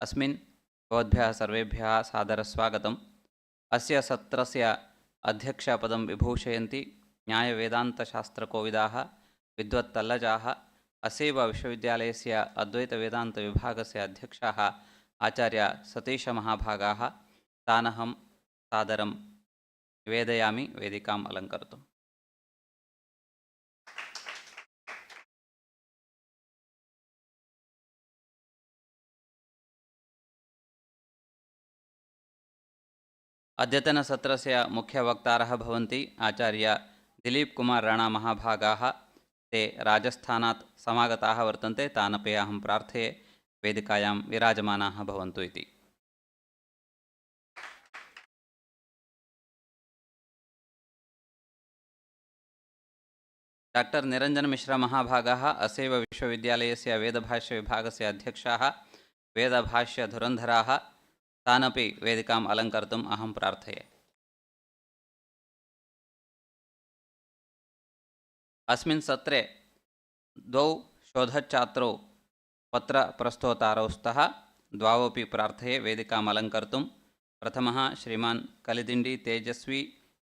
अस्मिन् भवद्भ्यः सर्वेभ्यः सादरस्वागतम्। अस्य सत्रस्य अध्यक्षपदं विभूषयन्ति न्यायवेदान्तशास्त्रकोविदाः विद्वत्तल्लजाः अस्यैव विश्वविद्यालयस्य अद्वैतवेदान्तविभागस्य अध्यक्षाः आचार्य सतीशमहाभागाः। तानहं सादरं निवेदयामि वेदिकाम् अलङ्कर्तुम्। अद्यतनसत्रस्य मुख्यवक्तारः भवन्ति आचार्य दिलीप कुमार राणा महाभागाः। ते राजस्थानात् समागताः वर्तन्ते। तानपि अहं प्रार्थये वेदिकायां विराजमानाः भवन्तु इति। डॉक्टर निरंजन मिश्रा महाभागाः अस्यैव विश्वविद्यालयस्य वेदभाष्यविभागस्य अध्यक्षाः वेदभाष्यधुरन्धराः। तानपि वेदिकाम् अलङ्कर्तुम् अहं प्रार्थये। अस्मिन् सत्रे द्वौ शोधच्छात्रौ पत्रप्रस्तोतारौ स्तः। द्वावपि प्रार्थये वेदिकाम् अलङ्कर्तुं। प्रथमः श्रीमान् कलिदिण्डी तेजस्वी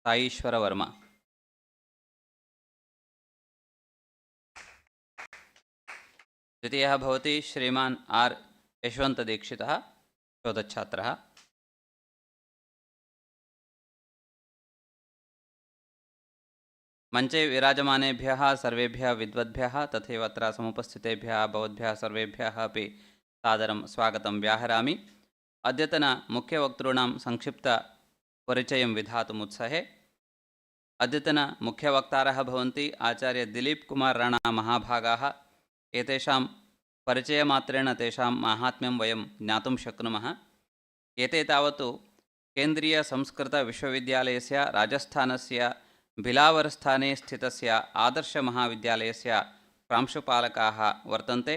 साईश्वरवर्मा। द्वितीयः भवति श्रीमान् R.यशवन्त दीक्षितः शोधच्छात्रः। मंचे विराजमानेभ्यः सर्वेभ्यः विद्वद्भ्यः तथैव अत्र समुपस्थितेभ्यः भवद्भ्यः सर्वेभ्यः अपि सादरं स्वागतं व्याहरामि। अद्यतन मुख्यवक्तॄणां संक्षिप्तपरिचयं विधातुमुत्सहे। अद्यतन मुख्यवक्तारः भवन्ति आचार्य दिलीप कुमार राणा महाभागाः। एतेषां परिचयमात्रेण तेषां माहात्म्यं वयं ज्ञातुं शक्नुमः। एते तावत् केन्द्रीयसंस्कृतविश्वविद्यालयस्य राजस्थानस्य बिलावरस्थाने स्थितस्य आदर्शमहाविद्यालयस्य प्रांशुपालकाः वर्तन्ते।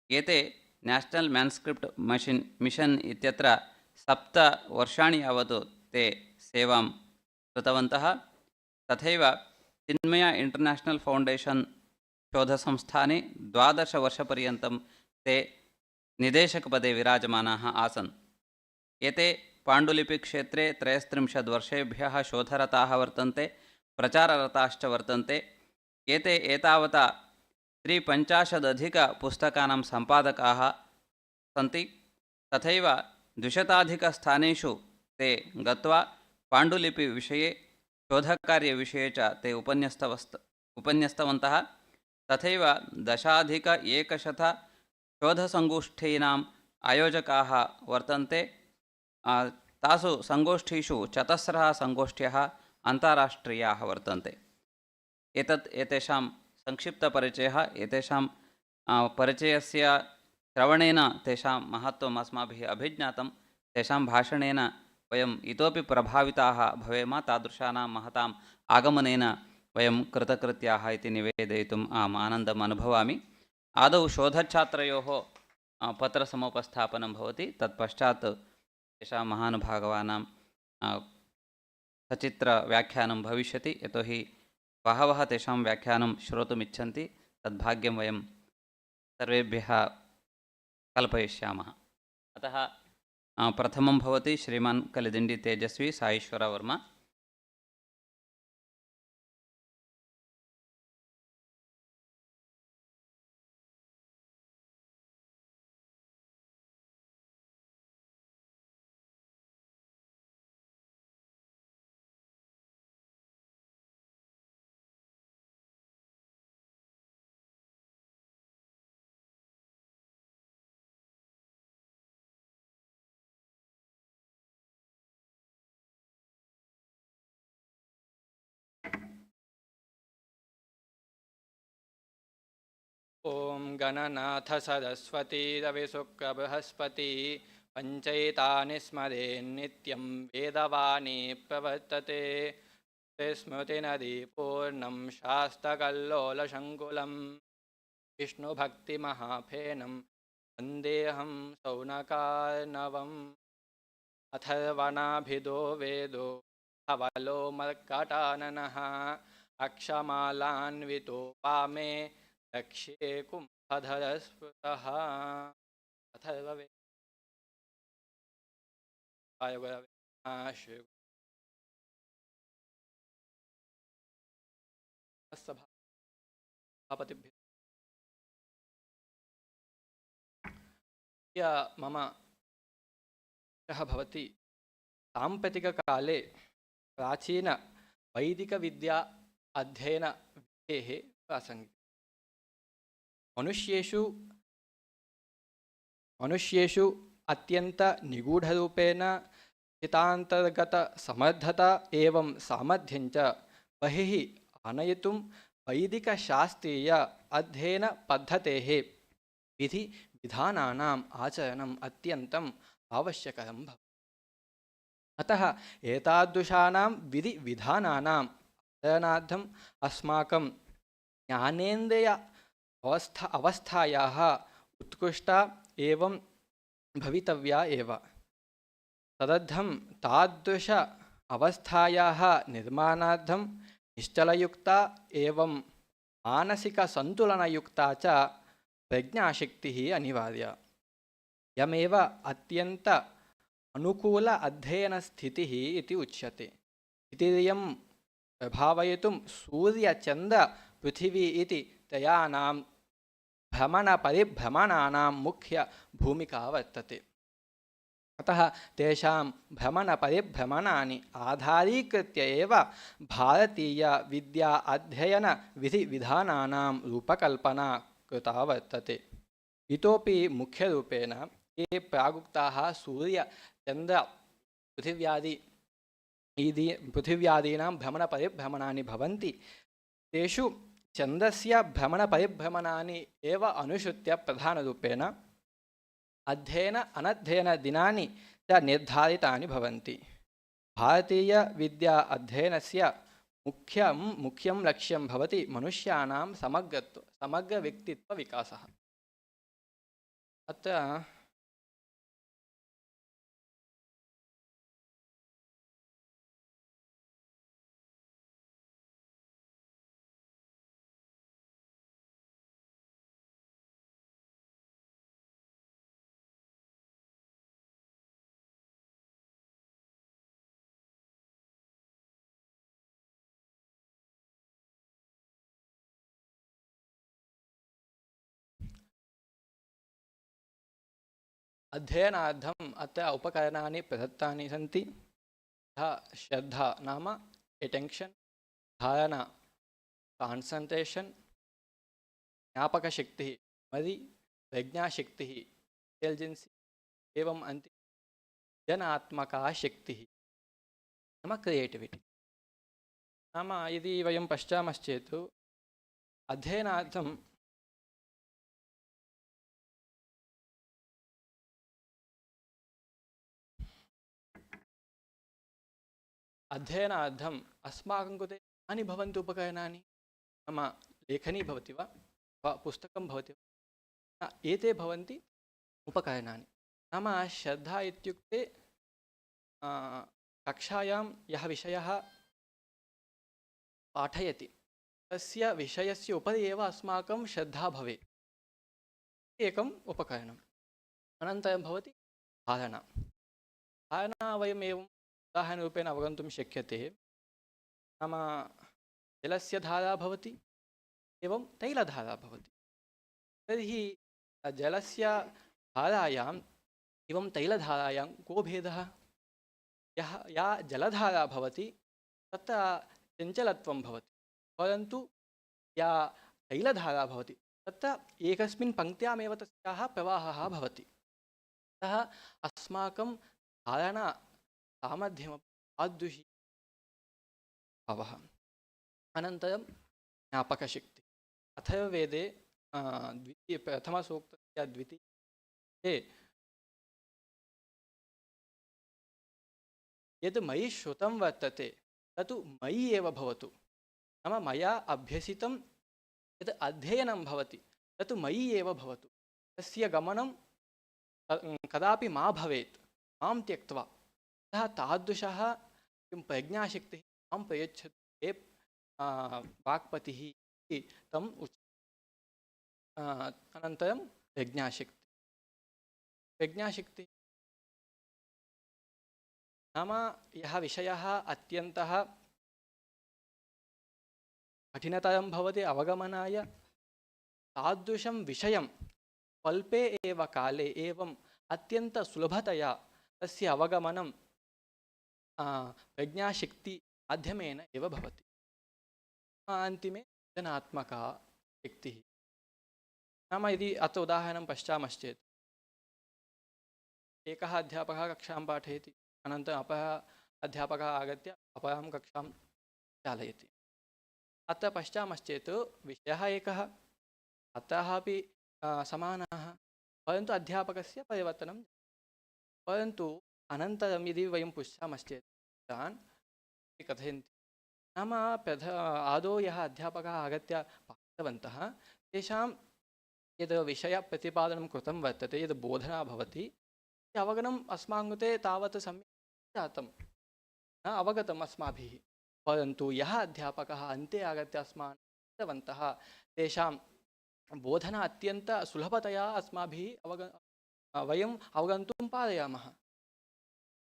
एते नेशनल मैन्स्क्रिप्ट मिशन इत्यत्र 7 वर्षाणि यावत् ते सेवां कृतवन्तः। तथैव चिन्मय इंटरनेशनल फाउंडेशन शोधसंस्थाने 12 वर्षपर्यन्तं ते निदेशकपदे विराजमानाः आसन्। एते पाण्डुलिपिक्षेत्रे 33 वर्षेभ्यः शोधरताः वर्तन्ते, प्रचाररताश्च वर्तन्ते। एते एतावता 350 पुस्तकानां सम्पादकाः सन्ति। तथैव 200 ते गत्वा पाण्डुलिपिविषये शोधकार्यविषये च ते उपन्यस्तवन्तः। तथैव 10,100 शोधसङ्गोष्ठीनाम् आयोजकाः वर्तन्ते। तासु संगोष्ठीषु 4 संगोष्ठ्यः अन्ताराष्ट्रीयाः वर्तन्ते। एतेषां संक्षिप्तपरिचयः। एतेषां परिचयस्य श्रवणेन तेषां महत्त्वम् अस्माभिः अभिज्ञातं। तेषां भाषणेन वयम् इतोपि प्रभाविताः भवेम। तादृशानां महताम् आगमनेन वयं कृतकृत्याः इति निवेदयितुम् अहम् आनन्दम् अनुभवामि। आदौ शोधच्छात्रयोः पत्रसमुपस्थापनं भवति। तत्पश्चात् तेषां महानुभावानां सचित्रव्याख्यानं भविष्यति। यतोहि बहवः तेषां व्याख्यानं श्रोतुमिच्छन्ति। तद्भाग्यं वयं सर्वेभ्यः कल्पयिष्यामः। अतः प्रथमं भवति श्रीमान् कलिदिण्डी तेजस्वी साईश्वरवर्मा। ओम गणनाथ सरस्वती रविशुक्र बृहस्पति पंचैतानि स्मरे नित्यं वेदवाणी प्रवर्तते। स्मृतिनदी पूर्णं शास्तकल्लोलशङ्कुलं विष्णुभक्तिमहाफेनं वन्देऽहं सौनकार्णवम्। अथर्वणाभिदो वेदो हवलो मर्कटाननः अक्षमालान्वितो पामे दक्षे कुम्भधरस्फुटः। अथर्ववेद। सभापतिभ्यः मम भवति साम्प्रतिककाले प्राचीनवैदिकविद्या अध्ययनविधेः प्रासङ्गिकम्। मनुष्येषु अत्यन्तनिगूढरूपेण हितान्तर्गतसमर्थता एवं सामर्थ्यञ्च बहिः आनयितुं वैदिकशास्त्रीय अध्ययनपद्धतेः विधिविधानानाम् आचरणम् अत्यन्तम् आवश्यकं भवति। अतः एतादृशानां विधिविधानानाम् आचरणार्थम् अस्माकं ज्ञानेन्द्रिय अवस्थायाः उत्कृष्टा एवं भवितव्या एव। तदर्थं तादृश अवस्थायाः निर्माणार्थं निश्चलयुक्ता एवं मानसिकसन्तुलनयुक्ता च प्रज्ञाशक्तिः अनिवार्या। यमेव अत्यन्त अनुकूल अध्ययनस्थितिः इति उच्यते। स्थितिरियं प्रभावयितुं सूर्यचन्द्रपृथिवी इति त्रयाणां भ्रमणपरिभ्रमणानां मुख्य भूमिका वर्तते। अतः तेषां भ्रमणपरिभ्रमणानि आधारीकृत्य एव भारतीयविद्या अध्ययनविधिविधानानां रूपकल्पना कृता वर्तते। इतोपि मुख्यरूपेण ये प्रागुक्ताः पृथिव्यादीनां भ्रमणपरिभ्रमणानि भवन्ति, तेषु चन्द्रस्य भ्रमणपरिभ्रमणानि एव अनुसृत्य प्रधानरूपेण अध्ययन अनध्ययनदिनानि च निर्धारितानि भवन्ति। भारतीयविद्या अध्ययनस्य मुख्यं लक्ष्यं भवति मनुष्याणां समग्रव्यक्तित्वविकासः। अत्र अध्ययनार्थम् अत्र उपकरणानि प्रदत्तानि सन्ति। श्रद्धा नाम अटेन्शन्, धारणा कान्सन्ट्रेशन्, ज्ञापकशक्तिः मरि, प्रज्ञाशक्तिः इंटेलिजेन्सी एवं अन्तिम जनात्मका शक्तिः नाम क्रिएटिविटी। नाम यदि वयं पश्यामश्चेत् अध्ययनार्थम् अस्माकं कृते कानि भवन्ति उपकरणानि? नाम लेखनी भवति वा पुस्तकं भवति वा, एते भवन्ति उपकरणानि। नाम श्रद्धा इत्युक्ते कक्षायां यः विषयः पाठयति तस्य विषयस्य उपरि एव अस्माकं श्रद्धा भवेत्, एकम् उपकरणम्। अनन्तरं भवति धारणा। धारणा वयम् एवं उदाहरणरूपेण अवगन्तुं शक्यते। नाम जलस्य धारा भवति एवं तैलधारा भवति। तर्हि जलस्य धारायाम् एवं तैलधारायां को भेदः? या जलधारा भवति तत्र चञ्चलत्वं भवति, परन्तु या तैलधारा भवति तत्र एकस्मिन् पङ्क्त्यामेव तस्याः प्रवाहः भवति। अतः अस्माकं धारणा सामर्थ्यमपि तादृशी भवः। अनन्तरं ज्ञापकशक्तिः। अथर्ववेदे प्रथमसूक्तस्य द्वितीये यद् मयि श्रुतं वर्तते तत् मयि एव भवतु। नाम मया अभ्यसितं यद् अध्ययनं भवति तत् मयि एव भवतु। तस्य गमनं कदापि मा भवेत् मां त्यक्त्वा। अतः तादृशः किं प्रज्ञाशक्तिः मां प्रयच्छतु हे वाक्पतिः इति तम् अनन्तरं प्रज्ञाशक्तिः नाम यः विषयः अत्यन्तः कठिनतरं भवति अवगमनाय, तादृशं विषयं अल्पे एव काले एवम् अत्यन्तसुलभतया तस्य अवगमनं प्रज्ञाशक्ति माध्यमेन एव भवति। अन्तिमे सृजनात्मका शक्तिः। नाम यदि अत्र उदाहरणं पश्यामश्चेत्, एकः अध्यापकः कक्षां पाठयति, अनन्तरम् अपरः अध्यापकः आगत्य अपरां कक्षां चालयति। अत्र पश्यामश्चेत् विषयः एकः, छात्राः अपि समानाः, परन्तु अध्यापकस्य परिवर्तनं। परन्तु अनन्तरं यदि वयं पश्यामश्चेत् तान् कथयन्ति, नाम आदौ यः अध्यापकः आगत्य पाठितवन्तः तेषां यद् विषयप्रतिपादनं कृतं वर्तते, यद् बोधना भवति, अवगमनम् अस्माकं कृते तावत् सम्यक् जातं, न अवगतम् अस्माभिः। परन्तु यः अध्यापकः अन्ते आगत्य अस्मान् पाठितवन्तः तेषां बोधना अत्यन्तसुलभतया अस्माभिः वयम् अवगन्तुं पारयामः।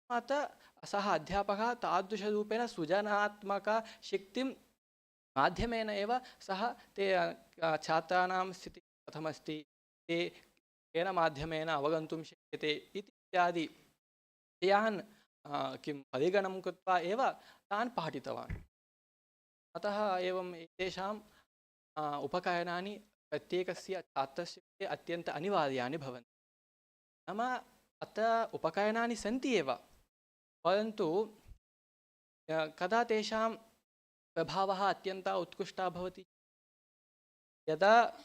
अतः सः अध्यापकः तादृशरूपेण सृजनात्मकशक्तिं माध्यमेन एव सः ते छात्राणां स्थितिः कथमस्ति, ते केन माध्यमेन अवगन्तुं शक्यते इत्यादि विषयान् किं परिगणनं कृत्वा एव तान् पाठितवान्। अतः एवम् एतेषाम् उपकरणानि प्रत्येकस्य छात्रस्य कृते अत्यन्त अनिवार्याणि भवन्ति। नाम अत्र उपकरणानि सन्ति एव, परन्तु कदा तेषां प्रभावः अत्यन्तः उत्कृष्टः भवति, यदा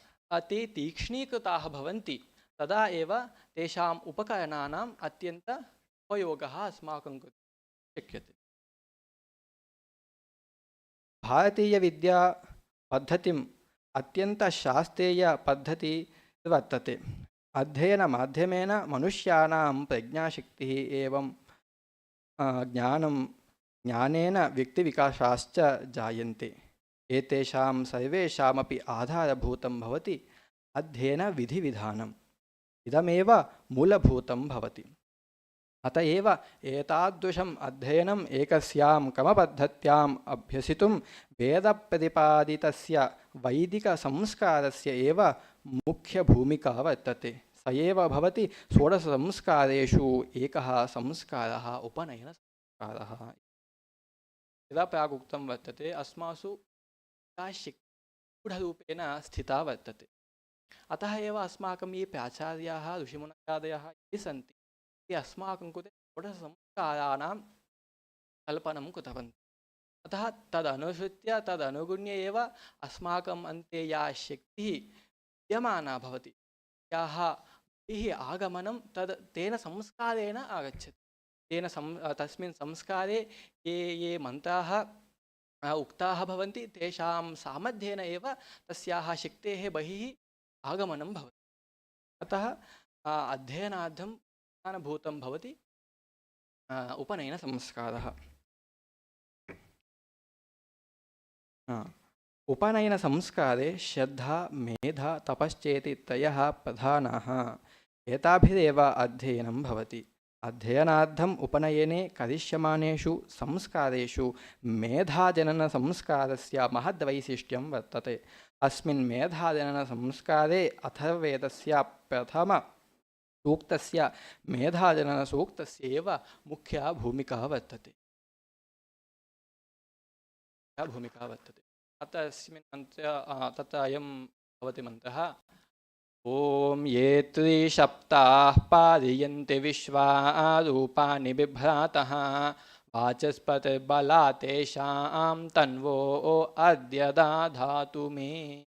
ते तीक्ष्णीकृताः भवन्ति तदा एव तेषाम् उपकरणानाम् अत्यन्त उपयोगः अस्माकं कृते शक्यते। भारतीयविद्यापद्धतिम् अत्यन्तशास्त्रीयपद्धतिः वर्तते। अध्ययनमाध्यमेन मनुष्याणां प्रज्ञाशक्तिः एवं ज्ञानेन व्यक्तिविकासाश्च जायन्ते। एतेषां सर्वेषामपि आधारभूतं भवति अध्ययनविधिविधानम्। इदमेव मूलभूतं भवति। अत एव एतादृशम् अध्ययनम् एकस्यां क्रमपद्धत्याम् अभ्यसितुं वेदप्रतिपादितस्य वैदिकसंस्कारस्य एव मुख्यभूमिका वर्तते। स एव भवति षोडशसंस्कारेषु एकः संस्कारः उपनयनसंस्कारः। यदा प्रागुक्तं वर्तते, अस्मासु शक्तिः गूढरूपेण स्थिता वर्तते। अतः एव अस्माकं ये प्राचार्याः ऋषिमुनयादयः ये सन्ति, ते अस्माकं कृते षोडशसंस्काराणां कल्पनं कृतवन्तः। अतः तदनुसृत्य तदनुगुण्य एव अस्माकम् अन्ते या शक्तिः विद्यमाना भवति, याः आगमनं तेन संस्कारेण आगच्छति। तेन तस्मिन् संस्कारे ये मन्त्राः उक्ताः भवन्ति, तेषां सामर्थ्येन एव तस्याः शक्तेः बहिः आगमनं भवति। अतः अध्ययनार्थं प्रधानभूतं भवति उपनयनसंस्कारः। उपनयनसंस्कारे श्रद्धा, मेधा, तपश्चेति त्रयः प्रधानाः। एताभिरेव अध्ययनं भवति। अध्ययनार्थम् उपनयने करिष्यमाणेषु संस्कारेषु मेधाजननसंस्कारस्य महद्वैशिष्ट्यं वर्तते। अस्मिन् मेधाजननसंस्कारे अथर्ववेदस्य प्रथमसूक्तस्य मेधाजननसूक्तस्य एव मुख्या भूमिका वर्तते। अस्मिन् मन्त्रे तत्र अयं भवति मन्त्रः, ॐ ये त्रिसप्ताः पारयन्ति विश्वा रूपाणि बिभ्रातः वाचस्पतिर्बला तेषां तन्वो अद्य दधातु मे।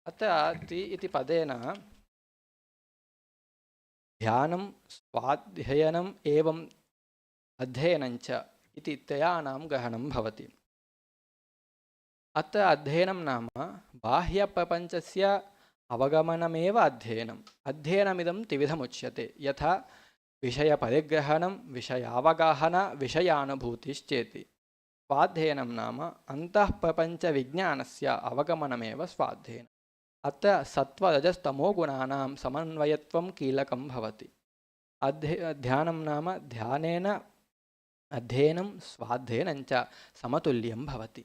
अत्र त्रि इति पदेन ध्यानं, स्वाध्ययनम् एवम् अध्ययनञ्च इति त्रयाणां ग्रहणं भवति। अत्र अध्ययनं नाम बाह्यप्रपञ्चस्य अवगमनमेव अध्ययनम्। अध्ययनमिदं त्रिविधमुच्यते, यथा विषयपरिग्रहणं, विषयावगाहन, विषयानुभूतिश्चेति। स्वाध्ययनं नाम अन्तःप्रपञ्चविज्ञानस्य अवगमनमेव स्वाध्ययनम्। अत्र सत्त्वरजस्तमोगुणानां समन्वयत्वं कीलकं भवति। ध्यानं नाम ध्यानेन अध्ययनं स्वाध्ययनं च समतुल्यं भवति।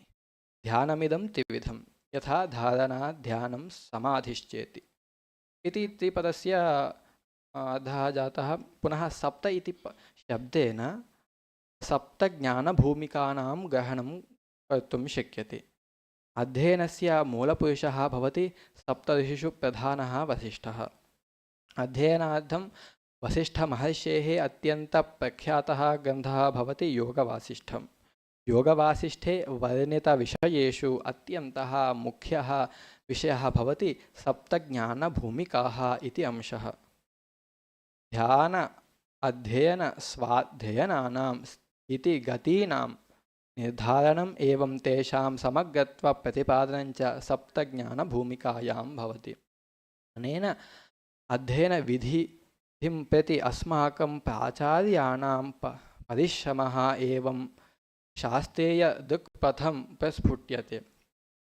ध्यानमिदं त्रिविधं यथा धारणा ध्यानं समाधिश्चेति इति त्रिपदस्य अधः जातः। पुनः सप्त इति शब्देन सप्तज्ञानभूमिकानां ग्रहणं कर्तुं शक्यते। अध्ययनस्य मूलपुरुषः भवति सप्तऋषिषु प्रधानः वसिष्ठः। अध्ययनार्थं वसिष्ठमहर्षेः अत्यन्तप्रख्यातः ग्रन्थः भवति योगवासिष्ठं। योगवासिष्ठे वर्णितविषयेषु अत्यन्तः मुख्यः विषयः भवति सप्तज्ञानभूमिकाः इति अंशः। ध्यान अध्ययन स्वाध्ययनानां इति गतीनां निर्धारणम् एवं तेषां समग्रत्वप्रतिपादनं च सप्तज्ञानभूमिकायां भवति। अनेन अध्ययनविधिं प्रति अस्माकं प्राचार्याणां परिश्रमः एवं शास्त्रीयदृक्पथं प्रस्फुट्यते।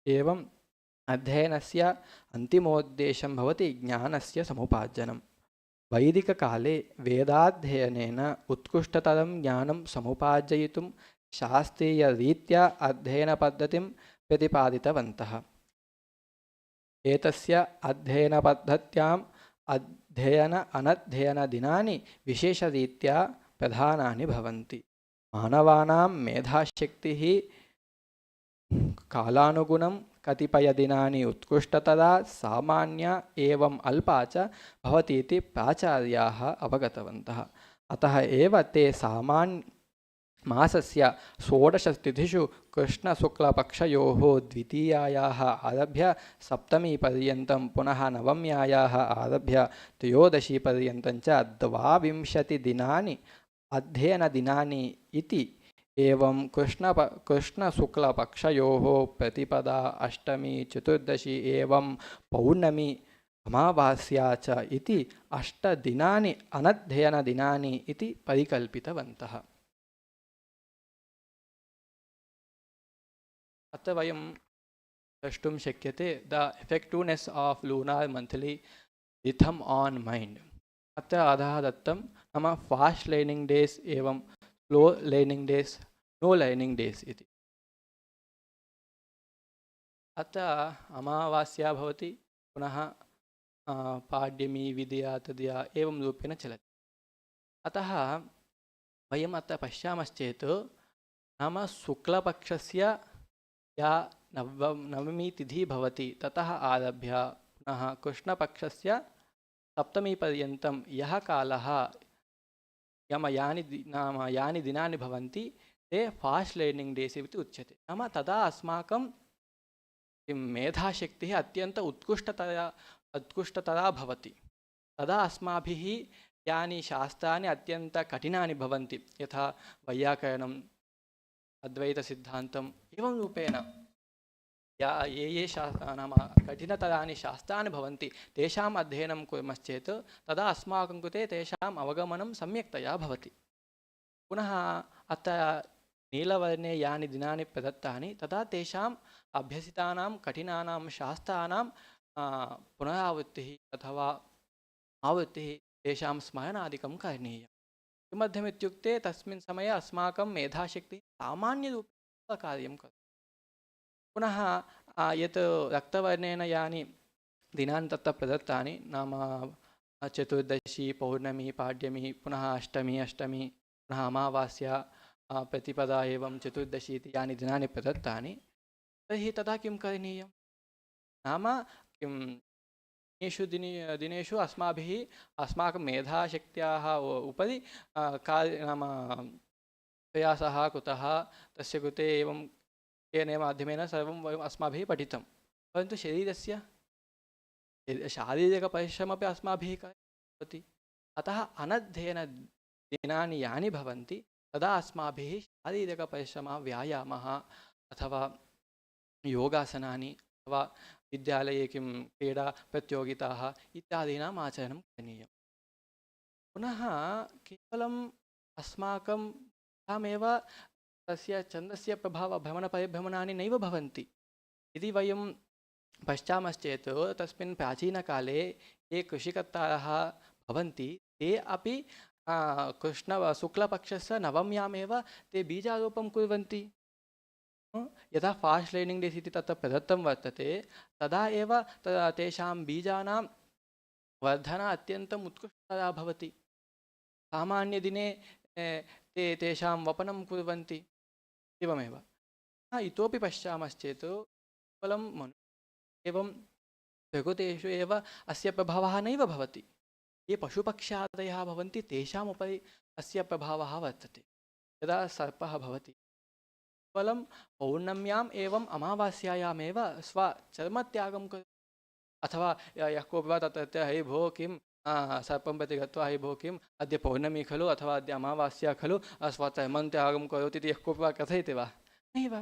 एवम् अध्ययनस्य अन्तिमोद्देशं भवति ज्ञानस्य समुपार्जनं। वैदिककाले वेदाध्ययनेन उत्कृष्टतरं ज्ञानं समुपार्जयितुं शास्त्रीयरीत्या अध्ययनपद्धतिं प्रतिपादितवन्तः। एतस्य अध्ययनपद्धत्याम् अध्ययन अनध्ययनदिनानि विशेषरीत्या प्रधानानि भवन्ति। मानवानां मेधाशक्तिः कालानुगुणं कतिपयदिनानि उत्कृष्टतरा सामान्या एवं अल्पा च भवति इति प्राचार्याः अवगतवन्तः। अतः एव ते मासस्य 16 तिथिषु कृष्णशुक्लपक्षयोः द्वितीयायाः आरभ्य सप्तमीपर्यन्तं पुनः नवम्यायाः आरभ्य त्रयोदशीपर्यन्तं च 22 दिनानि अध्ययनदिनानि इति एवं कृष्णशुक्लपक्षयोः प्रतिपदा अष्टमी चतुर्दशी एवं पौर्णमी अमावास्या च इति 8 दिनानि अनध्ययनदिनानि इति परिकल्पितवन्तः। अत्र वयं द्रष्टुं शक्यते the effectiveness of lunar monthly rhythm on mind. अत्र अधः दत्तं नाम फास्ट् लर्निङ्ग् डेस् एवं slow learning days, no learning days इति। अत्र अमावास्या भवति, पुनः पाड्यमी विद्या तद्या एवं रूपेण चलति। अतः वयम् अत्र पश्यामश्चेत् नाम शुक्लपक्षस्य या नवमी तिथिः भवति ततः आरभ्य पुनः कृष्णपक्षस्य सप्तमीपर्यन्तं यः कालः यानि दिनानि भवन्ति ते फास्ट् लर्निङ्ग् डेस् इति उच्यते। नाम तदा अस्माकं मेधाशक्तिः अत्यन्त उत्कृष्टतरा भवति। तदा अस्माभिः यानि शास्त्राणि अत्यन्तकठिनानि भवन्ति, यथा वैयाकरणम्, अद्वैतसिद्धान्तम् एवं रूपेण ये नाम कठिनतराणि शास्त्राणि भवन्ति तेषाम् अध्ययनं कुर्मश्चेत् तदा अस्माकं कृते तेषाम् अवगमनं सम्यक्तया भवति। पुनः अत्र नीलवर्णे यानि दिनानि प्रदत्तानि तदा तेषाम् अभ्यसितानां कठिनानां शास्त्राणां पुनरावृत्तिः अथवा आवृत्तिः तेषां स्मरणादिकं करणीयम्। किमर्थमित्युक्ते तस्मिन् समये अस्माकं मेधाशक्तिः सामान्यरूपेण कार्यं करोति। पुनः यत् रक्तवर्णेन यानि दिनानि तत्र प्रदत्तानि नाम चतुर्दशी, पौर्णमी, पाड्यमी, पुनः अष्टमी पुनः अमावास्या, प्रतिपदा एवं चतुर्दशी इति यानि दिनानि प्रदत्तानि, तर्हि तदा किं करणीयं नाम किं दिनेषु अस्माभिः अस्माकं मेधाशक्त्याः उपरि नाम प्रयासः कृतः, तस्य कृते एवं तेन माध्यमेन सर्वं अस्माभिः पठितं। परन्तु शरीरस्य शारीरिकपरिश्रमपि अस्माभिः भवति। अतः अनध्ययनदिनानि यानि भवन्ति तदा अस्माभिः शारीरिकपरिश्रमः, व्यायामः अथवा योगासनानि अथवा विद्यालये किं क्रीडाप्रतियोगिताः इत्यादीनाम् आचरणं करणीयं। पुनः केवलम् अस्माकं तामेव तस्य चन्द्रस्य प्रभावः भ्रमणपरिभ्रमणानि नैव भवन्ति। यदि वयं पश्यामश्चेत् तस्मिन् प्राचीनकाले ये कृषिकर्तारः भवन्ति ते अपि कृष्ण शुक्लपक्षस्य नवम्यामेव ते बीजारोपं कुर्वन्ति। यदा फास्ट् लर्निङ्ग् डेस् इति तत्र प्रदत्तं वर्तते तदा एव तेषां बीजानां वर्धना अत्यन्तम् उत्कृष्टतया भवति। सामान्यदिने ते तेषां वपनं कुर्वन्ति एवमेव। इतोपि पश्यामश्चेत् केवलं एवं प्रकृतेषु एव अस्य प्रभावः नैव भवति। ये पशुपक्ष्यादयः भवन्ति तेषाम् उपरि अस्य प्रभावः वर्तते। यदा सर्पः भवति केवलं पौर्णम्याम् एवम् अमावास्यायामेव स्वचर्मत्यागं करोति। अथवा यः कोऽपि वा तत्र हे भो किं सर्पं प्रति गत्वा हे भो किम् अद्य पौर्णमी खलु अथवा अद्य अमावास्या खलु स्वचर्मं त्यागं करोति इति यः कोऽपि वा कथयति वा? नैव।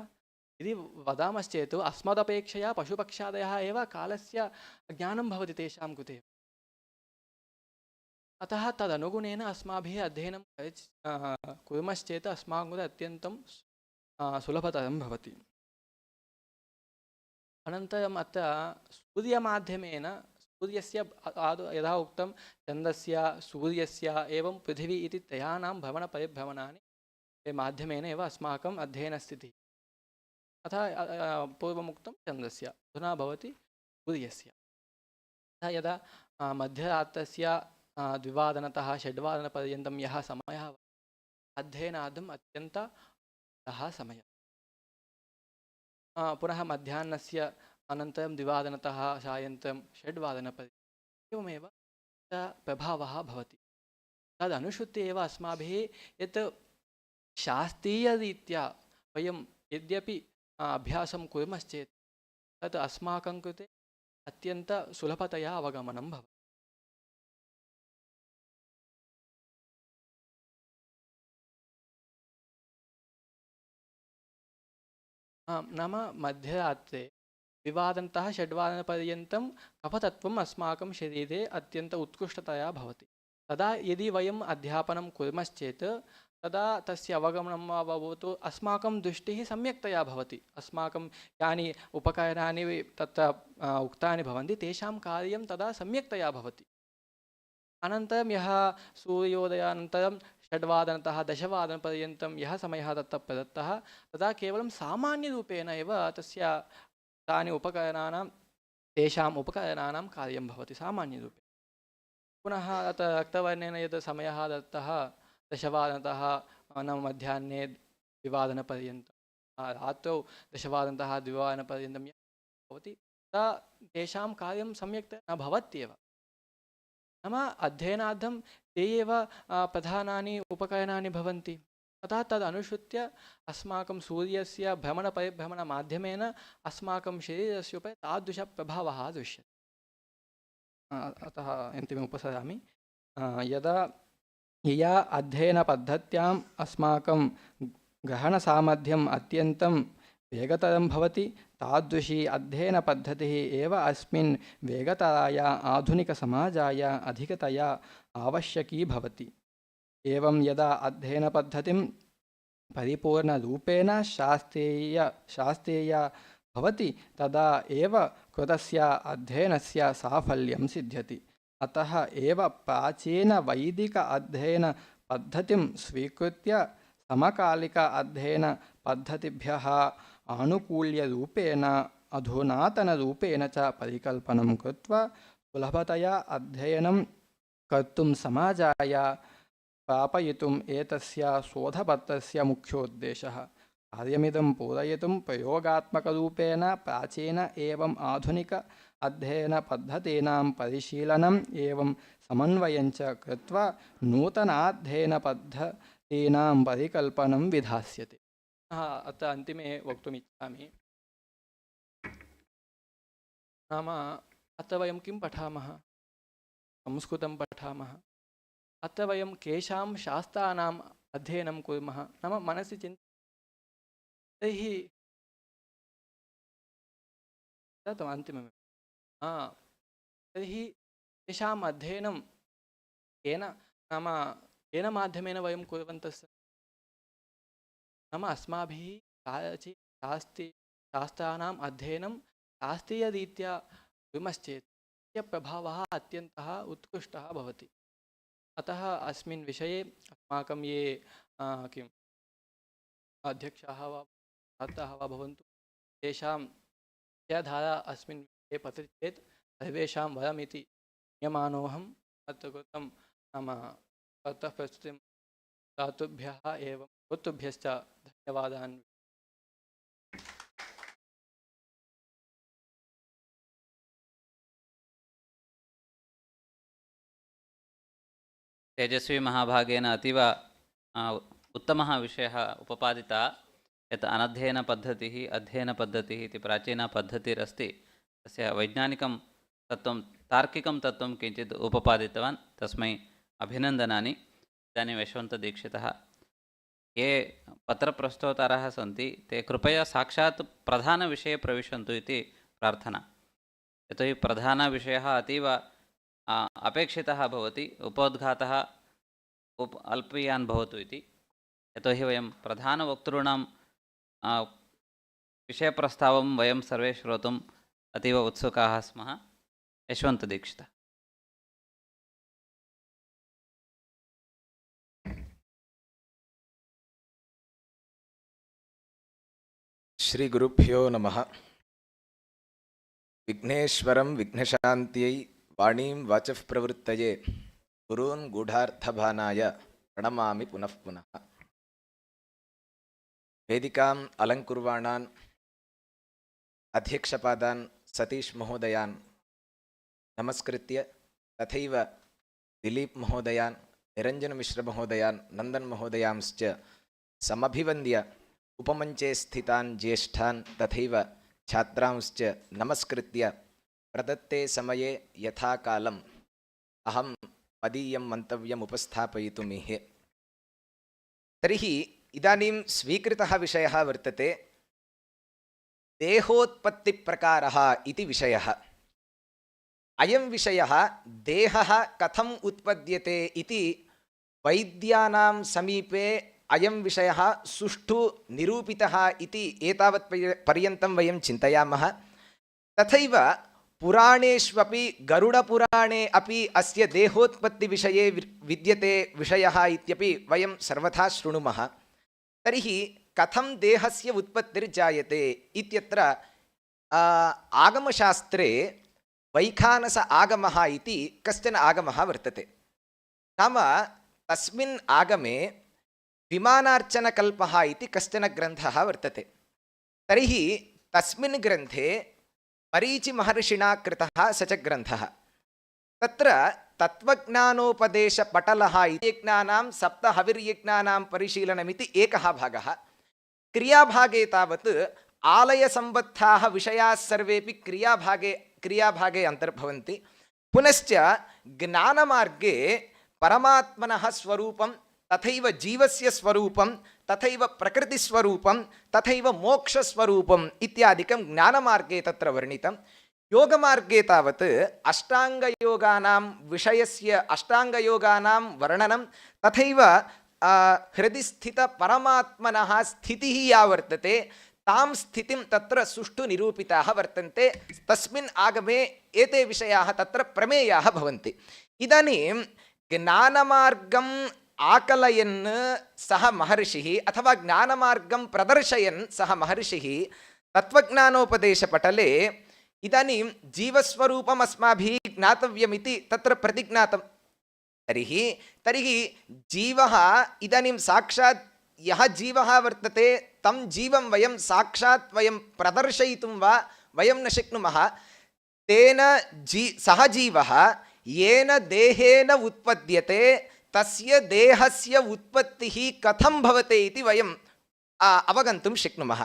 यदि वदामश्चेत् अस्मदपेक्षया पशुपक्षादयः एव कालस्य ज्ञानं भवति तेषां कृते। अतः तदनुगुणेन अस्माभिः अध्ययनं कुर्मश्चेत् अस्माकं कृते अत्यन्तं सुलभतरं भवति। अनन्तरम् अत्र सूर्यमाध्यमेन सूर्यस्य यथा उक्तं चन्द्रस्य सूर्यस्य एवं पृथिवी इति त्रयाणां भ्रमणपरिभ्रमणानि माध्यमेन एव अस्माकम् अध्ययनस्थितिः। अतः पूर्वमुक्तं चन्द्रस्य, अधुना भवति सूर्यस्य। अतः यदा मध्यरात्रस्य 2:00तः 6:00पर्यन्तं यः समयः अध्ययनार्थम् अत्यन्तः समयः। पुनः मध्याह्नस्य अनन्तरं 2:00तः सायन्तं 6:00पर्यन्तम् एवमेव प्रभावः भवति। तदनुसृत्य एव अस्माभिः यत् शास्त्रीयरीत्या वयं यद्यपि अभ्यासं कुर्मश्चेत् तत् अस्माकं कृते अत्यन्तसुलभतया अवगमनं भवति। नाम मध्यरात्रे 2:00तः 6:00पर्यन्तं कफतत्वम् अस्माकं शरीरे अत्यन्त उत्कृष्टतया भवति। तदा यदि वयम् अध्यापनं कुर्मश्चेत् तदा तस्य अवगमनं वा भवतु अस्माकं दृष्टिः सम्यक्तया भवति। अस्माकं यानि उपकरणानि तत्र उक्तानि भवन्ति तेषां कार्यं तदा सम्यक्तया भवति। अनन्तरं यः सूर्योदयानन्तरं 6:00तः 10:00पर्यन्तं यः समयः तत्र प्रदत्तः तदा केवलं सामान्यरूपेण एव तस्य तानि उपकरणानां तेषाम् उपकरणानां कार्यं भवति सामान्यरूपेण। पुनः अत्र रक्तवर्णेन यद् समयः दत्तः 10:00तः नाम मध्याह्ने 2:00पर्यन्तं रात्रौ 10:00तः 2:00पर्यन्तं यः भवति तदा तेषां कार्यं सम्यक्तया न भवत्येव। नाम अध्ययनार्थं ते एव प्रधानानि उपकरणानि भवन्ति। अतः तदनुसृत्य अस्माकं सूर्यस्य भ्रमणपरिभ्रमणमाध्यमेन अस्माकं शरीरस्य उपरि तादृशप्रभावः दृश्यते। अतः अन्तिमे उपसरामि। यया अध्ययनपद्धत्याम् अस्माकं ग्रहणसामर्थ्यम् अत्यन्तं वेगतरं भवति तादृशी अध्ययनपद्धतिः एव अस्मिन् वेगतराय आधुनिकसमाजाय अधिकतया आवश्यकी भवति। एवं यदा अध्ययनपद्धतिं परिपूर्णरूपेण शास्त्रीया भवति तदा एव कृतस्य अध्ययनस्य साफल्यं सिद्ध्यति। अतः एव प्राचीनवैदिक अध्ययनपद्धतिं स्वीकृत्य समकालिक अध्ययनपद्धतिभ्यः आनुकूल्यरूपेण अधुनातनरूपेण च परिकल्पनं कृत्वा सुलभतया अध्ययनं कर्तुं समाजाय प्रापयितुम् एतस्य शोधपत्रस्य मुख्योद्देशः। कार्यमिदं पूरयितुं प्रयोगात्मकरूपेण प्राचीन एवम् आधुनिक अध्ययनपद्धतीनां परिशीलनम् एवं समन्वयञ्च कृत्वा नूतनाध्ययनपद्धतीनां परिकल्पनं विधास्यते। अत्र अन्तिमे वक्तुमिच्छामि। नाम अत्र वयं किं पठामः? संस्कृतं पठामः। अत्र वयं केषां शास्त्राणाम् अध्ययनं कुर्मः? नाम मनसि तर्हि अन्तिमं तर्हि तेषाम् अध्ययनं केन माध्यमेन वयं कुर्वन्तः? नाम अस्माभिः शास्त्राणाम् अध्ययनं शास्त्रीयरीत्या कुर्मश्चेत् तस्य प्रभावः अत्यन्तः उत्कृष्टः भवति। अतः अस्मिन् विषये अस्माकं ये किम् अध्यक्षाः वा छात्राः वा भवन्तु तेषां विषयधारा अस्मिन् विषये पतति चेत् सर्वेषां वरमिति नियमानोऽहं अर्थकृतं नाम भवतः प्रस्तुतिं दातुभ्यः एवं श्रोतृभ्यश्च धन्यवादान्। तेजस्वी महाभागेन अतीव उत्तमः विषयः उपपादितः यत् अनध्ययनपद्धतिः अध्ययनपद्धतिः इति प्राचीना पद्धतिरस्ति तस्य वैज्ञानिकं तत्त्वं तार्किकं तत्त्वं किञ्चित् उपपादितवान् तस्मै अभिनन्दनानि। इदानीं यशवन्तदीक्षितः ये पत्रप्रस्तोतारः सन्ति ते कृपया साक्षात् प्रधानविषये प्रविशन्तु इति प्रार्थना। यतोहि प्रधानविषयः अतीव अपेक्षितः भवति उपोद्घातः अल्पीयान् भवतु इति। यतोहि वयं प्रधानवक्तॄणां विषयप्रस्तावं वयं सर्वे श्रोतुम् अतीव उत्सुकाः स्मः। यशवन्तदीक्षितः। श्री गुरुभ्यो नमः। विघ्नेश्वरं विघ्नशान्त्यै वाणीं वाचः प्रवृत्तये गुरून् गूढार्थभानाय प्रणमामि पुनः पुनः। वेदिकाम् अलङ्कुर्वाणान् अध्यक्षपादान् सतीश महोदयान् नमस्कृत्य तथैव दिलीप महोदयान् निरञ्जन मिश्र महोदयान् नन्दन महोदयांश्च समभिवन्द्य उपमञ्चे स्थितान् ज्येष्ठान् तथैव छात्रांश्च नमस्कृत्य प्रदत्ते समये यथाकालम् अहं मदीयं मन्तव्यम् उपस्थापयितुमीहे। तर्हि इदानीं स्वीकृतः विषयः वर्तते देहोत्पत्तिप्रकारः इति विषयः। अयं विषयः देहः कथम् उत्पद्यते इति वैद्यानां समीपे अयं विषयः सुष्ठु निरूपितः इति एतावत् पर्यन्तं वयं चिन्तयामः। तथैव पुराणेष्वपि गरुडपुराणे अपि अस्य देहोत्पत्तिविषये विद्यते विषयः इत्यपि वयं सर्वथा शृणुमः। तर्हि कथं देहस्य उत्पत्तिर्जायते इत्यत्र आगमशास्त्रे वैखानस आगमः इति कश्चन आगमः वर्तते। नाम तस्मिन् आगमे विमानार्चनकल्पः इति कश्चन ग्रन्थः वर्तते। तर्हि तस्मिन् ग्रन्थे मरीचिमहर्षिणा कृतः स च ग्रन्थः। तत्र तत्त्वज्ञानोपदेशपटलः इति यज्ञानां सप्तहविर्यज्ञानां परिशीलनमिति एकः भागः। क्रियाभागे तावत् आलयसम्बद्धाः विषयाः सर्वेपि क्रियाभागे अन्तर्भवन्ति। पुनश्च ज्ञानमार्गे परमात्मनः स्वरूपं तथैव जीवस्य स्वरूपं तथैव प्रकृतिस्वरूपं तथैव मोक्षस्वरूपम् इत्यादिकं ज्ञानमार्गे तत्र वर्णितं। योगमार्गे तावत् अष्टाङ्गयोगानां विषयस्य अष्टाङ्गयोगानां वर्णनं तथैव हृदि स्थितपरमात्मनः स्थितिः या वर्तते तां स्थितिं तत्र सुष्ठु निरूपिताः वर्तन्ते। तस्मिन् आगमे एते विषयाः तत्र प्रमेयाः भवन्ति। इदानीं ज्ञानमार्गम् आकलयन् सः महर्षिः अथवा ज्ञानमार्गं प्रदर्शयन् सः महर्षिः तत्त्वज्ञानोपदेशपटले इदानीं जीवस्वरूपम् अस्माभिः ज्ञातव्यमिति तत्र प्रतिज्ञातं। तर्हि जीवः इदानीं साक्षात् यः जीवः वर्तते तं जीवं वयं साक्षात् वयं प्रदर्शयितुं वा वयं न शक्नुमः। तेन सः जीवः येन देहेन उत्पद्यते तस्य देहस्य उत्पत्तिः कथं भवति इति वयं अवगन्तुं शक्नुमः।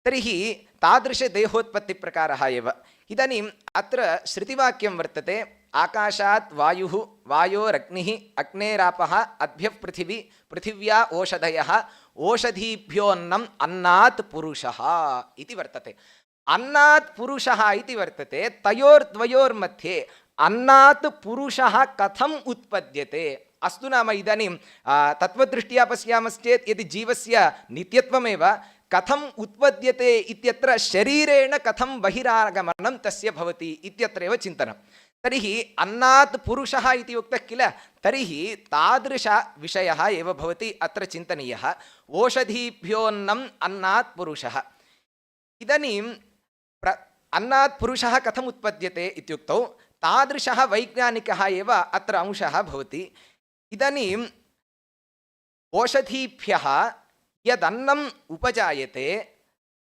तर्हि तादृशदेहोत्पत्तिप्रकारः एव। इदानीम् अत्र श्रुतिवाक्यं वर्तते आकाशात् वायुः वायोरग्निः अग्नेरापः अद्भ्यः पृथिवी पृथिव्या ओषधयः ओषधीभ्योऽन्नम् अन्नात् पुरुषः इति वर्तते। अन्नात् पुरुषः इति वर्तते। तयोर्द्वयोर्मध्ये अन्नात् पुरुषः कथम् उत्पद्यते? अस्तु नाम इदानीं तत्त्वदृष्ट्या पश्यामश्चेत् यदि जीवस्य नित्यत्वमेव कथम् उत्पद्यते इत्यत्र शरीरेण कथं बहिरागमनं तस्य भवति इत्यत्रैव चिन्तनं। तर्हि अन्नात् पुरुषः इति उक्तः किल, तर्हि तादृशविषयः एव भवति अत्र चिन्तनीयः। ओषधीभ्योऽन्नम् अन्नात् पुरुषः। इदानीं अन्नात् पुरुषः कथम् उत्पद्यते इत्युक्तौ तादृशः वैज्ञानिकः एव अत्र अंशः भवति। इदानीम् ओषधीभ्यः यदन्नम् उपजायते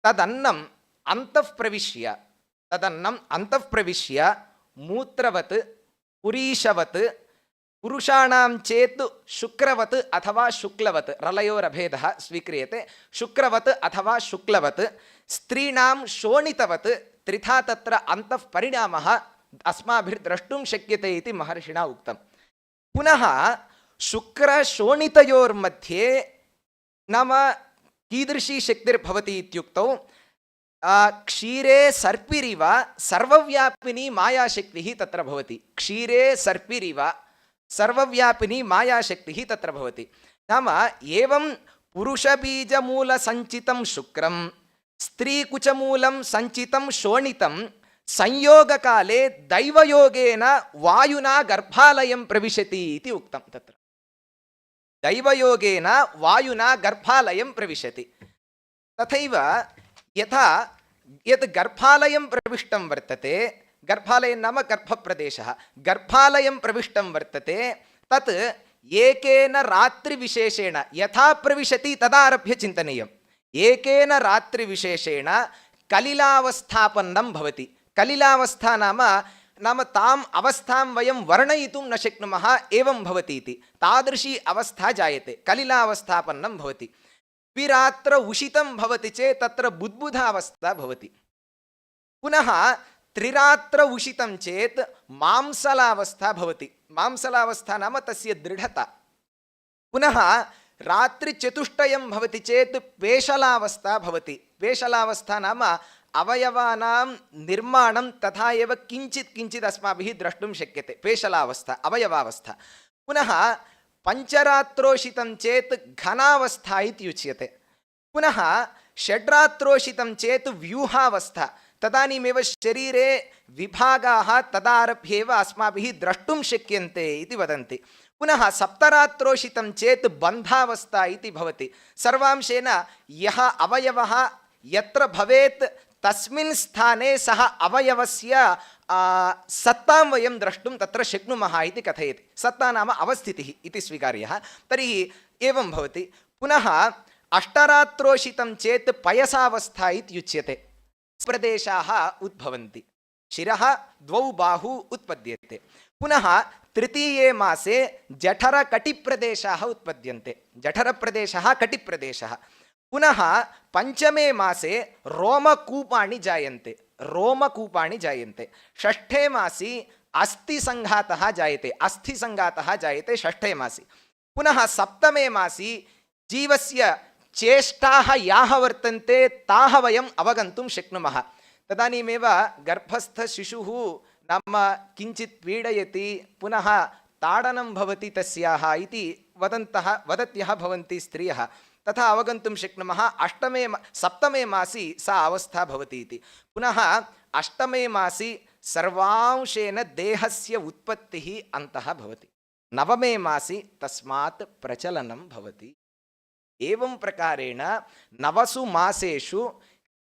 तदन्नम् अन्तः प्रविश्य मूत्रवत् पुरीशवत् पुरुषाणां चेत् शुक्रवत् अथवा शुक्लवत् रलयोरभेदः स्वीक्रियते, शुक्रवत् अथवा शुक्लवत्, स्त्रीणां शोणितवत् त्रिधा तत्र अन्तः परिणामः अस्माभिर्द्रष्टुं शक्यते इति महर्षिणा उक्तं। पुनः शुक्रशोणितयोर्मध्ये नाम कीदृशी शक्तिर्भवति इत्युक्तौ क्षीरे सर्पिरिव सर्वव्यापिनी मायाशक्तिः तत्र भवति। क्षीरे सर्पिरिव सर्वव्यापिनी मायाशक्तिः तत्र भवति। नाम एवं पुरुषबीजमूलसञ्चितं शुक्रं स्त्रीकुचमूलं सञ्चितं शोणितं संयोगकाले दैवयोगेन वायुना गर्भालयं प्रविशति इति उक्तं। तत्र दैवयोगेन वायुना गर्भालयं प्रविशति। तथैव यथा यत् गर्भालयं प्रविष्टं वर्तते, गर्भालयं नाम गर्भप्रदेशः, गर्भालयं प्रविष्टं वर्तते, तत् एकेन रात्रिविशेषेण यथा प्रविशति तदारभ्य चिन्तनीयम्। एकेन रात्रिविशेषेण कलिलावस्थापन्नं भवति। कलिलावस्था नाम ताम् अवस्थां वयं वर्णयितुं न शक्नुमः, एवं भवति इति। तादृशी अवस्था जायते, कलिलावस्थापन्नं भवति। द्विरात्र उषितं भवति चेत् तत्र बुद्बुधावस्था भवति। पुनः त्रिरात्र उषितं चेत् मांसलावस्था भवति। मांसलावस्था नाम तस्य दृढता। पुनः रात्रिचतुष्टयं भवति चेत् पेशलावस्था भवति। पेशलावस्था नाम अवयवानां निर्माणं तथा एव किञ्चित् किञ्चित् अस्माभिः द्रष्टुं शक्यते, पेशलावस्था अवयवावस्था। पुनः पञ्चरात्रोषितं चेत् घनावस्था इत्युच्यते। पुनः षड्रात्रोषितं चेत् व्यूहावस्था। तदानीमेव शरीरे विभागाः तदारभ्येव अस्माभिः द्रष्टुं शक्यन्ते इति वदन्ति। पुनः सप्तरात्रोषितं चेत् बन्धावस्था इति भवति। सर्वांशेन यः अवयवः यत्र भवेत् तस्मिन् स्थाने सः अवयवस्य सत्तां वयं द्रष्टुं तत्र शक्नुमः इति कथयति। सत्ता नाम अवस्थितिः इति स्वीकार्यः। तर्हि एवं भवति। पुनः अष्टरात्रोषितं चेत् पयसावस्था इत्युच्यते। प्रदेशाः उद्भवन्ति, शिरः द्वौ बाहू उत्पद्यते। पुनः तृतीये मासे जठरकटिप्रदेशाः उत्पद्यन्ते, जठरप्रदेशः कटिप्रदेशः। पुनः पंचमे मासे रोमकूपाणि जायन्ते, रोमकूपाणि जायन्ते। षष्ठे मासी अस्थिसङ्घातः जायते, अस्थिसङ्घातः जायते षष्ठे मासि। पुनः सप्तमे मासि जीवस्य चेष्टाः याः वर्तन्ते ताः वयम् अवगन्तुं शक्नुमः। तदानीमेव गर्भस्थशिशुः नाम किञ्चित् पीडयति, पुनः ताडनं भवति तस्याः इति वदत्यः भवन्ति स्त्रियः। तथा अवगन्तुं शक्नुमः सप्तमे मासि सा अवस्था भवति इति। पुनः अष्टमे मासि सर्वांशेन देहस्य उत्पत्तिः अन्तः भवति। नवमे मासि तस्मात् प्रचलनं भवति। एवं प्रकारेण नवसु मासेषु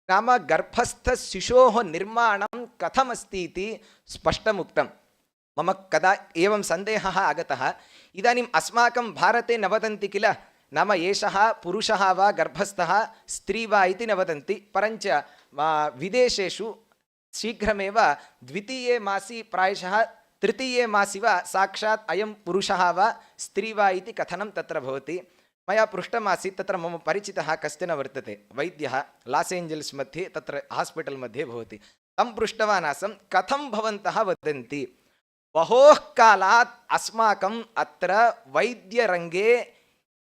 नाम गर्भस्थशिशोः निर्माणं कथमस्ति इति स्पष्टमुक्तं। मम कदा एवं सन्देहः आगतः, इदानीम् अस्माकं भारते न वदन्ति किल, नाम एषः पुरुषः वा गर्भस्थः स्त्री वा इति न वदन्ति, परञ्च विदेशेषु शीघ्रमेव द्वितीये मासि प्रायशः तृतीये मासि वा साक्षात् अयं पुरुषः वा स्त्री वा इति कथनं तत्र भवति। मया पृष्टमासीत्, तत्र मम परिचितः कश्चन वर्तते, वैद्यः, लास् एञ्जल्स् मध्ये तत्र हास्पिटल् मध्ये भवति। तं पृष्टवान् आसं, कथं भवन्तः वदन्ति, बहोः कालात् अस्माकम् अत्र वैद्यरङ्गे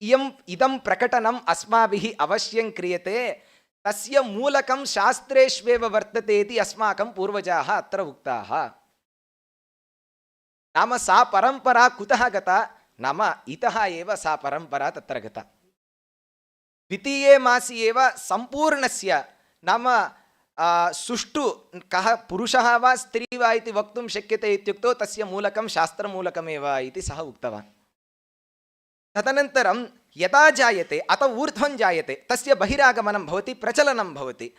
इदं प्रकटनम् अस्माभिः अवश्यं क्रियते, तस्य मूलकं शास्त्रेष्वेव वर्तते इति अस्माकं पूर्वजाः अत्र उक्ताः। नाम सा परम्परा कुतः गता, नाम इतः एव सा परम्परा तत्र गता। द्वितीये मासि एव सम्पूर्णस्य नाम सुष्ठु कः पुरुषः वा स्त्री वा इति वक्तुं शक्यते इत्युक्तौ तस्य मूलकं शास्त्रमूलकमेव इति सः उक्तवान्। तदनन्तरं यदा जायते अत ऊर्ध्वं जायते तस्य बहिरागमनं भवति, प्रचलनं भवति।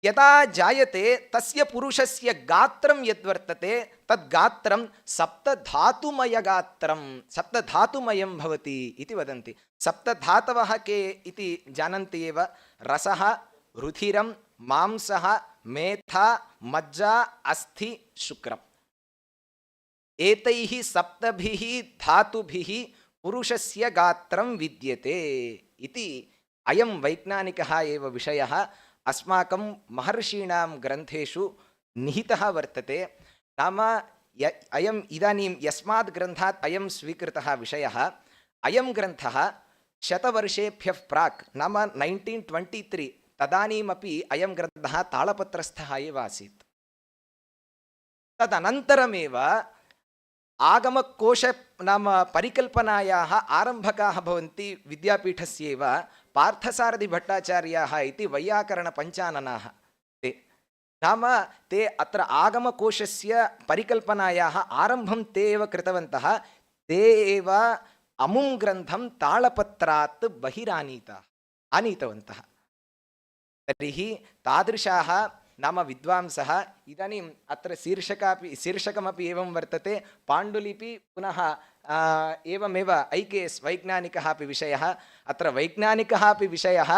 यदा जायते तस्य पुरुषस्य गात्रं यद्वर्तते तद् गात्रं सप्तधातुमयगात्रं, सप्तधातुमयं भवति इति वदन्ति। सप्तधातवः के इति जानन्ति एव। रसः, रुधिरं, मांसः, मेधा, मज्जा, अस्थि, शुक्रम्। एतैः सप्तभिः धातुभिः पुरुषस्य गात्रं विद्यते इति अयं वैज्ञानिकः एव विषयः अस्माकं महर्षीणां ग्रन्थेषु निहितः वर्तते। नाम अयम् इदानीं यस्मात् ग्रन्थात् अयं स्वीकृतः विषयः, अयं ग्रन्थः शतवर्षेभ्यः प्राक् नाम 1923 तदानीमपि अयं ग्रन्थः तालपत्रस्थः एव आसीत्। तदनन्तरमेव आगमकोश नाम परिकल्पनायाः आरम्भकाः भवन्ति विद्यापीठस्यैव पार्थसारथिभट्टाचार्याः इति वैयाकरणपञ्चाननाः। ते अत्र आगमकोशस्य परिकल्पनायाः आरम्भं ते एव कृतवन्तः। ते एव अमुं ग्रन्थं तालपत्रात् आनीतवन्तः। तर्हि तादृशाः नाम विद्वांसः इदानीम् अत्र शीर्षकमपि एवं वर्तते, पाण्डुलिपि पुनः एवमेव IKS वैज्ञानिकः अपि विषयः। अत्र वैज्ञानिकः अपि विषयः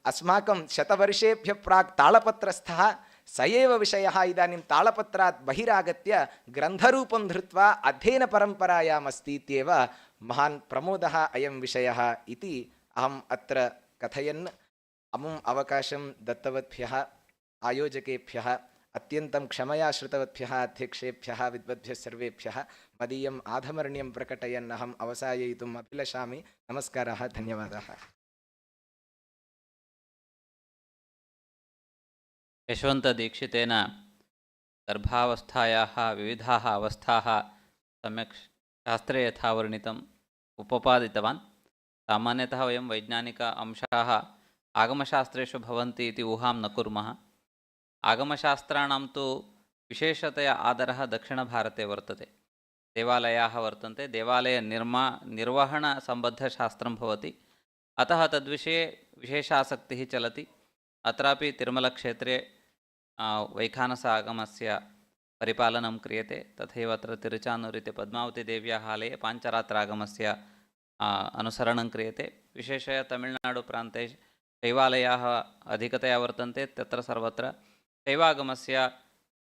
अस्माकं शतवर्षेभ्यः प्राक् तालपत्रस्थः, स एव विषयः इदानीं तालपत्रात् बहिरागत्य ग्रन्थरूपं धृत्वा अध्ययनपरम्परायाम् अस्ति इत्येव महान् प्रमोदः अयं विषयः इति अहम् अत्र कथयन् अमुम् अवकाशं दत्तवद्भ्यः आयोजकेभ्यः अत्यन्तं क्षमया श्रुतवद्भ्यः अध्यक्षेभ्यः विद्वद्भ्यः सर्वेभ्यः मदीयम् आधमर्ण्यं प्रकटयन् अहम् अवसाययितुम् अभिलषामि। नमस्कारः, धन्यवादाः। यशवन्तदीक्षितेन गर्भावस्थायाः विविधाः अवस्थाः सम्यक् शास्त्रे यथा वर्णितम् उपपादितवान्। सामान्यतः वयं वैज्ञानिक अंशाः आगमशास्त्रेषु भवन्ति इति ऊहां न कुर्मः। आगमशास्त्राणां तु विशेषतया आदरः दक्षिणभारते वर्तते। देवालयाः वर्तन्ते, देवालयनिर्वहणसम्बद्धशास्त्रं भवति, अतः तद्विषये विशेषासक्तिः चलति। अत्रापि तिरुमलक्षेत्रे वैखानस आगमस्य परिपालनं क्रियते। तथैव अत्र तिरुचानूर् इति पद्मावतीदेव्याः आलये पाञ्चरात्रागमस्य अनुसरणं क्रियते। विशेषतया तमिळ्नाडुप्रान्ते शैवालयाः अधिकतया वर्तन्ते, तत्र सर्वत्र शैवागमस्य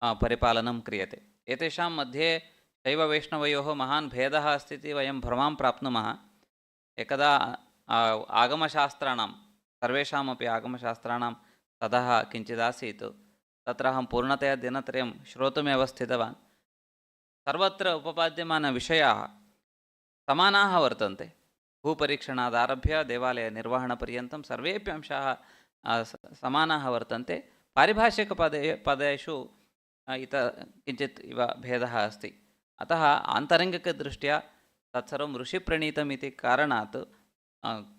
परिपालनं क्रियते। एतेषां मध्ये शैववैष्णवयोः महान् भेदः अस्ति इति वयं भ्रमां प्राप्नुमः। एकदा आगमशास्त्राणां सर्वेषामपि आगमशास्त्राणां ततः किञ्चिदासीत्, तत्र अहं पूर्णतया दिनत्रयं श्रोतुमेव स्थितवान्। सर्वत्र उपपाद्यमानविषयाः समानाः वर्तन्ते। भूपरीक्षणादारभ्य देवालयनिर्वहणपर्यन्तं सर्वेपि अंशाः समानाः वर्तन्ते। पारिभाषिकपदेषु किञ्चित् इव भेदः अस्ति। अतः आन्तरङ्गिकदृष्ट्या तत्सर्वं ऋषिप्रणीतम् इति कारणात्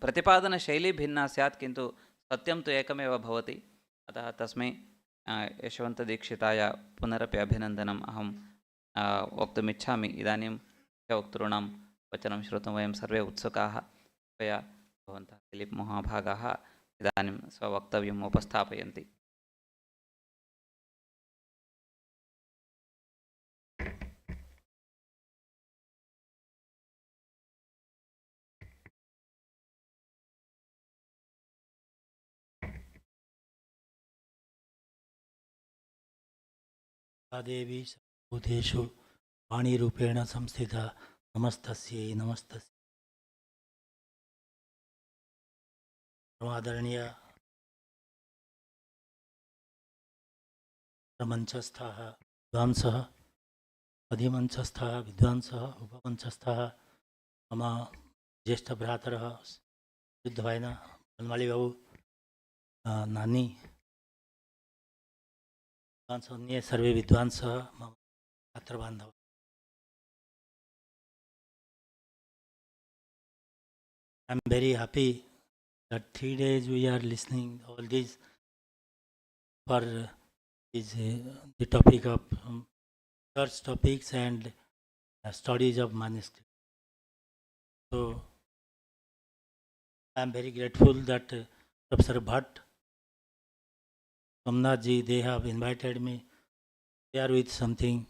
प्रतिपादनशैली भिन्ना स्यात्, किन्तु सत्यं तु एकमेव भवति। अतः तस्मै यशवन्तदीक्षिताय पुनरपि अभिनन्दनम् अहं वक्तुमिच्छामि। इदानीं वक्तॄणां वचनं श्रोतुं वयं सर्वे उत्सुकाः। कृपया भवन्तः दिलीप् महाभागाः इदानीं स्ववक्तव्यम् उपस्थापयन्ति। लदादेवी सर्वभूतेषु वाणीरूपेण संस्थिता नमस्तस्यै नमस्तस्यै। परमादरणीय मंचस्थः विद्वांसः, अधिमंचस्थः विद्वांसः, उपमंचस्थः मम ज्येष्ठभ्रातरः युद्धभाइन बनमालीबाबु, नानी, अन्ये सर्वे विद्वांसः, मम छात्रबान्धवः। I am very happy that 3 days we are listening all these for is the topic of search topics and studies of manuscript. So I am very grateful that Professor Bhatt, Somnath ji, they have invited me there with something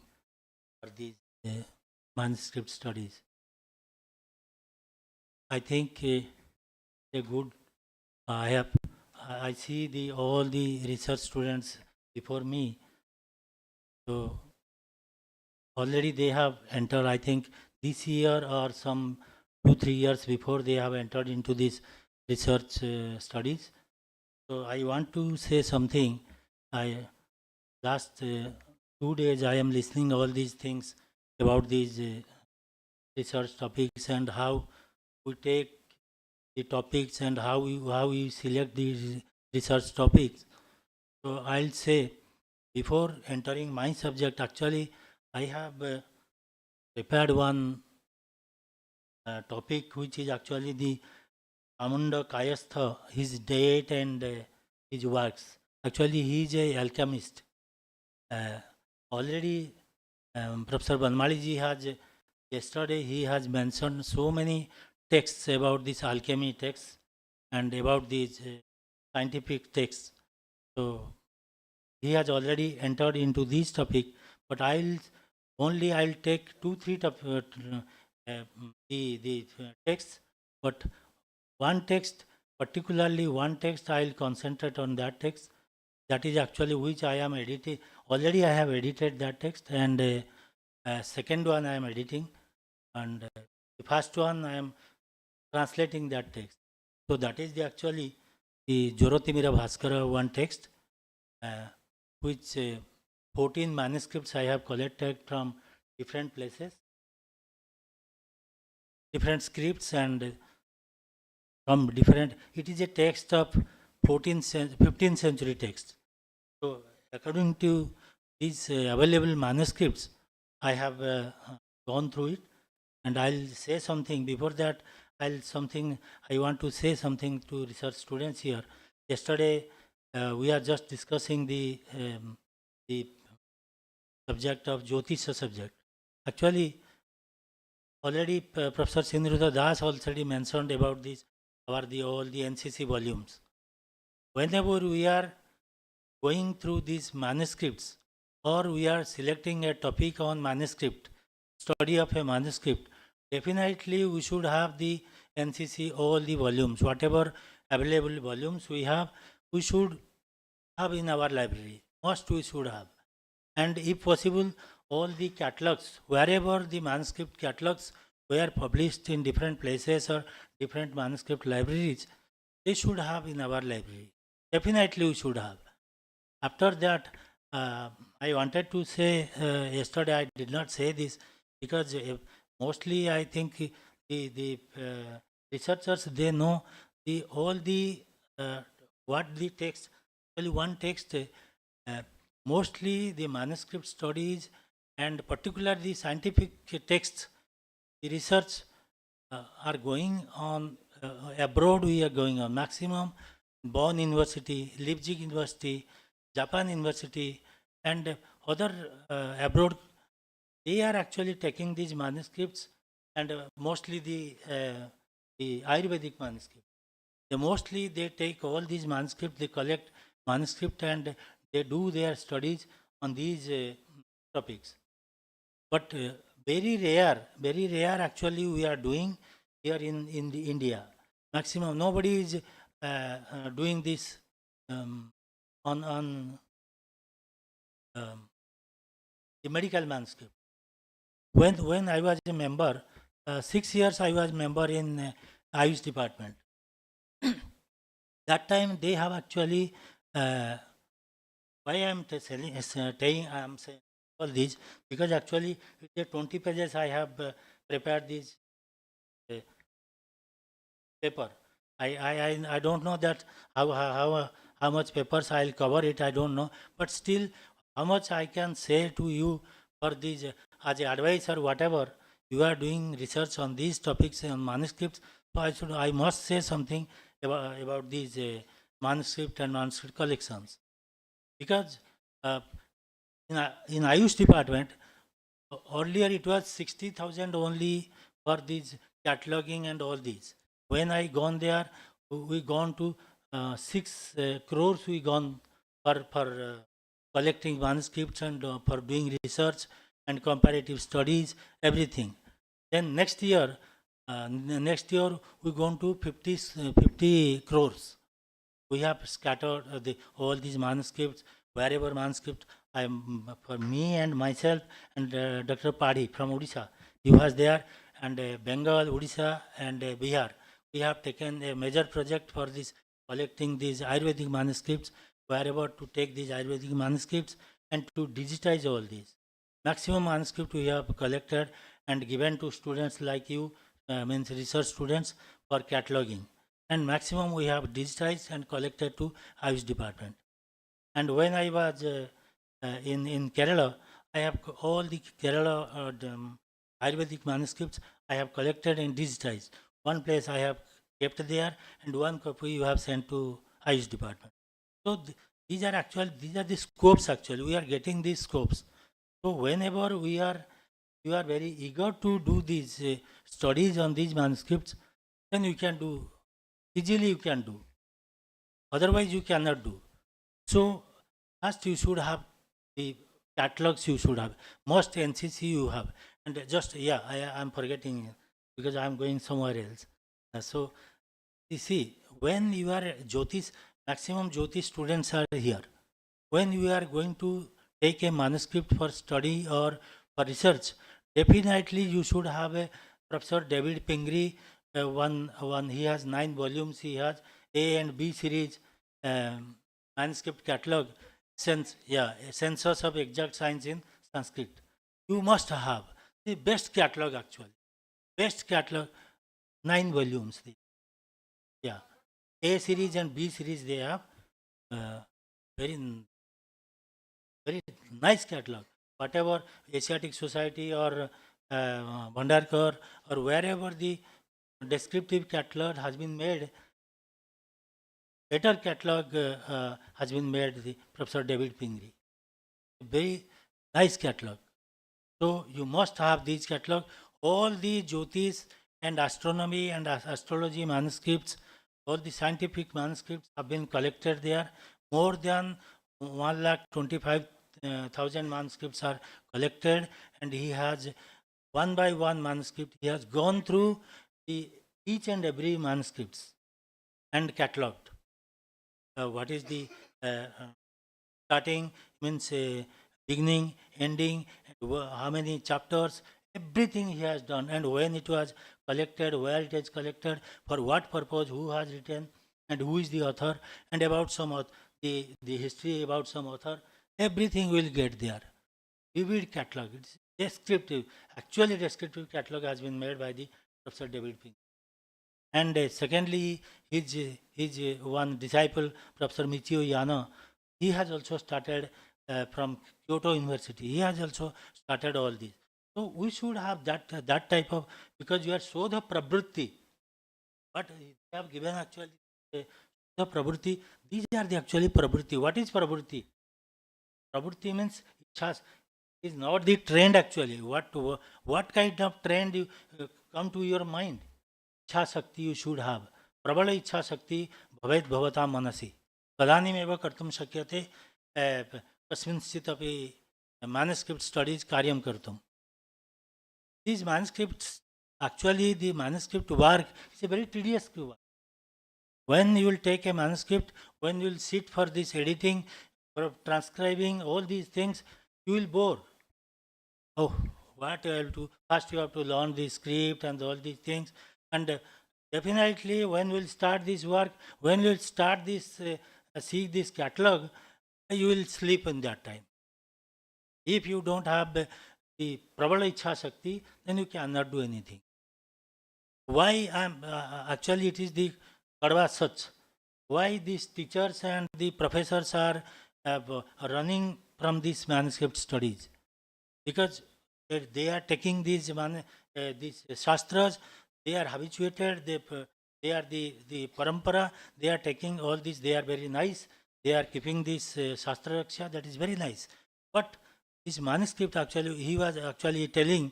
for these manuscript studies. I think a good. I see all the research students before me. So already they have entered. I think this year or some 2-3 years before they have entered into this research studies. So I want to say something. Last 2 days I am listening all these things about these research topics and how we take the topics and how we select these research topics. So I'll say, before entering my subject, actually I have prepared one topic which is actually the Amunda Kayastha, his date and his works. Actually he is a alchemist. Already Professor Banmali ji has, yesterday he has mentioned so many texts about this alchemy texts and about these scientific texts. So he has already entered into this topic, but I'll take 2-3 the texts, but one text, particularly one text, I'll concentrate on that text. That is actually which I am editing. Already I have edited that text, and second one I am editing, and the first one I am translating that text. So that is actually the Jyotirmira Bhaskara one text, which 14 manuscripts I have collected from different places, different scripts, and from different. It is a text of 15th century text. So according to these available manuscripts, I have gone through it, and I'll say something. Before that, I want to say something to research students here. Yesterday, we are just discussing the subject of Jyotisha subject. Actually, already Professor Sindhuda Das already mentioned about this, about all the NCC volumes. Whenever we are going through these manuscripts, or we are selecting a topic on manuscript, study of a manuscript, definitely we should have the NCC, all the volumes, whatever available volumes we have, we should have in our library. Must we should have. And if possible, all the catalogs, wherever the manuscript catalogs were published in different places or different manuscript libraries, they should have in our library. Definitely we should have. After that, I wanted to say, yesterday I did not say this, because mostly I think the researchers, they know all the what the text, only one text, mostly the manuscript studies and particularly the scientific texts, the research are going on abroad. We are going on maximum Bonn University, Leipzig University, Japan University, and other abroad. They are actually taking these manuscripts, and mostly the Ayurvedic manuscript. Mostly they take all these manuscripts, they collect manuscript, and they do their studies on these topics. But very rare actually we are doing here in India. Maximum nobody is doing this on the medical manuscript. When I was a member, 6 years I was member in Ayush department. That time they have actually, why I am saying all these, because actually the 20 pages I have prepared this paper. I don't know that how much papers I'll cover it, I don't know, but still how much I can say to you for these as an advice or whatever. You are doing research on these topics and manuscripts, so I must say something about these manuscript and manuscript collections, because in Ayush department, earlier it was 60,000 only for these cataloging and all these. When I gone there, we gone to 6 crores we gone for collecting manuscripts and for doing research and comparative studies, everything. Then next year we gone to 50 crores. We have scattered all these manuscripts, wherever manuscript. For me and myself and Dr. Padhi from Odisha, he was there, and Bengal, Odisha and Bihar. We have taken a major project for this, collecting these Ayurvedic manuscripts. We are about to take these Ayurvedic manuscripts and to digitize all these. Maximum manuscript we have collected and given to students like you, means research students, for cataloging. And maximum we have digitized and collected to Ayush department. And when I was in Kerala, I have all the Kerala Ayurvedic manuscripts I have collected and digitized. One place I have kept there, and one copy you have sent to Ayush department. So these are the scopes actually. We are getting these scopes. So whenever you are very eager to do these studies on these manuscripts, then you can do, easily you can do. Otherwise you cannot do. So first you should have the catalogs, you should have. Most NCC you have. And just, yeah, I am forgetting because I am going somewhere else. So you see, when you are Jyotish, maximum Jyotish students are here. When you are going to take a manuscript for study or for research, definitely you should have a Professor David Pingree, one he has 9 volumes, he has A and B series manuscript catalog, Census of Exact Science in Sanskrit. You must have the best catalog actually. Best catalog, 9 volumes. Yeah, A series and B series they have very nice catalog. Whatever Asiatic Society or Bhandarkar or wherever the descriptive catalog has been made, better catalog has been made, the Professor David Pingree. Very nice catalog. So you must have these catalog. All the Jyotish and astronomy and astrology manuscripts, all the scientific manuscripts have been collected there. More than 1,25,000 manuscripts are collected, and he has one by one manuscript. He has gone through each and every manuscripts and catalogued. What is the starting, means beginning, ending, how many chapters, everything he has done, and when it was collected, where it is collected, for what purpose, who has written, and who is the author, and about some the history about some author, everything will get there. Vivid catalog, it's descriptive. Actually, descriptive catalog has been made by the Professor David Pingree. And secondly, his one disciple, Professor Michio Yano, he has also started from Kyoto University. He has also started all this. So we should have that type of, because you are Sodha Prabhutti. But they have given actually the Prabhutti. These are the actually Prabhutti. What is Prabhutti? Prabhutti means is not the trend actually. What kind of trend you come to your mind? इच्छा शक्ति you should have. प्रबल इच्छा शक्ति भवेत् भवता मनसि तदानीमेव कर्तुं शक्यते कस्मिंश्चित् अपि manuscript studies कार्यं कर्तुं. These manuscripts, actually the manuscript work is a very tedious work. When you will take a manuscript, when you will sit for this editing, for transcribing all these things, you will bore. Oh, what I will do? First you have to learn the script and all these things. And definitely when we will start this work, when we will start this, see this catalog, you will sleep in that time. If you don't have the Prabala Ichha Shakti, then you cannot do anything. Why actually it is the Kadva Sach. Why these teachers and the professors are running from these manuscript studies? Because they are taking these shastras, they are habituated, they are the parampara, they are taking all this, they are very nice, they are keeping this Shastra Raksha, that is very nice. But this manuscript actually, he was actually telling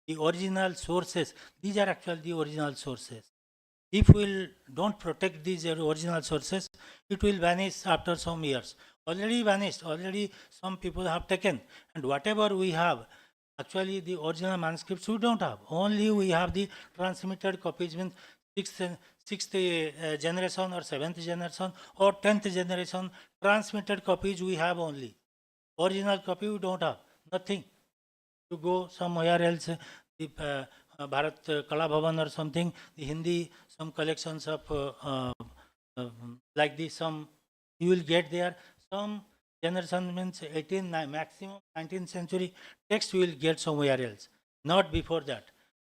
the original sources. These are actually the original sources. If we don't protect these original sources, it will vanish after some years. Already vanished, already some people have taken. And whatever we have, actually the original manuscripts we don't have. Only we have the transmitted copies, means sixth generation or seventh generation or 10th generation transmitted copies we have only. Original copy we don't have, nothing. To go somewhere else, the Bharat Kala Bhavan or something, the Hindi, some collections of like this, some you will get there. Some generation means 18, maximum 19th century text you will get somewhere else, not before that.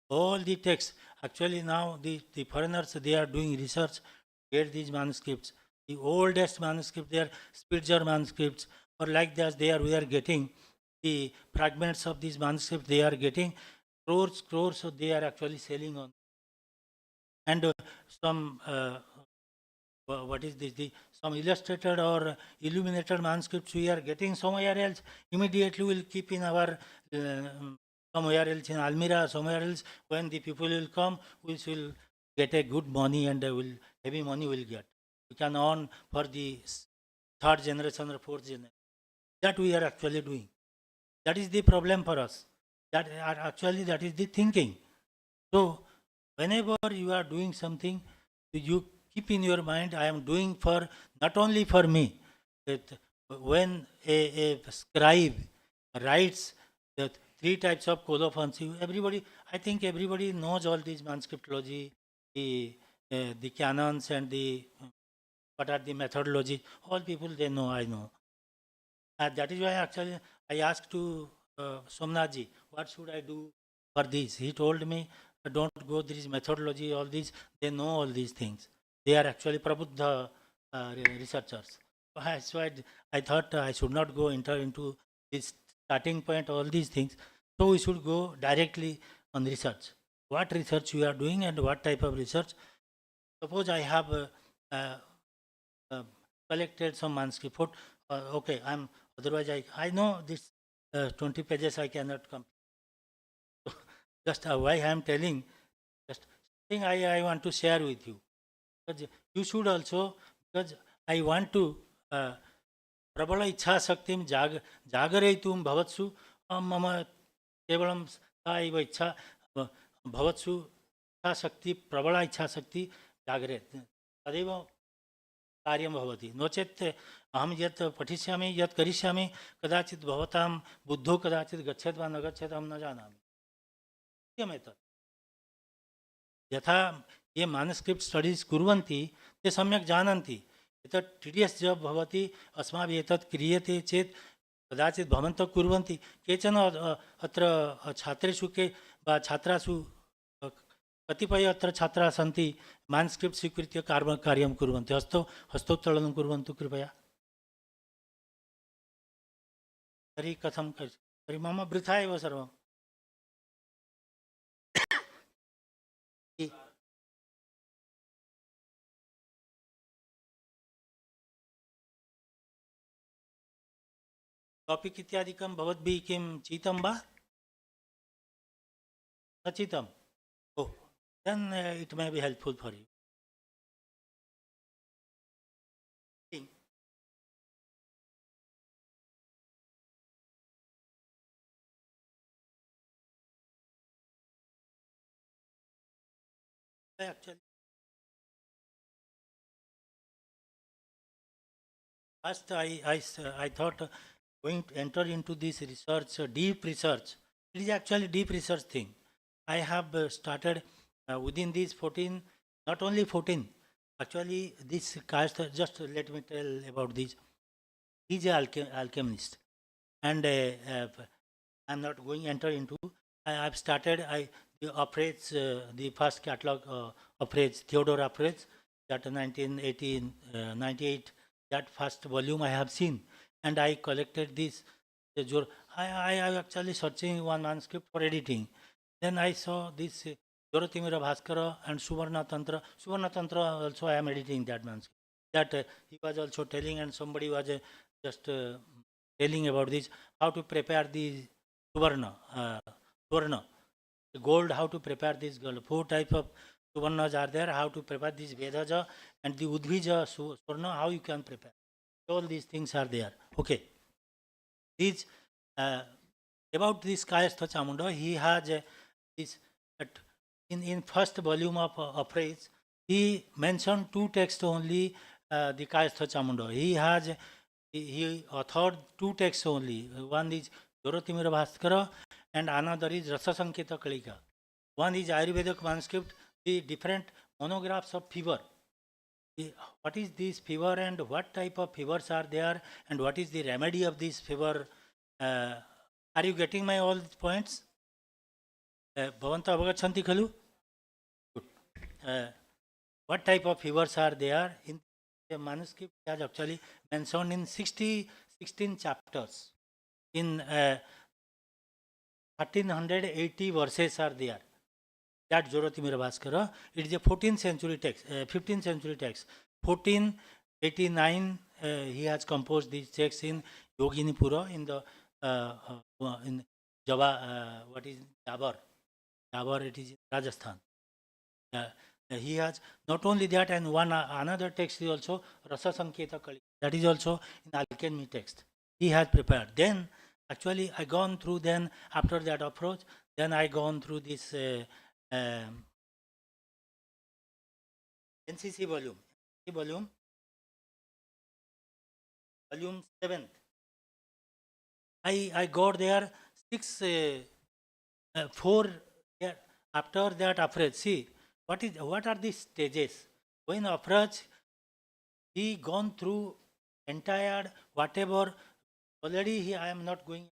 All the texts, actually now the foreigners, they are doing research, get these manuscripts. The oldest manuscript, they are Spitzer manuscripts, or like that, we are getting the fragments of these manuscripts, they are getting crores, so they are actually selling on. And some, what is this, some illustrated or illuminated manuscripts we are getting somewhere else, immediately we'll keep in our somewhere else in Almira, somewhere else. When the people will come, we will get a good money, and heavy money will get. We can earn for the third generation or fourth generation. That we are actually doing. That is the problem for us. That is the thinking. So whenever you are doing something, you keep in your mind, I am doing for not only for me. That when a scribe writes the 3 types of colophons, everybody, I think everybody knows all these manuscriptology, the canons, and the what are the methodology. All people, they know, I know. That is why actually I asked to Somnathji, what should I do for this? He told me, don't go, there is methodology, all these, they know all these things. They are actually Prabuddha researchers. So I thought I should not go enter into this starting point, all these things. So we should go directly on research. What research we are doing and what type of research. Suppose I have collected some manuscript. Okay, otherwise I know this 20 pages I cannot complete. So just why I am telling, just thing I want to share with you. Because you should also, because I want to प्रबल इच्छा शक्ति जागरयितुं भवत्सु मम केवलं सा एव इच्छा भवत्सु इच्छा शक्ति प्रबल इच्छा शक्ति जागरेत् तदेव कार्यं भवति नो चेत् अहं यत् पठिष्यामि यत् करिष्यामि कदाचित् भवतां बुद्धौ कदाचित् गच्छेत् वा न गच्छेत् अहं न जानामि किमेतत् यथा ये मैनुस्क्रिप्ट स्टडीज कुर्वन्ति ते सम्यक् जानन्ति एतत् टीडियस् जब भवति अस्माभिः एतत् क्रियते चेत् कदाचित् भवन्तः कुर्वन्ति केचन अत्र छात्रेषु के वा छात्रासु कतिपय अत्र छात्राः सन्ति मैनुस्क्रिप्ट स्वीकृत्य कार्यं कुर्वन्ति हस्तोत्तोलनं कुर्वन्तु कृपया तर्हि कथं तर्हि मम वृथा एव सर्वम् टॉपिक इत्यादिकं भवद्भिः किं चितं वा न चितं oh then it may be helpful for you actually first I thought going to enter into this research, deep research. It is actually deep research thing. I have started within these 14, not only 14, actually this caste, just let me tell about this. He is an alchemist and I'm not going to enter into, I have started, the operates, the first catalog operates, Theodore operates, that 1998, that first volume I have seen. And I collected this. I actually searching one manuscript for editing. Then I saw this Jyotirmira Bhaskara and Suvarna Tantra. Suvarna Tantra also I am editing that manuscript. that he was also telling, and somebody was just telling about this, how to prepare the suvarna, gold, how to prepare this gold. 4 types of suvarnas are there, how to prepare this Vedaja and the Udvija suvarna, how you can prepare. All these things are there. Okay. These, about this Kayastha Chamunda, he has this, in first volume of Appraise, he mentioned 2 texts only, the Kayastha Chamunda. He authored 2 texts only. One is Jyotirmira Bhaskara and another is Rasa Sanketa Kalika. One is Ayurvedic manuscript, the different monographs of fever. What is this fever and what type of fevers are there and what is the remedy of this fever? Are you getting my all points? Bhavanta avagachanti khalu? Good. What type of fevers are there? In the manuscript has actually mentioned in 16 chapters. In 1380 verses are there. That Jyotirmira Bhaskara, it is a 14th century text, 15th century text. 1489 he has composed these texts in Yoginipura in the in Java, what is Jabar? Jabar, it is in Rajasthan. He has not only that, and another text is also Rasa Sanketa Kali. That is also in alchemy text. He has prepared. Then actually I gone through, then after that approach, then I gone through this NCC volume. Volume 7th. I got there 4 there. After that approach, see what are the stages. When approach, he gone through entire whatever. Already I am not going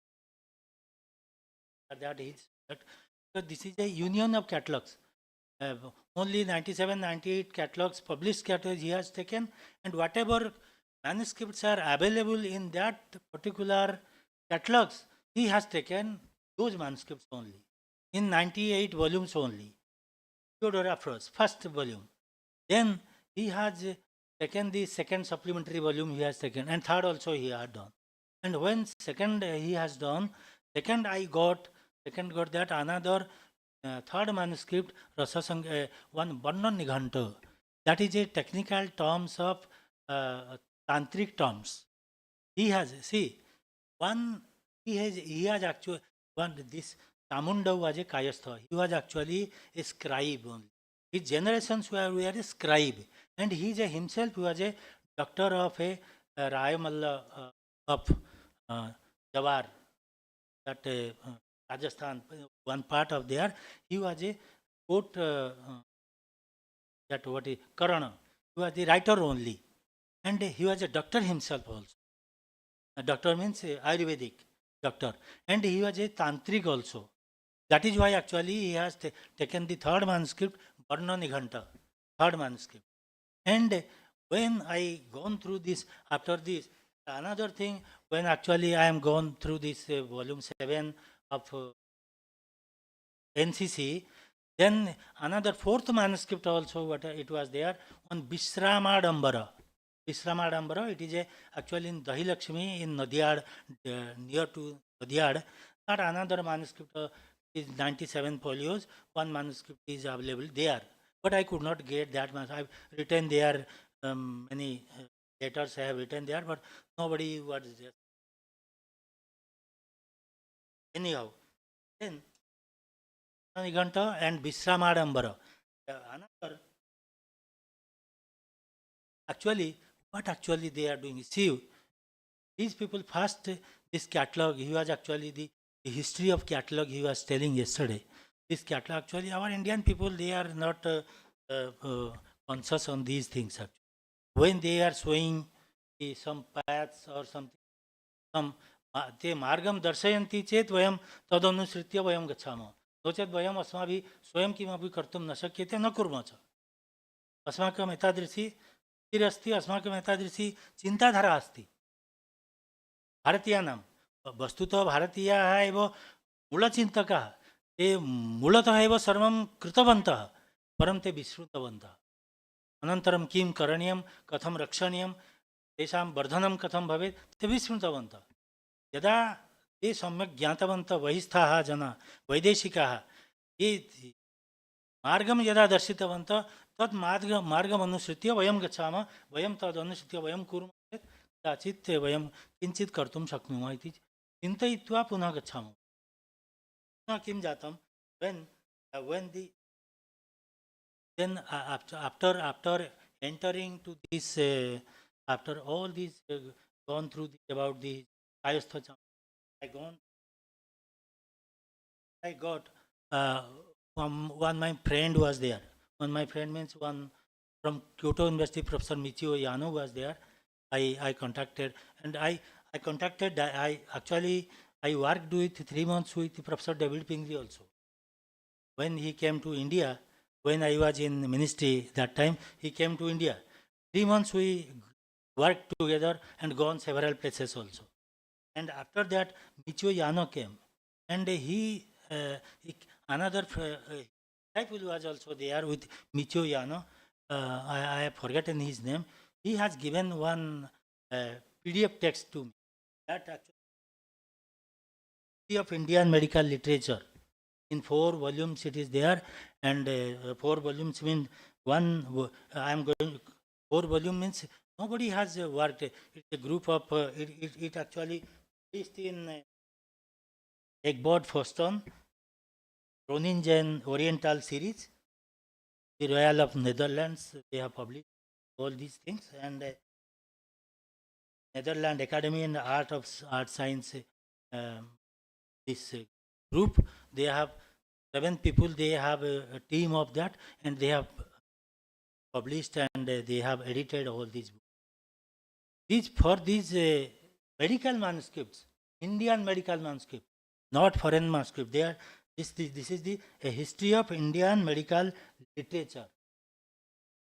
that so this is a union of catalogs. Only 97, 98 catalogs, published catalogs he has taken, and whatever manuscripts are available in that particular catalogs, he has taken those manuscripts only, in 98 volumes only. Theodora first volume. Then he has taken the second supplementary volume he has taken, and third also he had done. And when second he has done, second got that another third manuscript, one Varnan Nighanta. That is a technical terms of tantric terms. He has, see, he has actually, this Chamunda was a Kayastha. He was actually a scribe only. His generations were a scribe. And he himself was a doctor of a Rayamalla of Jawar, that Rajasthan, one part of there. He was a court, that what is Karana. He was the writer only. And he was a doctor himself also. A doctor means Ayurvedic doctor. And he was a tantric also. That is why actually he has taken the third manuscript, Varna Nighanta, third manuscript. And when I gone through this, after this, another thing, when actually I am gone through this volume 7 of NCC, then another fourth manuscript also, what it was there, on Vishramadambara. Vishramadambara, it is actually in Dahi Lakshmi in Nadiad, near to Nadiad. That another manuscript is 97 folios. One manuscript is available there. But I could not get that much. I've written there, many letters I have written there, but nobody was there. Anyhow, then Nighanta and Vishramadambara. Another, actually, what actually they are doing? See, these people first, this catalog, he was actually the history of catalog he was telling yesterday. This catalog, actually, our Indian people, they are not conscious on these things. Actually. When they are showing some paths or something, ते मार्गम दर्शयन्ति चेत वयम तदनुसृत्य वयम गच्छामः no चेत् वयम अस्माभिः स्वयं किमपि कर्तुं न शक्यते न कुर्मः च अस्माकम् एतादृशी स्थिरस्ति अस्माकम् एतादृशी चिन्ताधारा अस्ति भारतीयानां वस्तुतः भारतीयाः एव मूलचिन्तकाः ते मूलतः एव सर्वं कृतवन्तः परं ते विस्मृतवन्तः अनन्तरं किं करणीयं, कथं रक्षणीयं, तेषां वर्धनं कथं भवेत्, ते विस्मृतवन्तः। यदा ते सम्यक् ज्ञातवन्तः, बहिस्थाः जनाः, वैदेशिकाः, ये मार्गं यदा दर्शितवन्तः, तत् मार्गमनुसृत्य वयं गच्छामः, वयं तदनुसृत्य वयं कुर्मः चेत् कदाचित् वयं किञ्चित् कर्तुं शक्नुमः इति चिन्तयित्वा पुनः गच्छामः। पुनः किं जातं, when the then after entering to this after all these gone through about the Saieswara, I got from one my friend was there. One my friend means one from Kyoto University, Professor Michio Yano was there. I contacted, and I contacted. I actually I worked with 3 months with Professor David Pingree also. When he came to India, when I was in ministry that time, he came to India. 3 months we worked together and gone several places also. And after that, Michio Yano came, and he another disciple was also there with Michio Yano. I have forgotten his name. He has given one PDF text to me. That actually of Indian medical literature in 4 volumes it is there, and 4 volumes mean one. I am going 4 volume means nobody has worked. It's a group of it actually released in Egbert Foston, Groningen Oriental series, the Royal of Netherlands. They have published all these things, and Netherlands Academy and Art Science. This group, they have 7 people. They have a team of that, and they have published and they have edited all these books. For these medical manuscripts, Indian medical manuscript, not foreign manuscript. They are this is a history of Indian medical literature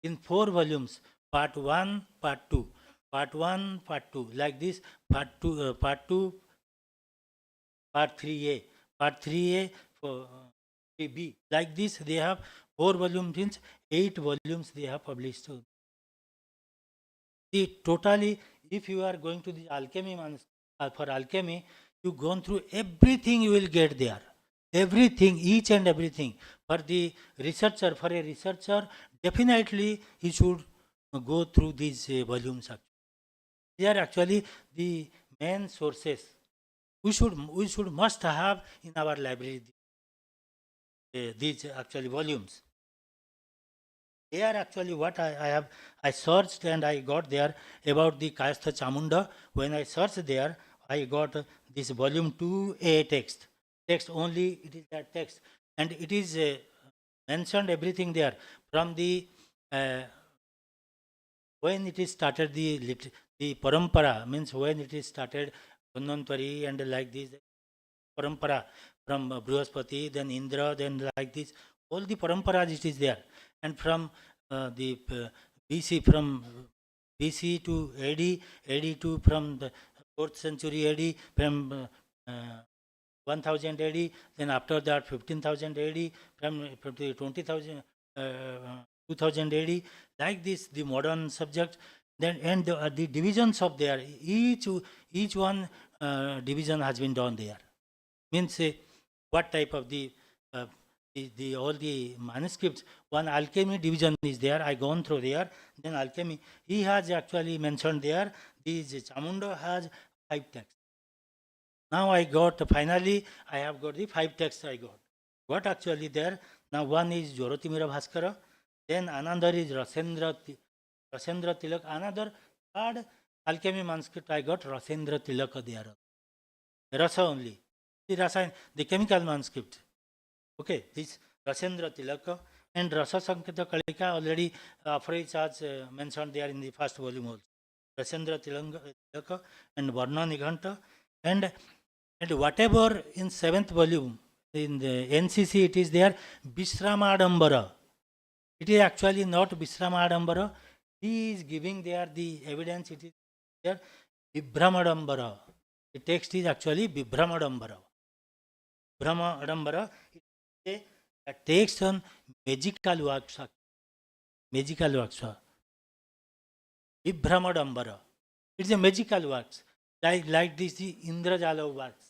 in 4 volumes. Part 1, Part 2, Part 1, Part 2, like this. Part 2, Part 2, Part 3A, Part 3A for 3B. Like this, they have 4 volumes, means 8 volumes they have published. See, totally, if you are going to the alchemy, for alchemy, you gone through everything, you will get there. Everything, each and everything. For the researcher, definitely he should go through these volumes. They are actually the main sources. We should must have in our library these actually volumes. They are actually what I searched, and I got there about the Kayastha Chamunda. When I searched there, I got this volume 2A text only. It is that text, and it is mentioned everything there from the when it is started the parampara, means when it is started Dhanvantari and like this parampara from Brihaspati, then Indra, then like this, all the paramparas it is there. And from the BC, from BC to AD to from the 4th century AD, from 1000 AD, then after that 15,000 AD, from 20,000 2000 AD, like this, the modern subject. Then and the divisions of there, each one division has been done there. Means what type of the all the manuscripts. One alchemy division is there. I gone through there. Then alchemy, he has actually mentioned there. This Chamunda has 5 texts. Now I got finally I have got the 5 texts I got. What actually there? Now one is Jyotirmira Bhaskara. Then another is Rasendra Tilak. Another 3rd alchemy manuscript I got Rasendra Tilak there. Rasa only. The chemical manuscript. Okay, this Rasendra Tilaka and Rasa Sankita Kalika already Afraid has mentioned there in the 1st volume also. Rasendra Tilaka and Varna Nighanta, and whatever in 7th volume in the NCC it is there Vishramadambara. It is actually not Vishramadambara. He is giving there the evidence. It is there Vibhramadambara. The text is actually Vibhramadambara. Vibhramadambara is a text on magical works. Magical works. Vibhramadambara. It's a magical works, like this the Indrajala works.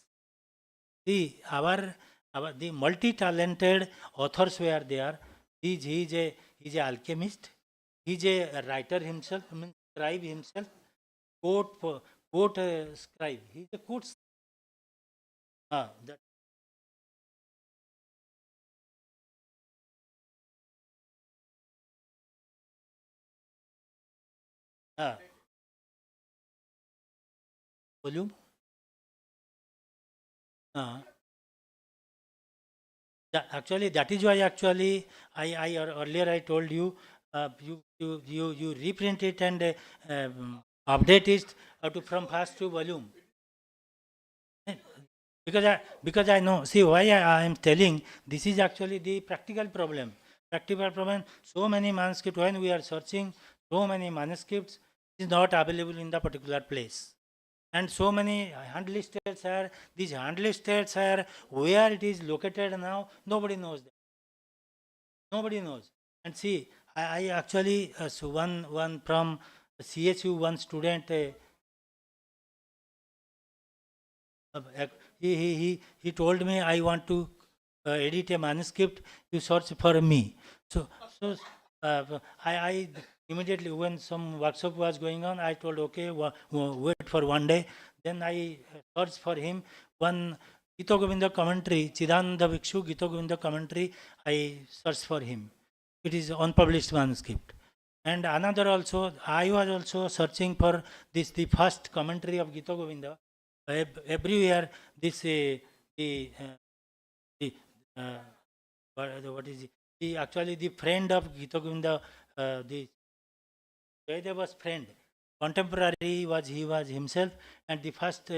See, the multi-talented authors were there. He's a alchemist. He's a writer himself. I mean, scribe himself. Quote scribe. He's a quote. That. Volume. Actually, that is why actually earlier I told you, you reprint it and update it from first to volume. Because I know, see why I am telling, this is actually the practical problem. Practical problem, so many manuscripts, when we are searching, so many manuscripts is not available in the particular place. And so many hand listed are, these hand listed are, where it is located now, nobody knows that. Nobody knows. And see, I actually, so one from CSU, one student, he told me, I want to edit a manuscript, you search for me. So I immediately, when some workshop was going on, I told, okay, wait for one day. Then I searched for him. One Gita Govinda commentary, Chidananda Vikshu Gita Govinda commentary, I searched for him. It is unpublished manuscript. And another also, I was also searching for this, the first commentary of Gita Govinda. Everywhere, this what is it? Actually the friend of Gita Govinda, the Vedabhashyam's friend, contemporary was he was himself, and the first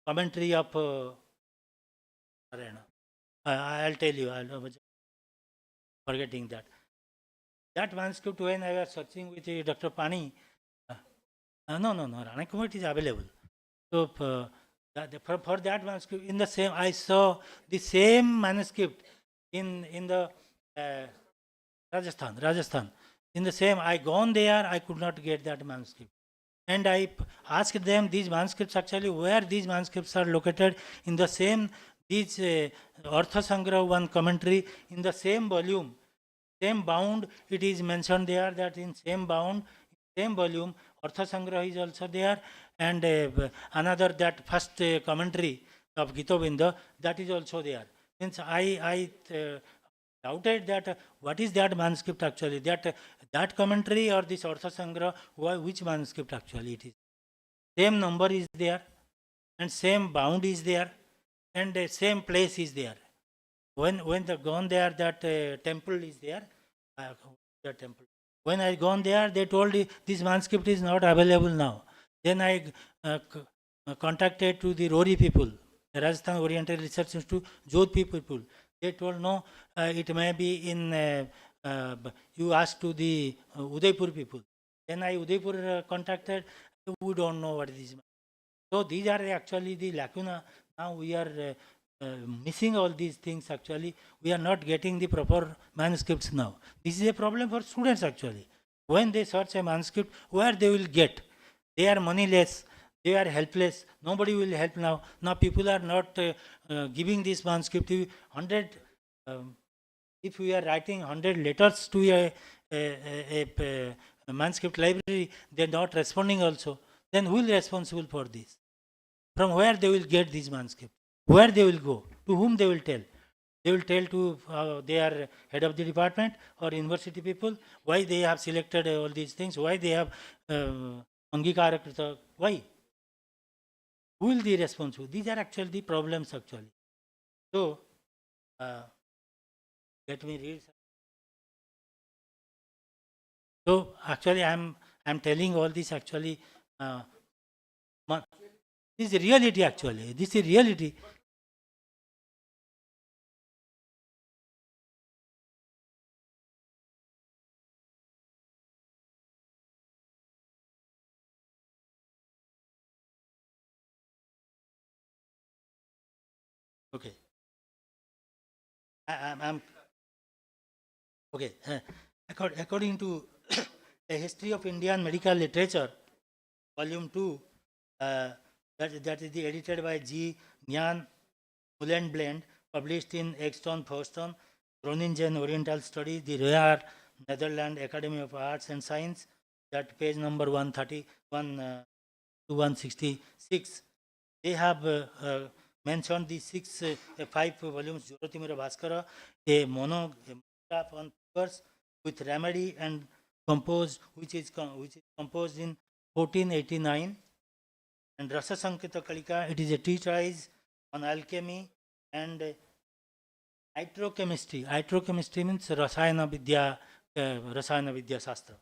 commentary of I'll tell you, I was forgetting that. That manuscript, when I was searching with Dr. Pani, no, RanaPrincipal is available. So for that manuscript, in the same, I saw the same manuscript in the Rajasthan. In the same, I gone there, I could not get that manuscript. And I asked them, these manuscripts actually, where these manuscripts are located in the same, these Artha Sangraha one commentary in the same volume, same bound, it is mentioned there that in same bound, same volume, Artha Sangraha is also there, and another that first commentary of Gita Govinda, that is also there. Means I doubted that what is that manuscript actually, that commentary or this Artha Sangraha, which manuscript actually it is. Same number is there, and same bound is there, and same place is there. When the gone there, that temple is there, the temple. When I gone there, they told this manuscript is not available now. Then I contacted to the Rohri people, the Rajasthan Oriental Research Institute, Jodhpur people. They told no, it may be in, you ask to the Udaipur people. Then I Udaipur contacted, we don't know what it is. So these are actually the lacuna. Now we are missing all these things actually. We are not getting the proper manuscripts now. This is a problem for students actually. When they search a manuscript, where they will get? They are moneyless, they are helpless, nobody will help now. Now people are not giving this manuscript. 100, if we are writing 100 letters to a manuscript library, they are not responding also. Then who is responsible for this? From where they will get these manuscripts? Where they will go? To whom they will tell? They will tell to their head of the department or university people why they have selected all these things, why they have Angikarakrita, why? Who will be responsible? These are actually the problems actually. So, let me read. So, actually I'm telling all this actually, this is reality actually, this is reality. Okay. I'm okay. According to A History of Indian Medical Literature, Volume 2, that is edited by G. Nyan Mullen Blend, published in Exton, Boston, Groningen Oriental Studies, the Royal Netherlands Academy of Arts and Science, that page number 131 to 166. They have mentioned the 5 volumes, Jyotirmira Bhaskara, a monograph on papers with remedy and composed, which is composed in 1489, and Rasa Sanketa Kalika, it is a treatise on alchemy and itrochemistry. Itrochemistry means Rasayana Vidya Shastra.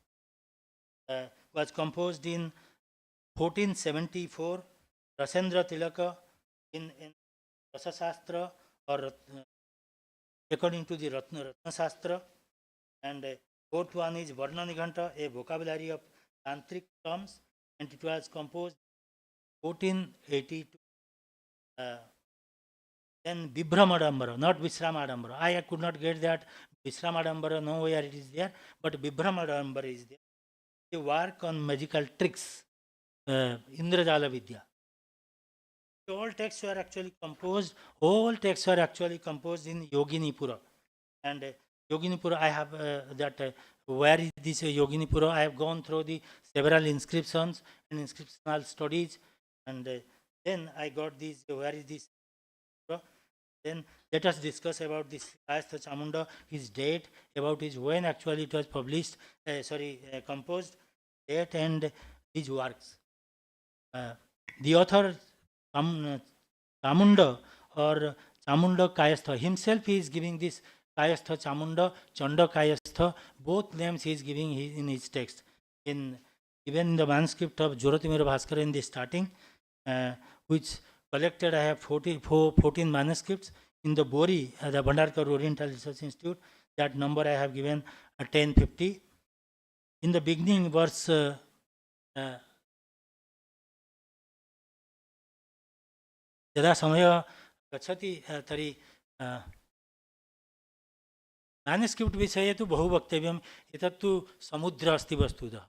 Was composed in 1474. Rasendra Tilaka in Rasa Shastra, or according to the Ratna Shastra. And fourth one is Varna Nighanta, a vocabulary of tantric terms, and it was composed 1482. Then Bibhramadambara, not Visramadambara. I could not get that. Visramadambara, nowhere it is there, but Bibhramadambara is there. They work on magical tricks, Indrajala Vidya. All texts were actually composed in Yoginipura. And Yoginipura, I have where is this Yoginipura? I have gone through the several inscriptions and inscriptional studies, and then I got this, where is this? Then let us discuss about this Asst Chamunda, his date, about his when actually it was published, composed, date, and his works. The author Chamunda or Chamunda Kayastha himself, he is giving this Kayastha Chamunda, Chanda Kayastha, both names he is giving in his text. Even in the manuscript of Jyotirmira Bhaskara in the starting, which collected, I have 14 manuscripts in the Bori, the Bhandarkar Oriental Research Institute. That number I have given 1050. In the beginning verse, यदा समय गच्छति तर्हि मैन्युस्क्रिप्ट् विषये तु बहु वक्तव्यम् एतत्तु समुद्र अस्ति वस्तुतः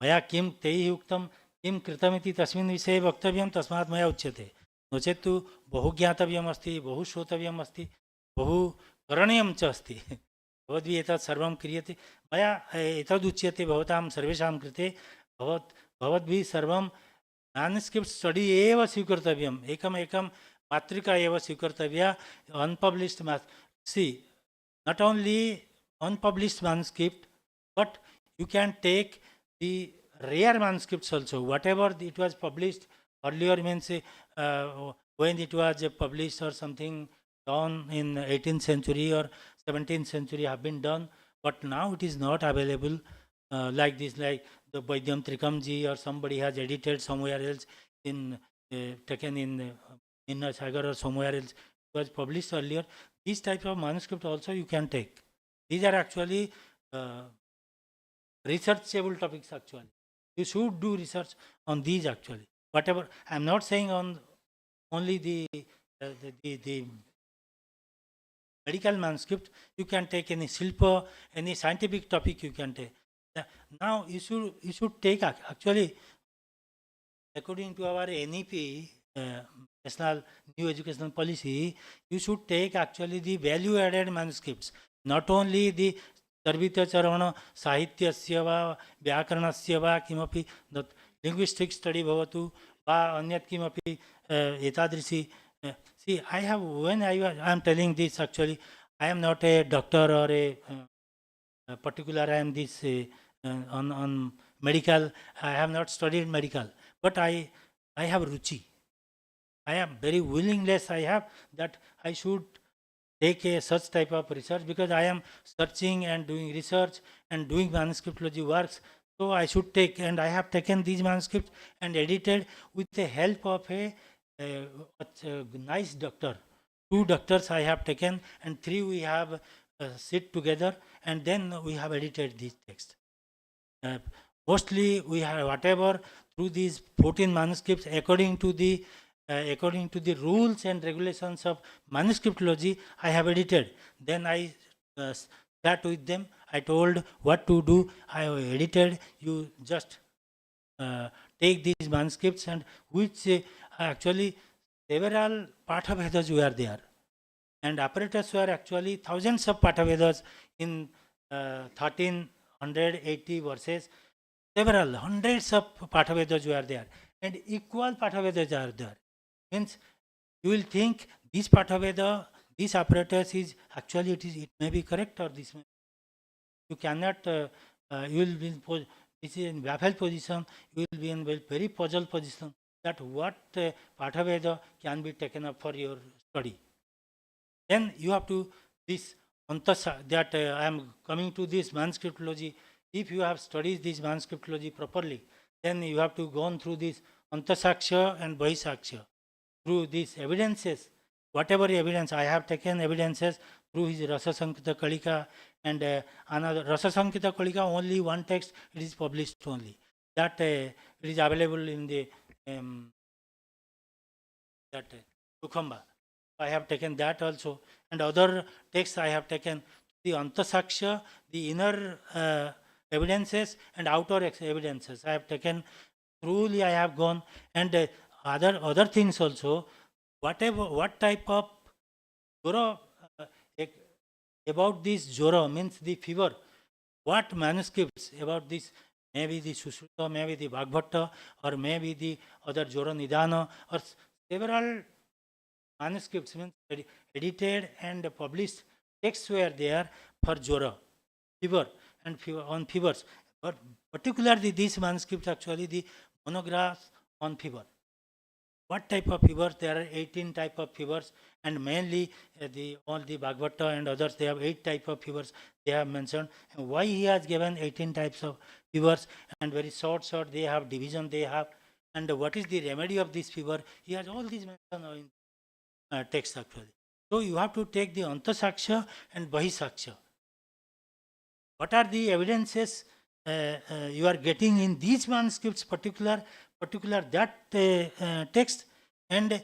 मया किं तैः उक्तं किं कृतमिति तस्मिन् विषये वक्तव्यं तस्मात् मया उच्यते नो चेत् तु बहु ज्ञातव्यम् अस्ति बहु श्रोतव्यम् अस्ति बहु करणीयं च अस्ति भवद्भिः एतत् सर्वं क्रियते मया एतदुच्यते भवतां सर्वेषां कृते भवद्भिः सर्वं मैन्युस्क्रिप्ट् स्टडी एव स्वीकर्तव्यम् एकम् मातृका एव स्वीकर्तव्या unpublished see not only unpublished manuscript but you can take the rare manuscripts also, whatever it was published earlier, means when it was published or something done in 18th century or 17th century have been done, but now it is not available like this, like the Vaidyam Trikamji or somebody has edited somewhere else in taken in Inner Sagar or somewhere else. It was published earlier. These types of manuscript also you can take. These are actually researchable topics actually. You should do research on these actually. Whatever, I am not saying on only the medical manuscript. You can take any Shilpa, any scientific topic you can take. Now you should take actually, according to our NEP, National New Educational Policy, you should take actually the value-added manuscripts, not only the Sarvita Charana Sahityasya va Vyakaranasya va kimapi linguistic study bhavatu va anyat kimapi etadrisi. See, I have, when I am telling this actually, I am not a doctor or a particular, I am this on medical, I have not studied medical, but I have ruchi. I am very willingness I have that I should take a such type of research because I am searching and doing research and doing manuscriptology works. So I should take, and I have taken these manuscripts and edited with the help of a nice doctor. 2 doctors I have taken and 3 we have sit together and then we have edited these texts. Mostly we have whatever through these 14 manuscripts according to the rules and regulations of manuscriptology I have edited. Then I sat with them, I told what to do. I have edited. You just take these manuscripts, and which actually several Pathavedas were there. And apparatus were actually thousands of Pathavedas in 1380 verses. Several hundreds of Pathavedas were there, and equal Pathavedas are there. Means you will think this Pathaveda, this apparatus is actually it may be correct, or this may. You cannot. You will be this is in baffled position. You will be in very puzzled position that what Pathaveda can be taken up for your study. Then you have to this that I am coming to this manuscriptology. If you have studied this manuscriptology properly, then you have to go through this Antasaksha and Bahisaksha, through these evidences. Whatever evidence I have taken, evidences through his Rasasankita Kalika, and another Rasasankita Kalika, only one text, it is published only. That it is available in the Kukhamba. I have taken that also, and other texts I have taken, the Antasaksha, the inner evidences and outer evidences. I have taken, truly I have gone, and other things also. What type of Joro, about this Joro means the fever, what manuscripts about this, maybe the Sushruta, maybe the Bhagavatta, or maybe the other Joro Nidana, or several manuscripts means edited and published texts were there for Joro, fever, and fever, on fevers. But particularly these manuscripts, actually the monographs on fever. What type of fevers? There are 18 type of fevers, and mainly all the Bhagavatta and others, they have 8 type of fevers they have mentioned. And why he has given 18 types of fevers, and very short they have division they have, and what is the remedy of this fever? He has all these mentioned in text actually. So you have to take the Antasaksha and Bahisaksha. What are the evidences you are getting in these manuscripts, particular that text, and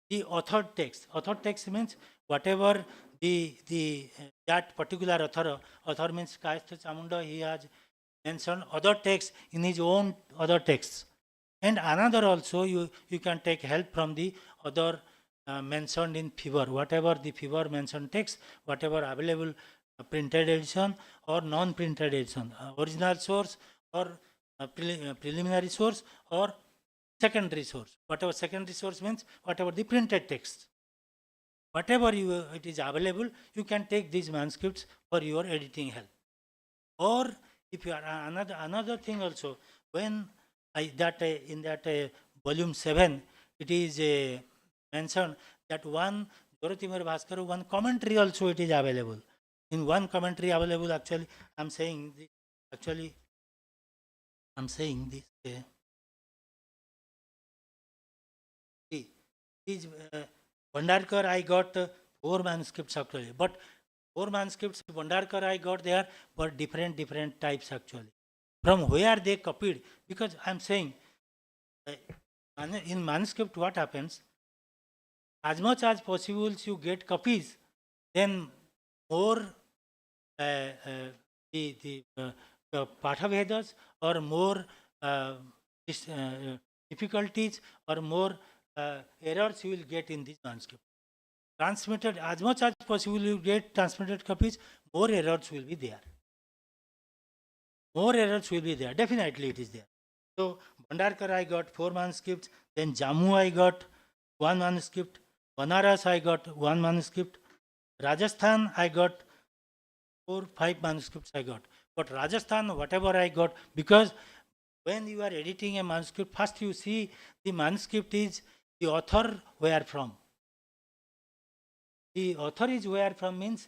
the authored text. Authored text means whatever that particular author means K.Sateesh Chamunda, he has mentioned other texts in his own other texts. And another also, you can take help from the other mentioned in fever, whatever the fever mentioned text, whatever available printed edition or non-printed edition, original source or preliminary source or secondary source. Whatever secondary source means, whatever the printed text. Whatever it is available, you can take these manuscripts for your editing help. Or if you are another thing also, when in that volume 7, it is mentioned that one Jyotirmaya Bhaskara, one commentary also it is available. In one commentary available, actually, I am saying this. Actually, I am saying this. Is Bhandarkar, I got 4 manuscripts actually, but 4 manuscripts Bhandarkar I got there, but different types actually. From where they copied, because I am saying in manuscript what happens, as much as possible you get copies, then more the Pathavedas or more difficulties or more errors you will get in this manuscript. Transmitted, as much as possible you get transmitted copies, more errors will be there. More errors will be there. Definitely it is there. So Bhandarkar I got 4 manuscripts, then Jammu I got 1 manuscript, Banaras I got 1 manuscript, Rajasthan I got 4-5 manuscripts I got. But Rajasthan, whatever I got, because when you are editing a manuscript, first you see the manuscript is the author where from. The author is where from means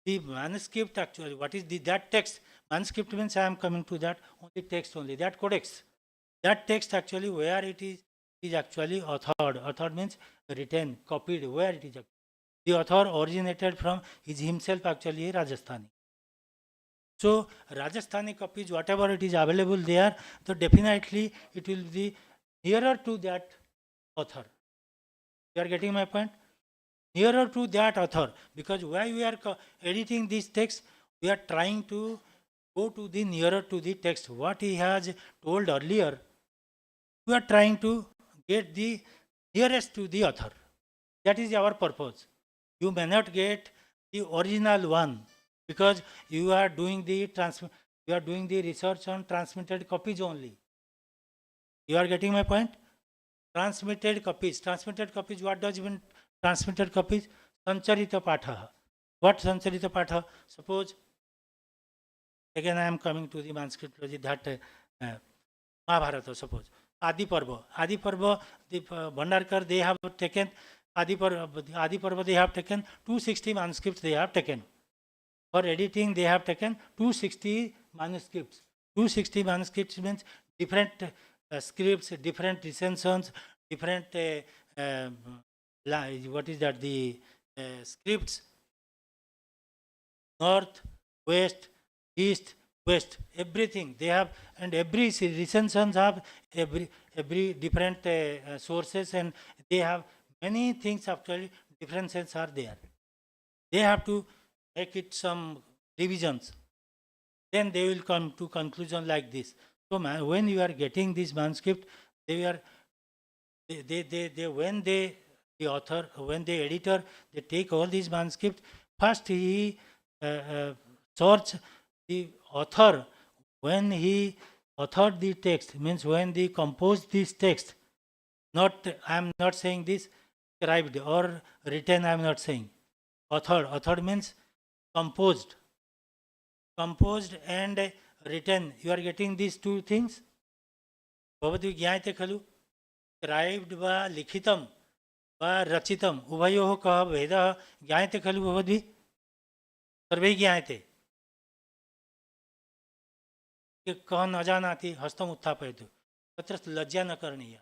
the manuscript actually, what is that text? Manuscript means I am coming to that, only text only, that codex. That text actually where it is actually authored. Authored means written, copied, where it is. The author originated from is himself actually a Rajasthani. So Rajasthani copies, whatever it is available there, so definitely it will be nearer to that author. You are getting my point? Nearer to that author, because why we are editing this text, we are trying to go to the nearer to the text. What he has told earlier, we are trying to get the nearest to the author. That is our purpose. You may not get the original one because you are doing the research on transmitted copies only. You are getting my point? Transmitted copies. Transmitted copies, what does mean transmitted copies? Sancharita Patha. What Sancharita Patha? Suppose, again I am coming to the Sanskritology, that Mahabharata, suppose. Adi Parva, the Bhandarkar, they have taken, Adi Parva, they have taken 260 manuscripts they have taken. For editing, they have taken 260 manuscripts. 260 manuscripts means different scripts, different recensions, different, what is that, the scripts, north, west, east, west, everything they have, and every recensions have every different sources, and they have many things. Actually, differences are there. They have to make it some revisions. Then they will come to conclusion like this. So when you are getting this manuscript, when the author, when the editor, they take all these manuscripts, first he search the author, when he authored the text, means when they composed this text. Not, I am not saying this scribed or written, I am not saying. Author means composed and written. You are getting these two things. Bhavati Gyayate Khalu, scribed va likhitam va rachitam uvayoh kah vedah Gyayate Khalu Bhavati sarve Gyayate. कह न जानाति हस्तम उत्थापयतु तत्र लज्जा न करणीया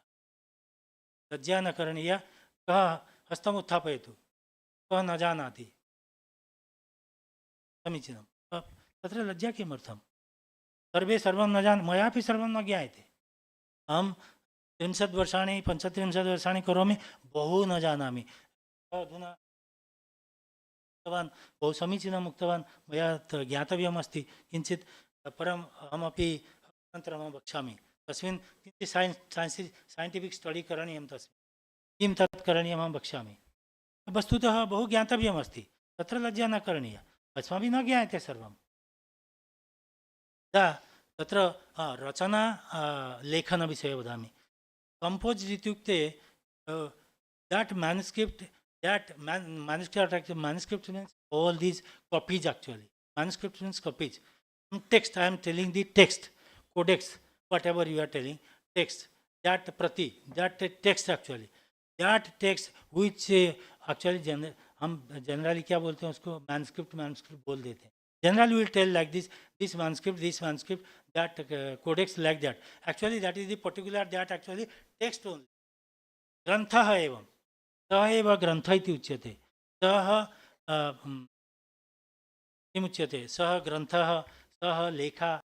कह हस्तम उत्थापयतु कह न जानाति समीचीनम तत्र लज्जा किमर्थम सर्वे सर्वं न जान मयापि सर्वं न ज्ञायते अहं 30 वर्षाणि 35 वर्षाणि करोमि बहु न जानामि अधुना उक्तवान् बहु समीचीनम् उक्तवान् मया ज्ञातव्यमस्ति किञ्चित् परम अहमपि अनन्तरं वक्ष्यामि तस्मिन् किञ्चित् सैन्टिफिक् स्टडि करणीयं तस्मिन् किं तत् करणीयम् अहं वक्ष्यामि वस्तुतः बहु ज्ञातव्यमस्ति तत्र लज्जा न करणीया अस्माभिः न ज्ञायते सर्वं तत्र रचना लेखनविषये वदामि कम्पोज् इत्युक्ते that manuscript means all these copies. Actually manuscript means copies. Text, I am telling the text, codex, whatever you are telling, text, that prati, that text actually, that text which actually हम generally क्या बोलते हैं उसको manuscript बोल देते हैं. Generally we will tell like this manuscript, that codex like that. Actually that is the particular, that actually text only. ग्रंथः एवं सः एव ग्रन्थ इति उच्यते. सः किमुच्यते? सः ग्रन्थः, सः लेखा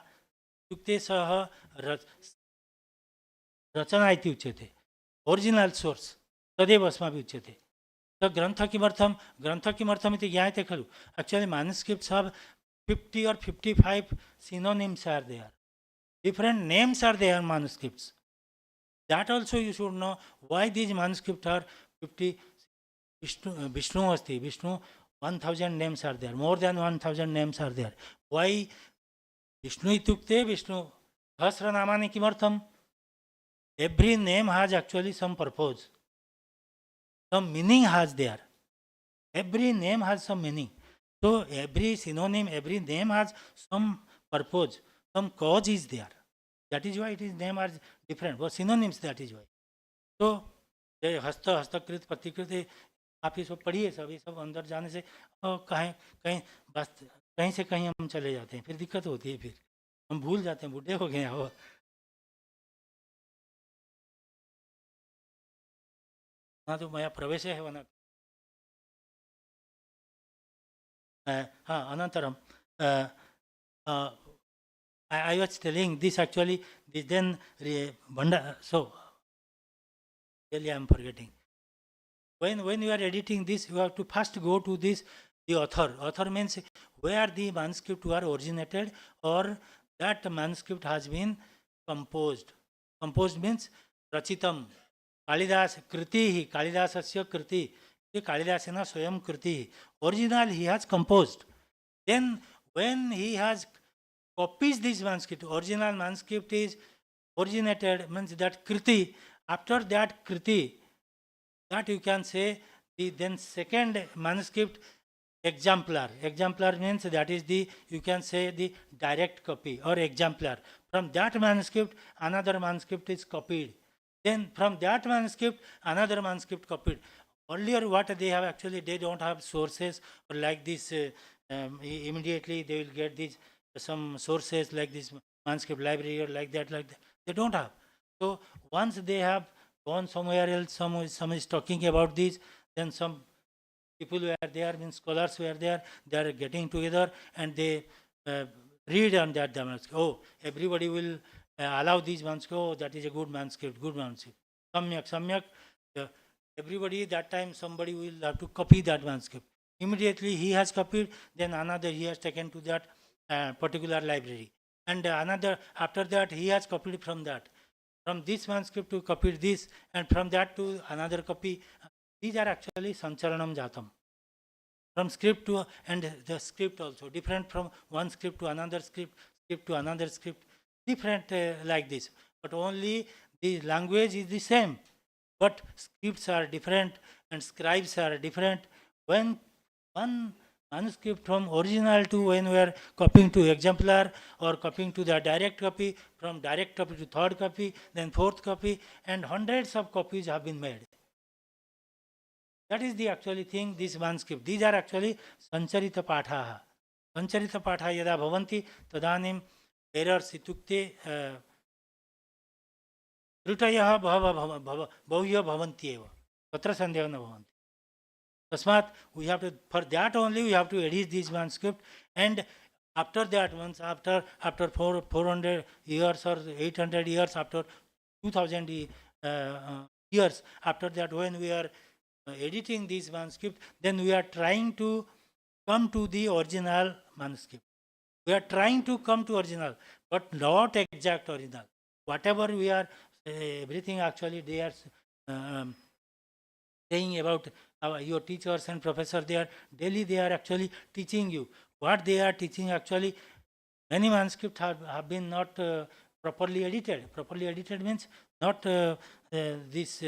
इत्युक्ते सः रचना इति उच्यते. ओरिजिनल सोर्स तदेव अस्माभिः उच्यते. ग्रन्थ किमर्थम् इति ज्ञायते खलु. Actually manuscripts have 50 or 55 synonyms are there. Different names are there manuscripts. That also you should know why these manuscripts are 50. Vishnu asti. Vishnu 1000 names are there. More than 1000 names are there. Why Vishnu itukte Vishnu Sahasranamani kimartham? Every name has actually some purpose. Some meaning has there. Every name has some meaning. So every synonym, every name has some purpose. Some cause is there. That is why it is name are different. For synonyms, that is why. So हस्तकृत Pratikrit आप ये सब पढ़िए, सब ये सब अंदर जाने से कहीं से कहीं हम चले जाते हैं, फिर दिक्कत होती है, फिर हम भूल जाते हैं, बूढ़े हो गए हैं. हाँ तो मया प्रवेश है वना. हाँ अनंतरम I was telling this actually, this then so really I am forgetting. When you are editing this, you have to first go to this, the author. Author means where the manuscript were originated or that manuscript has been composed. Composed means rachitam. Kalidas kriti, Kalidasasya kriti. Kalidasena swayam kriti. Original he has composed. Then when he has copies this manuscript, original manuscript is originated, means that kriti, after that kriti, that you can say the then second manuscript exemplar. Exemplar means that is the, you can say the direct copy or exemplar. From that manuscript, another manuscript is copied. Then from that manuscript, another manuscript copied. Earlier what they have actually, they don't have sources or like this, immediately they will get these some sources like this manuscript library or like that. They don't have. So once they have gone somewhere else, some is talking about this, then some people were there, means scholars were there, they are getting together and they read on that manuscript. Oh, everybody will allow these manuscript. Oh, that is a good manuscript, good manuscript. Samyak. Everybody that time, somebody will have to copy that manuscript. Immediately he has copied, then another he has taken to that particular library. And another, after that, he has copied from that. From this manuscript to copy this, and from that to another copy. These are actually sancharanam jatam. From script to, and the script also, different from one script to another script to another script, different like this. But only the language is the same. But scripts are different and scribes are different. When one manuscript from original to when we are copying to exemplar or copying to the direct copy, from direct copy to third copy, then fourth copy, and hundreds of copies have been made. That is the actually thing, this manuscript. These are actually sancharita pathaha. Sancharita patha yada bhavanti tadanim errors itukte त्रुटयः बहुभ्यः भवन्ति एव तत्र सन्देहः न भवन्ति. तस्मात् we have to, for that only we have to edit this manuscript, and after that, once after 400 years or 800 years, after 2000 years, after that when we are editing this manuscript, then we are trying to come to the original manuscript. We are trying to come to original, but not exact original. Whatever we are everything actually they are saying about your teachers and professors, they are daily they are actually teaching you. What they are teaching actually, many manuscripts have been not properly edited. Properly edited means not this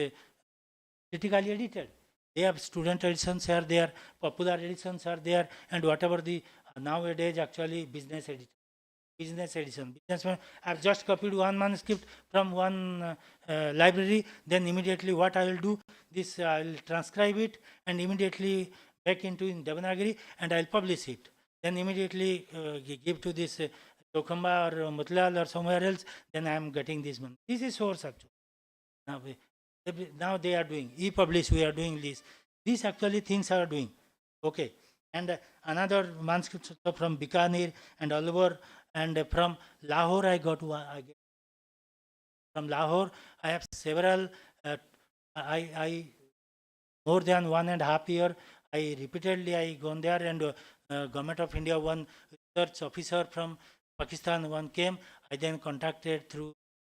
critically edited. They have student editions are there, popular editions are there, and whatever the nowadays actually business edition. Businessman have just copied one manuscript from one library, then immediately what I will do, this I will transcribe it and immediately back into in Devanagari and I will publish it. Then immediately give to this Tokhamba or Mutlal or somewhere else, then I am getting this one. This is source actually. Now they are doing, e-publish, we are doing this. These actually things are doing. Okay. And another manuscript from Bikaner and all over. And from Lahore, I got one. From Lahore, I have several. I more than 1.5 years. I repeatedly I gone there, and Government of India, one research officer from Pakistan, one came. I then contacted through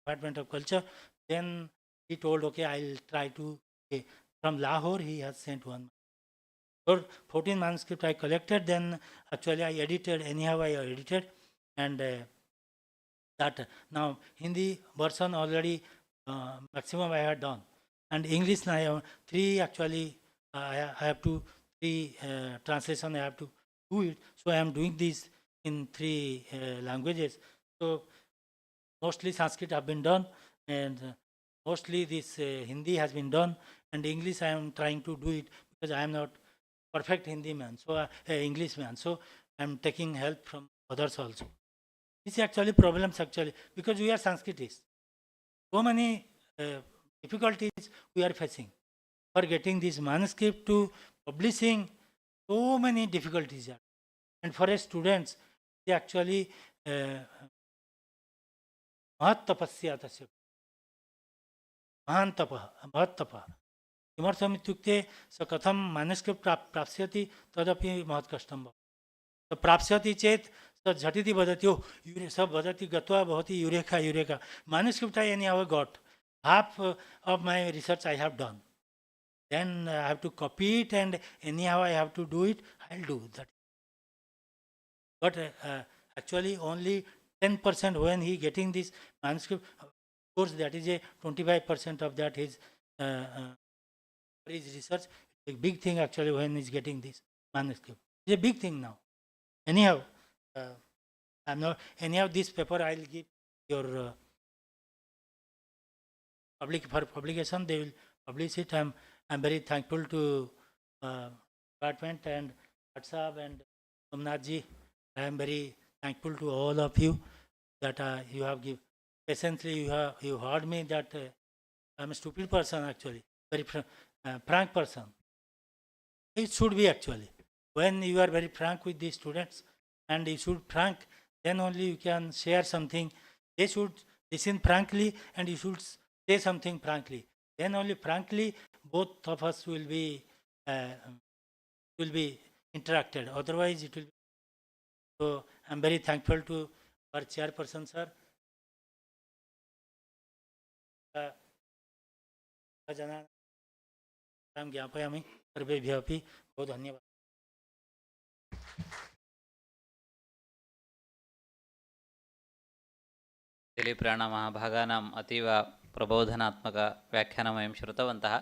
Department of Culture. Then he told, okay, I'll try to. Okay. From Lahore, he has sent one. 14 manuscript I collected. Then actually I edited. Anyhow, I edited. And that now Hindi version already maximum I had done, and English now I have 3 actually. I have to 3 translation I have to do it. So I am doing this in 3 languages. So mostly Sanskrit have been done, and mostly this Hindi has been done, and English I am trying to do it because I am not perfect Hindi man, so English man. So I am taking help from others also. This is actually problems actually, because we are Sanskritists. So many difficulties we are facing for getting this manuscript to publishing. So many difficulties are, and for a students, they actually mahat tapasya tasya mahan tapah mahat tapah. किमर्थम इत्युक्ते स कथम manuscript प्राप्स्यति तदपि महत् कष्टं भवति. तो प्राप्स्यति चेत् स झटिति वदति ओ स वदति गत्वा भवति eureka eureka manuscript I anyhow got. Half of my research I have done. Then I have to copy it and anyhow I have to do it. I'll do that. But actually only 10% when he getting this manuscript. Of course, that is a 25% of that is his research. A big thing actually when he's getting this manuscript. It's a big thing now. Anyhow, I'm not. Anyhow, this paper I'll give your for publication. They will publish it. I'm very thankful to department and WhatsApp and Somnathji. I am very thankful to all of you that you have given patiently. You heard me that I'm a stupid person actually, very frank person. It should be actually. When you are very frank with the students and you should frank, then only you can share something. They should listen frankly and you should say something frankly. Then only frankly both of us will be interacted. Otherwise it will be. So I'm very thankful to our chairperson sir. ज्ञापयामि सर्वेभ्यः अपि बहुत धन्यवाद. दिलीप राणा महाभागानाम् अतीव प्रबोधनात्मकव्याख्यानं वयं श्रुतवन्तः.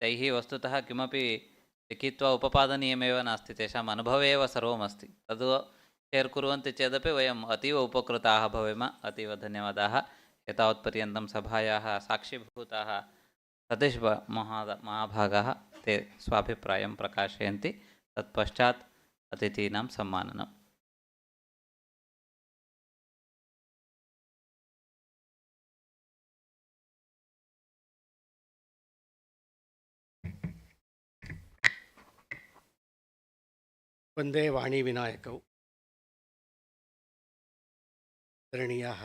तैः वस्तुतः किमपि लिखित्वा उपपादनीयमेव नास्ति, तेषाम् अनुभवे एव सर्वमस्ति. तद् शेर् कुर्वन्ति चेदपि वयम् अतीव उपकृताः भवेम. अतीव धन्यवादाः. एतावत्पर्यन्तं सभायाः साक्षीभूताः सतीश महाभागाः ते स्वाभिप्रायं प्रकाशयन्ति. तत्पश्चात् अतिथीनां सम्माननम्. वंदे वाणी विनायकौ धरणीयाः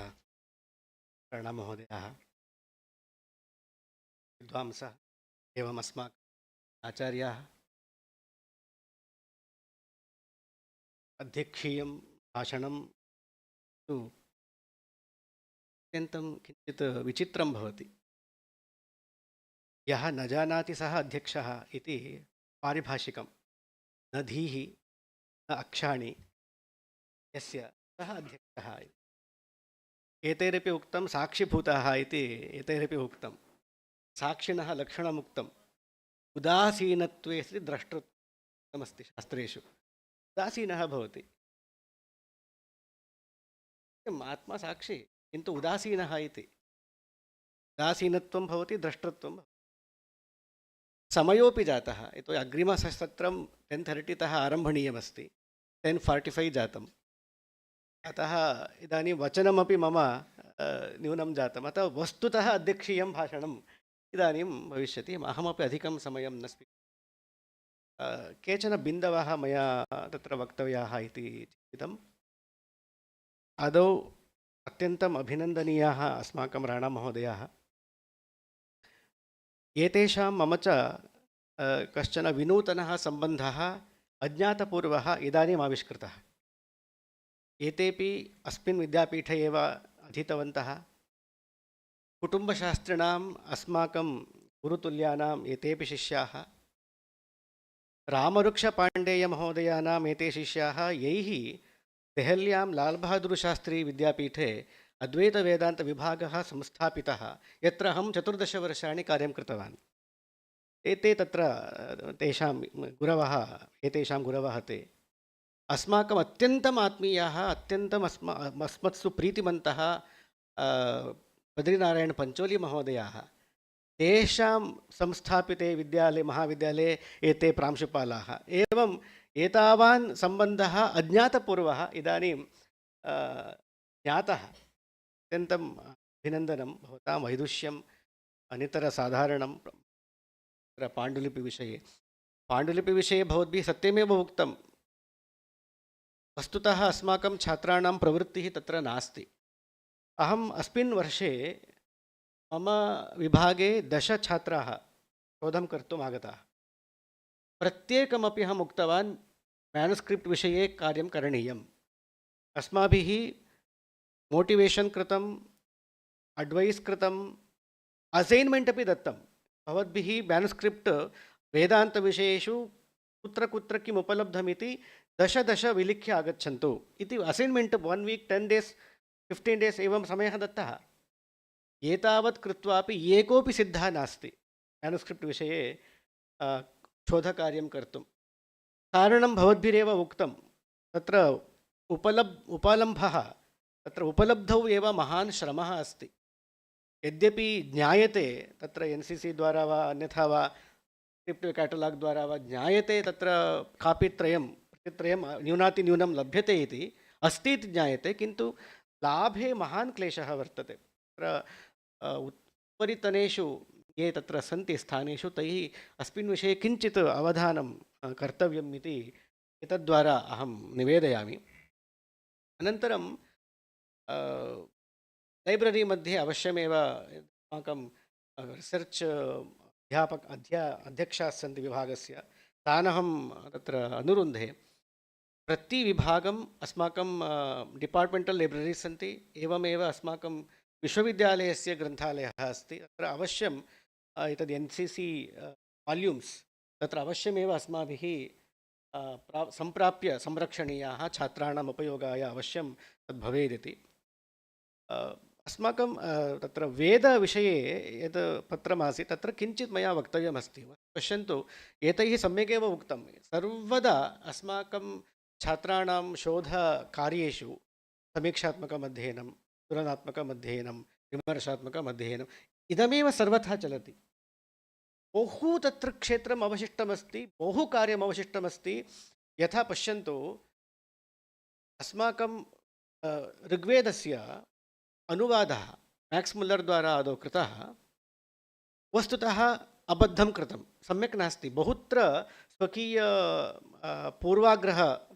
प्रणमहोदयाः विद्वांसः एवम् अस्माकम् आचार्याः अध्यक्षीयं भाषणं तु अत्यन्तं किञ्चित् विचित्रं भवति. यः न जानाति सः अध्यक्षः इति पारिभाषिकं. न धीः न अक्षाणि यस्य सः अध्यक्षः. एतैरपि उक्तं साक्षिभूताः इति एतैरपि उक्तं. साक्षिणः लक्षणमुक्तम्. उदासीनत्वे सति द्रष्टृत्वमस्ति शास्त्रेषु. उदासीनः भवति. आत्मा साक्षी किन्तु उदासीनः इति. उदासीनत्वं भवति, द्रष्टृत्वं भवति. समयोपि जातः. यतोहि अग्रिमसत्रं 10:30 तः आरम्भणीयमस्ति. 10:45 जातम्. अतः इदानीं वचनमपि मम न्यूनं जातम्. अतः वस्तुतः अध्यक्षीयं भाषणम् इदानीं भविष्यति. अहमपि अधिकं समयं न केचन बिन्दवः मया तत्र वक्तव्याः इति चिन्तितम्. आदौ अत्यन्तम् अभिनन्दनीयाः अस्माकं राणामहोदयाः. एतेषां मम च कश्चन विनूतनः सम्बन्धः अज्ञातपूर्वः इदानीम् आविष्कृतः. एतेपि अस्मिन् विद्यापीठे एव अधीतवन्तः. कुटुम्बशास्त्रिणाम् अस्माकं गुरुतुल्यानाम् एतेपि शिष्याः. रामवृक्षपाण्डेयमहोदयानाम् एते शिष्याः, यैः देहल्यां लाल् बहादुर् शास्त्री विद्यापीठे अद्वैतवेदान्तविभागः संस्थापितः, यत्र अहं 14 वर्षाणि कार्यं कृतवान्. एते तत्र तेषां गुरवः, एतेषां गुरवः ते अस्माकम् अत्यन्तम् आत्मीयाः, अत्यन्तम् अस्मत्सु प्रीतिमन्तः बद्रीनारायण पंचोली महोदयाः. तेषां संस्थापिते विद्यालये महाविद्यालये एते प्रांशुपालाः. एवम् एतावान् सम्बन्धः अज्ञातपूर्वः इदानीं ज्ञातः. अत्यन्तम् अभिनन्दनं भवतां वैदुष्यम् अनितरसाधारणं. पाण्डुलिपिविषये भवद्भिः सत्यमेव उक्तं. वस्तुतः अस्माकं छात्राणां प्रवृत्तिः तत्र नास्ति. अहम् अस्मिन् वर्षे मम विभागे 10 छात्राः शोधं कर्तुम् आगताः. प्रत्येकमपि अहम् उक्तवान्, म्यानुस्क्रिप्ट् विषये कार्यं करणीयम्। अस्माभिः मोटिवेशन् कृतम्, अड्वैस् कृतम्, असैन्मेण्ट् अपि दत्तं। भवद्भिः म्यानुस्क्रिप्ट् वेदान्तविषयेषु कुत्र कुत्र किम् उपलब्धमिति दश विलिख्य आगच्छन्तु इति असैन्मेण्ट् 1 वीक् 10 डेस् 15 डेस् एवं समयः दत्तः। एतावत् कृत्वापि एकोऽपि सिद्धः नास्ति म्यानुस्क्रिप्ट् विषये शोधकार्यं कर्तुं। कारणं भवद्भिरेव उक्तं, तत्र उपलम्भः, तत्र उपलब्धौ एव महान् श्रमः अस्ति। यद्यपि ज्ञायते तत्र NCC द्वारा वा अन्यथा वा स्क्रिप्ट् कैटलाग् द्वारा वा ज्ञायते तत्र कापित्रयं प्रतित्रयं न्यूनातिन्यूनं लभ्यते इति अस्ति इति ज्ञायते, किन्तु लाभे महान् क्लेशः वर्तते। तत्र उपरितनेषु ये तत्र सन्ति स्थानेषु तैः अस्मिन् विषये किञ्चित् अवधानं कर्तव्यम् इति एतद्द्वारा अहं निवेदयामि। अनन्तरं लैब्ररी मध्ये अवश्यमेव अस्माकं रिसर्च् अध्यक्षाः सन्ति विभागस्य, तानहं तत्र अनुरुन्धे प्रतिविभागम् अस्माकं डिपार्ट्मेण्टल् लैब्ररीस् सन्ति, एवमेव अस्माकं विश्वविद्यालयस्य ग्रन्थालयः अस्ति। तत्र अवश्यं एतद् NCC वाल्यूम्स् तत्र अवश्यमेव अस्माभिः सम्प्राप्य संरक्षणीयाः, छात्राणाम् उपयोगाय अवश्यं तद् भवेदिति। अस्माकं तत्र वेदविषये यत् पत्रमासीत् तत्र किञ्चित् मया वक्तव्यमस्ति। पश्यन्तु, एतैः सम्यगेव उक्तं, सर्वदा अस्माकं छात्राणां शोधकार्येषु समीक्षात्मकम् अध्ययनं, तुलनात्मकम् अध्ययनं, विमर्शात्मकम् अध्ययनम् इदमेव सर्वथा चलति। बहु तत्र क्षेत्रम् अवशिष्टमस्ति, बहु कार्यम् अवशिष्टमस्ति। यथा पश्यन्तु, अस्माकं ऋग्वेदस्य अनुवादः मैक्स् मुल्लर् द्वारा आदौ कृतः, वस्तुतः अबद्धं कृतं, सम्यक् नास्ति। बहुत्र स्वकीय पूर्वाग्रहदृष्ट्या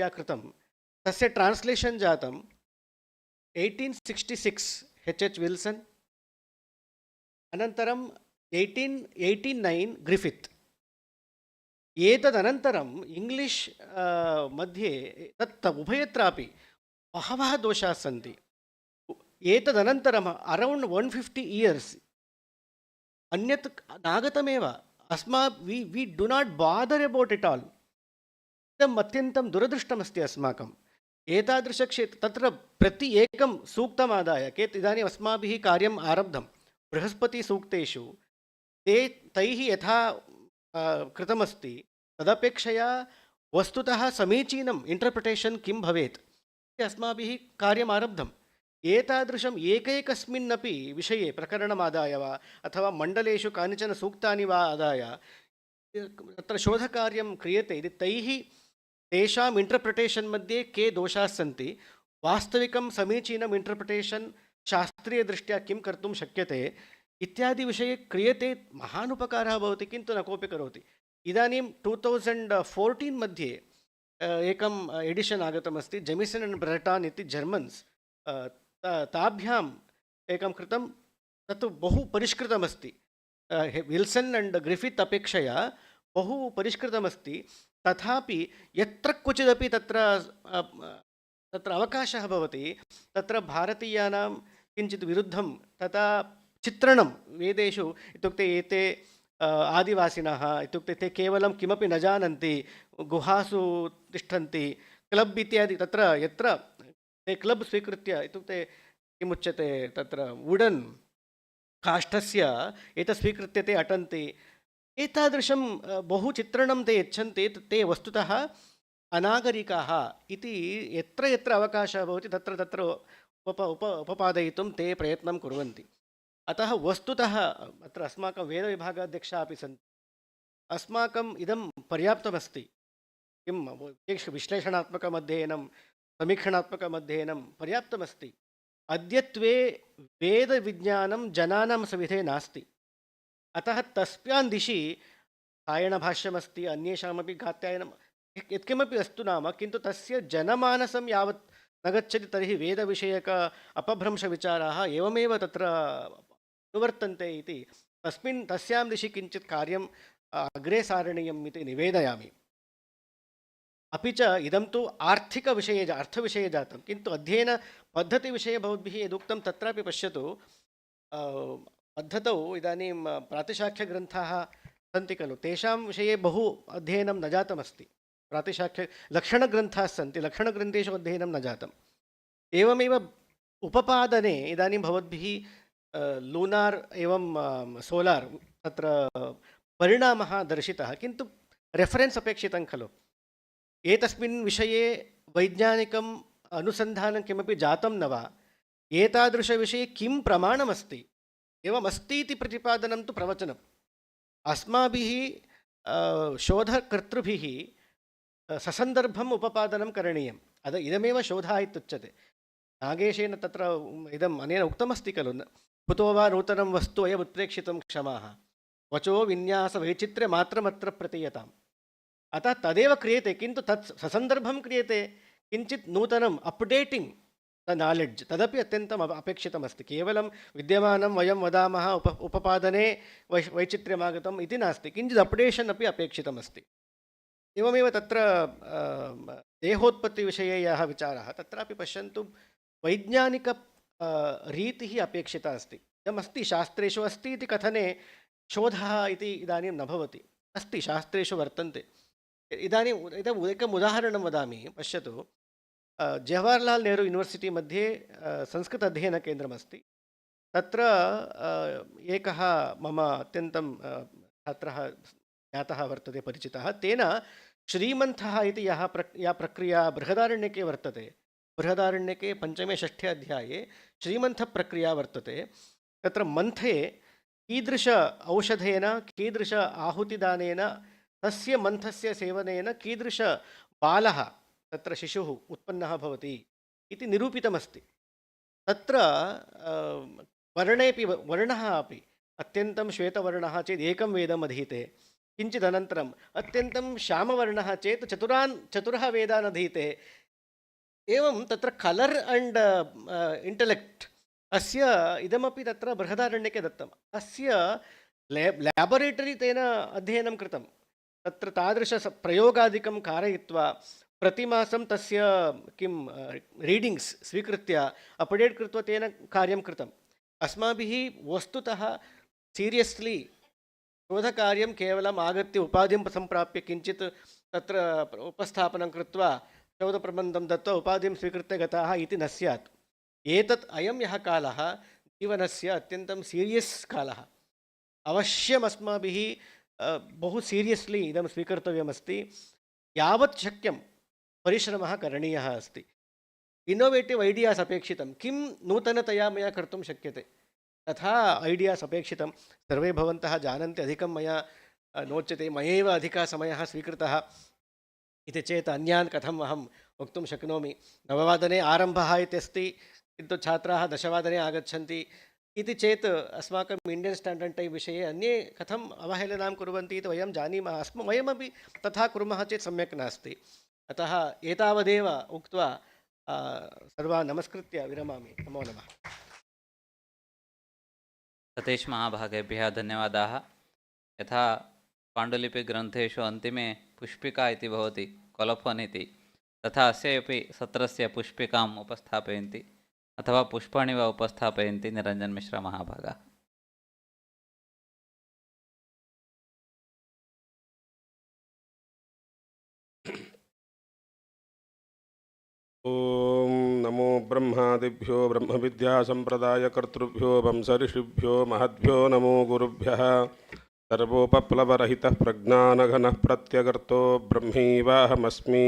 कृतं। तस्य ट्रान्स्लेशन् जातं 1866 H.H. विल्सन्, अनन्तरं 1889 ग्रिफित्। एतदनन्तरम् इङ्ग्लिश् मध्ये तत् उभयत्रापि बहवः दोषाः सन्ति। एतदनन्तरम् अरौण्ड् 150 इयर्स् अन्यत् नागतमेव। We do not bother about it all. इदम् अत्यन्तं दुरदृष्टमस्ति अस्माकम्। एतादृशक्षेत्रे तत्र प्रति एकं सूक्तमादाय इदानीम् अस्माभिः कार्यम् आरब्धं। बृहस्पतिसूक्तेषु तैः यथा कृतमस्ति तदपेक्षया वस्तुतः समीचीनम् इण्टर्प्रिटेशन् किं भवेत् इति अस्माभिः कार्यम् आरब्धम्। एतादृशम् एकैकस्मिन्नपि विषये प्रकरणमादाय वा अथवा मण्डलेषु कानिचन सूक्तानि वा आदाय तत्र शोधकार्यं क्रियते इति तैः तेषाम् इण्टर्प्रिटेशन् मध्ये के दोषाः सन्ति, वास्तविकं समीचीनम् इण्टर्प्रिटेशन् शास्त्रीयदृष्ट्या किं कर्तुं शक्यते इत्यादि विषये क्रियते, महान् उपकारः भवति, किन्तु न कोऽपि करोति। इदानीं 2014 मध्ये एकम् एडिशन् आगतमस्ति, जेमिसन् अण्ड् ब्रेटान् इति जर्मन्स्, ताभ्याम् एकं कृतं। तत् बहु परिष्कृतमस्ति, विल्सन् अण्ड् ग्रिफित् अपेक्षया बहु परिष्कृतमस्ति। तथापि यत्र क्वचिदपि तत्र अवकाशः भवति, तत्र भारतीयानां किञ्चित् विरुद्धं तथा चित्रणं वेदेषु, इत्युक्ते एते आदिवासिनः, इत्युक्ते ते केवलं किमपि न जानन्ति, गुहासु तिष्ठन्ति, क्लब् इत्यादि, तत्र यत्र ते क्लब् स्वीकृत्य, इत्युक्ते किमुच्यते तत्र वुडन् काष्ठस्य एतत् स्वीकृत्य ते अटन्ति, एतादृशं बहु चित्रणं ते यच्छन्ति। ते वस्तुतः अनागरिकाः इति यत्र यत्र अवकाशः भवति तत्र तत्र उपपादयितुं ते प्रयत्नं कुर्वन्ति। अतः वस्तुतः अत्र अस्माकं वेदविभागाध्यक्षाः अपि सन्ति। अस्माकम् इदं पर्याप्तमस्ति। किं विश्लेषणात्मकमध्ययनं, समीक्षणात्मकमध्ययनं पर्याप्तमस्ति। अद्यत्वे वेदविज्ञानं जनानां सविधे नास्ति। अतः तस्यां दिशि सायणभाष्यमस्ति, अन्येषामपि कात्यायनं यत्किमपि अस्तु नाम, किन्तु तस्य जनमानसं यावत् न गच्छति तर्हि वेदविषयक अपभ्रंशविचाराः एवमेव तत्र अनुवर्तन्ते इति तस्यां दिशि किञ्चित् कार्यम् अग्रे सारणीयम् इति निवेदयामि। अपि च इदं तु आर्थिकविषये अर्थविषये जातं, किन्तु अध्ययनपद्धतिविषये भवद्भिः यदुक्तं तत्रापि पश्यतु। पद्धतौ इदानीं प्रातिशाख्यग्रन्थाः सन्ति खलु, तेषां विषये बहु अध्ययनं न जातमस्ति। लक्षणग्रन्थाः सन्ति, लक्षणग्रन्थेषु अध्ययनं न जातम्। एवमेव उपपादने इदानीं भवद्भिः लूनार् एवं सोलार् तत्र परिणामः दर्शितः, किन्तु रेफरेन्स् अपेक्षितं खलु। एतस्मिन् विषये वैज्ञानिकम् अनुसन्धानं किमपि जातं न वा, एतादृशविषये किं प्रमाणमस्ति, एवमस्ति इति प्रतिपादनं तु प्रवचनम्। अस्माभिः शोधकर्तृभिः ससन्दर्भम् उपपादनं करणीयम्। इदमेव शोधः इत्युच्यते। नागेशेन तत्र इदम् अनेन उक्तमस्ति खलु, कुतो वा नूतनं वस्तु अयमुत्प्रेक्षितं क्षमाः, वचो विन्यासवैचित्र्यमात्रमत्र प्रतीयताम्। अतः तदेव क्रियते, किन्तु तत् ससन्दर्भं क्रियते, किञ्चित् नूतनम् अप्डेटिङ्ग् द नालेड्ज्, तदपि अत्यन्तम् अपेक्षितमस्ति। केवलं विद्यमानं वयं वदामः उपपादने वैचित्र्यमागतम् इति नास्ति, किञ्चित् अपडेशन् अपि अपेक्षितमस्ति। एवमेव तत्र देहोत्पत्तिविषये यः विचारः, तत्रापि पश्यन्तु वैज्ञानिक रीतिः अपेक्षिता अस्ति। इदमस्ति शास्त्रेषु अस्ति इति कथने शोधः इति इदानीं न भवति। अस्ति, शास्त्रेषु वर्तन्ते। इदम् एकम् उदाहरणं वदामि, पश्यतु। जवाहर्लाल् नेहरू यूनिवर्सिटी मध्ये संस्कृत अध्ययनकेन्द्रमस्ति। तत्र एकः मम अत्यन्तं छात्रः ज्ञातः वर्तते, परिचितः। तेन श्रीमन्थः इति या प्रक्रिया बृहदारण्यके वर्तते, बृहदारण्यके 5मे-6ठे अध्याये श्रीमन्थप्रक्रिया वर्तते। तत्र मन्थे कीदृश औषधेन, कीदृश आहुतिदानेन, तस्य मन्थस्य सेवनेन कीदृश बालः, तत्र शिशुः उत्पन्नः भवति इति निरूपितमस्ति। तत्र वर्णः अपि अत्यन्तं श्वेतवर्णः चेत् एकं वेदम् अधीते, किञ्चित् अनन्तरम् अत्यन्तं श्यामवर्णः चेत् चतुरः वेदान् अधीते। एवं तत्र कलर् अण्ड् इण्टलेक्ट् अस्य इदमपि तत्र बृहदारण्यके दत्तम्। अस्य ल्याबोरेटरी तेन अध्ययनं कृतं। तत्र तादृश प्रयोगादिकं कारयित्वा प्रतिमासं तस्य किं रीडिङ्ग्स् स्वीकृत्य अपडेट् कृत्वा तेन कार्यं कृतम्। अस्माभिः वस्तुतः सीरियस्लि शोधकार्यं केवलम् आगत्य उपाधिं सम्प्राप्य किञ्चित् तत्र उपस्थापनं कृत्वा शोधप्रबन्धं दत्वा उपाधिं स्वीकृत्य गताः इति न स्यात्। अयं यः कालः जीवनस्य अत्यन्तं सीरियस् कालः। अवश्यम् अस्माभिः बहु सीरियस्लि इदं स्वीकर्तव्यमस्ति। यावत् शक्यं परिश्रमः करणीयः अस्ति। इनोवेटिव् ऐडियास् अपेक्षितं, किं नूतनतया मया कर्तुं शक्यते, तथा ऐडियास् अपेक्षितं। सर्वे भवन्तः जानन्ति, अधिकं मया नोच्यते, मयैव अधिकः समयः स्वीकृतः इति चेत् अन्यान् कथम् अहं वक्तुं शक्नोमि। 9 आरम्भः इत्यस्ति, किन्तु छात्राः 10 आगच्छन्ति इति चेत् अस्माकम् इण्डियन् स्टाण्डर्ड् टैम् विषये अन्ये कथम् अवहेलनां कुर्वन्ति इति वयं जानीमः। वयमपि तथा कुर्मः चेत् सम्यक् नास्ति। अतः एतावदेव उक्त्वा सर्वान् नमस्कृत्य विरमामि। नमो नमः। सतीश महाभागेभ्यः धन्यवादाः। यथा पाण्डुलिपिग्रन्थेषु अन्तिमे पुष्पिका इति भवति, कोलोफोन् इति, तथा अस्यापि सत्रस्य पुष्पिकाम् उपस्थापयन्ति अथवा पुष्पाणि वा उपस्थापयन्ति निरञ्जन मिश्र महाभागाः। ओम नमो ब्रह्मादिभ्यो ब्रह्मविद्यासम्प्रदायकर्तृभ्यो वंशऋषिभ्यो महद्भ्यो नमो गुरुभ्यः। सर्वोपप्लवरहितः प्रज्ञानघनः प्रत्यगर्तो ब्रह्मैवाहमस्मि।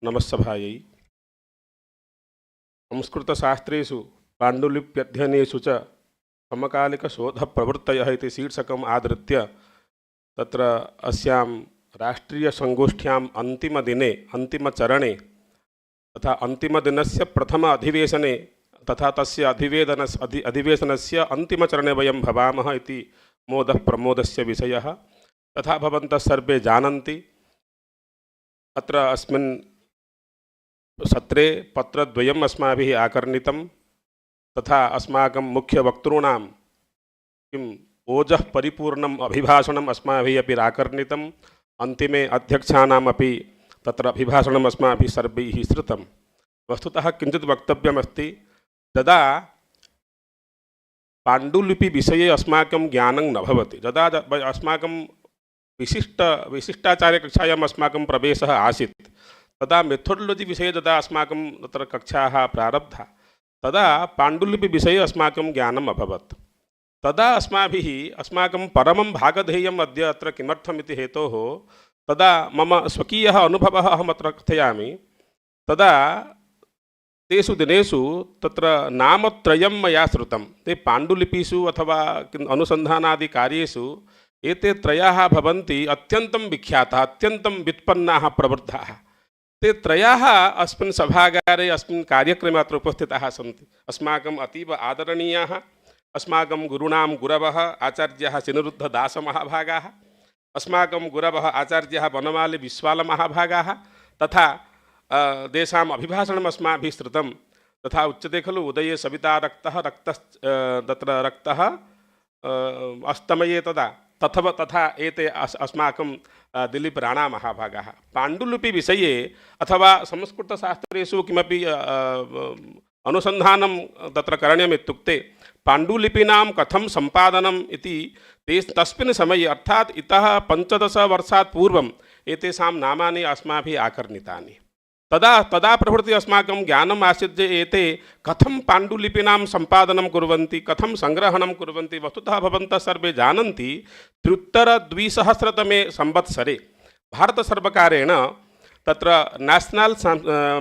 नमस्सभायै। संस्कृतशास्त्रेषु पाण्डुलिप्यध्ययनेषु च समकालिकशोधप्रवृत्तयः इति शीर्षकम् आधृत्य तत्र अस्यां राष्ट्रीयसङ्गोष्ठ्याम् अन्तिमदिने, अन्तिमचरणे तथा अन्तिमदिनस्य प्रथम अधिवेशने तथा तस्य अधिवेशनस्य अन्तिमचरणे वयं भवामः इति मोदः प्रमोदस्य विषयः। तथा भवन्तः सर्वे जानन्ति, अत्र अस्मिन् सत्रे पत्रद्वयम् अस्माभिः आकर्णितं, तथा अस्माकं मुख्यवक्तॄणां किम् ओजः परिपूर्णम् अभिभाषणम् अस्माभिः अपि आकर्णितं। अन्तिमे अध्यक्षाणामपि तत्र अभिभाषणम् अस्माभिः सर्वैः श्रुतं। वस्तुतः किञ्चित् वक्तव्यमस्ति। यदा पाण्डुलिपिविषये अस्माकं ज्ञानं न भवति, यदा अस्माकं विशिष्टाचार्यकक्षायाम् अस्माकं प्रवेशः आसीत्, तदा मेथोडोलजि विषये यदा अस्माकं तत्र कक्षाः प्रारब्धा, तदा पाण्डुलिपिविषये अस्माकं ज्ञानम् अभवत्। तदा अस्माभिः अस्माकं परमं भागधेयम् अद्य अत्र किमर्थमिति हेतोः, तदा मम स्वकीयः अनुभवः अहमत्र कथयामि। तदा तेषु दिनेषु तत्र नामत्रयं मया श्रुतं। ते पाण्डुलिपिषु अथवा अनुसन्धानादिकार्येषु एते त्रयाः भवन्ति अत्यन्तं विख्याताः, अत्यन्तं व्युत्पन्नाः, प्रवृद्धाः। ते त्रयाः अस्मिन् सभागारे अस्मिन् कार्यक्रमे अत्र उपस्थिताः सन्ति। अस्माकम् अतीव आदरणीयाः अस्माकं गुरूणां गुरवः आचार्यः सिनिरुद्धदासमहाभागाः, अस्माकं गुरवः आचार्यः वनमालिविश्वालमहाभागाः, तथा तेषाम् अभिभाषणम् अस्माभिः श्रुतं। तथा उच्यते खलु उदये सविता रक्तः तत्र रक्तः अस्तमये तथा एते अस्माकं दिलीप राणा महाभागाः। पाण्डुलिपिविषये अथवा संस्कृतशास्त्रेषु किमपि अनुसन्धानं तत्र करणीयम् इत्युक्ते पाण्डुलिपीनां कथं सम्पादनम् इति तस्मिन् समये, अर्थात् इतः 15 वर्षात् पूर्वम् एतेषां नामानि अस्माभिः आकर्णितानि। तदा प्रभृति अस्माकं ज्ञानम् आसीत् एते कथं पाण्डुलिपीनां सम्पादनं कुर्वन्ति, कथं सङ्ग्रहणं कुर्वन्ति। वस्तुतः भवन्तः सर्वे जानन्ति, 2003 संवत्सरे भारतसर्वकारेण तत्र नेशनल्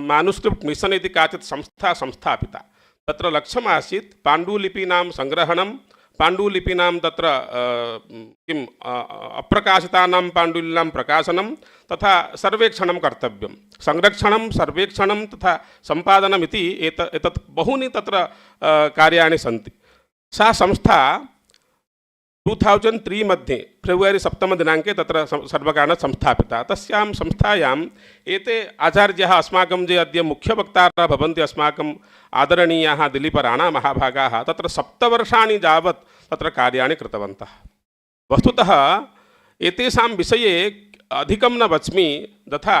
मानुस्क्रिप्ट् मिशन् इति काचित् संस्था संस्थापिता। तत्र लक्ष्यम् आसीत् पाण्डुलिपीनां सङ्ग्रहणं, पाण्डुलिपीनां तत्र किम् अप्रकाशितानां पाण्डुलिपीनां प्रकाशनं तथा सर्वेक्षणं कर्तव्यं। संरक्षणं, सर्वेक्षणं तथा सम्पादनम् इति एतत् बहूनि तत्र कार्याणि सन्ति। सा संस्था 2003 मध्ये फेब्रुवरी 7 दिनाङ्के तत्र सर्वकारेण संस्थापिता। तस्यां संस्थायाम् एते आचार्याः अस्माकं ये अद्य मुख्यवक्तारः भवन्ति, अस्माकम् आदरणीयाः दिलीपराणा महाभागाः, तत्र 7 वर्षाणि यावत् तत्र कार्याणि कृतवन्तः। वस्तुतः एतेषां विषये अधिकं न वच्मि। तथा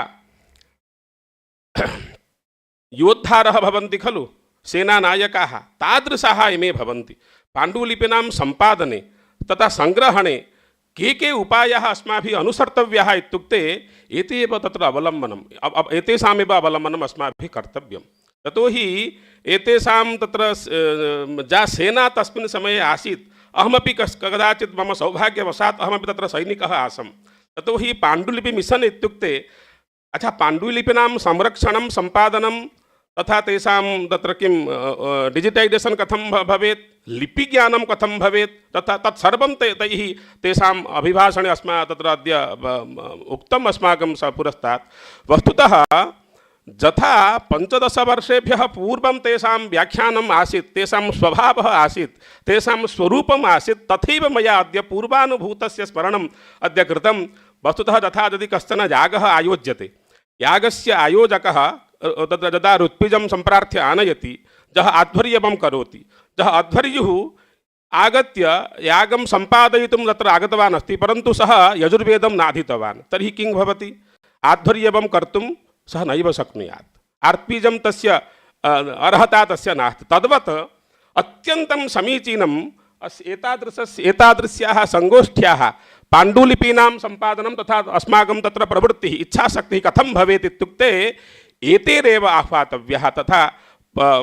योद्धारः भवन्ति खलु, सेनानायकाः, तादृशाः इमे भवन्ति। पाण्डुलिपीनां सम्पादने तथा सङ्ग्रहणे के उपायाः अस्माभिः अनुसर्तव्याः इत्युक्ते एते एव तत्र अवलम्बनम् एतेषामेव अवलम्बनम् अस्माभिः कर्तव्यं। यतोहि एतेषां तत्र या सेना तस्मिन् समये आसीत्, अहमपि कदाचित् मम सौभाग्यवशात् अहमपि तत्र सैनिकः आसम्। यतोहि पाण्डुलिपि मिशन् इत्युक्ते अच्छा पाण्डुलिपीनां संरक्षणं, सम्पादनं तथा तेषां तत्र किं डिजिटैजेशन् कथं भवेत्, लिपिज्ञानं कथं भवेत्, तथा तत्सर्वं तैः तेषाम् अभिभाषणे तत्र अद्य उक्तम् अस्माकं पुरस्तात्। वस्तुतः यथा 15 वर्षेभ्यः पूर्वं तेषां व्याख्यानम् आसीत्, तेषां स्वभावः आसीत्, तेषां स्वरूपम् आसीत्, तथैव मया अद्य पूर्वानुभूतस्य स्मरणम् अद्य कृतं। वस्तुतः यथा यदि कश्चन यागः आयोज्यते, यागस्य आयोजकः तत्र यदा ऋत्विजं सम्प्रार्थ्य आनयति, यः आध्वर्यं करोति, यः अध्वर्युः आगत्य यागं सम्पादयितुं तत्र आगतवान् अस्ति, परन्तु सः यजुर्वेदं नाधीतवान्, तर्हि किं भवति? आध्वर्यं कर्तुं सः नैव शक्नुयात्, आर्त्वीजं तस्य अर्हता तस्य नास्ति। तद्वत् अत्यन्तं समीचीनं एतादृश्याः सङ्गोष्ठ्याः पाण्डुलिपीनां सम्पादनं तथा अस्माकं तत्र प्रवृत्तिः, इच्छाशक्तिः कथं भवेत् इत्युक्ते एतेरेव आह्वातव्यः। तथा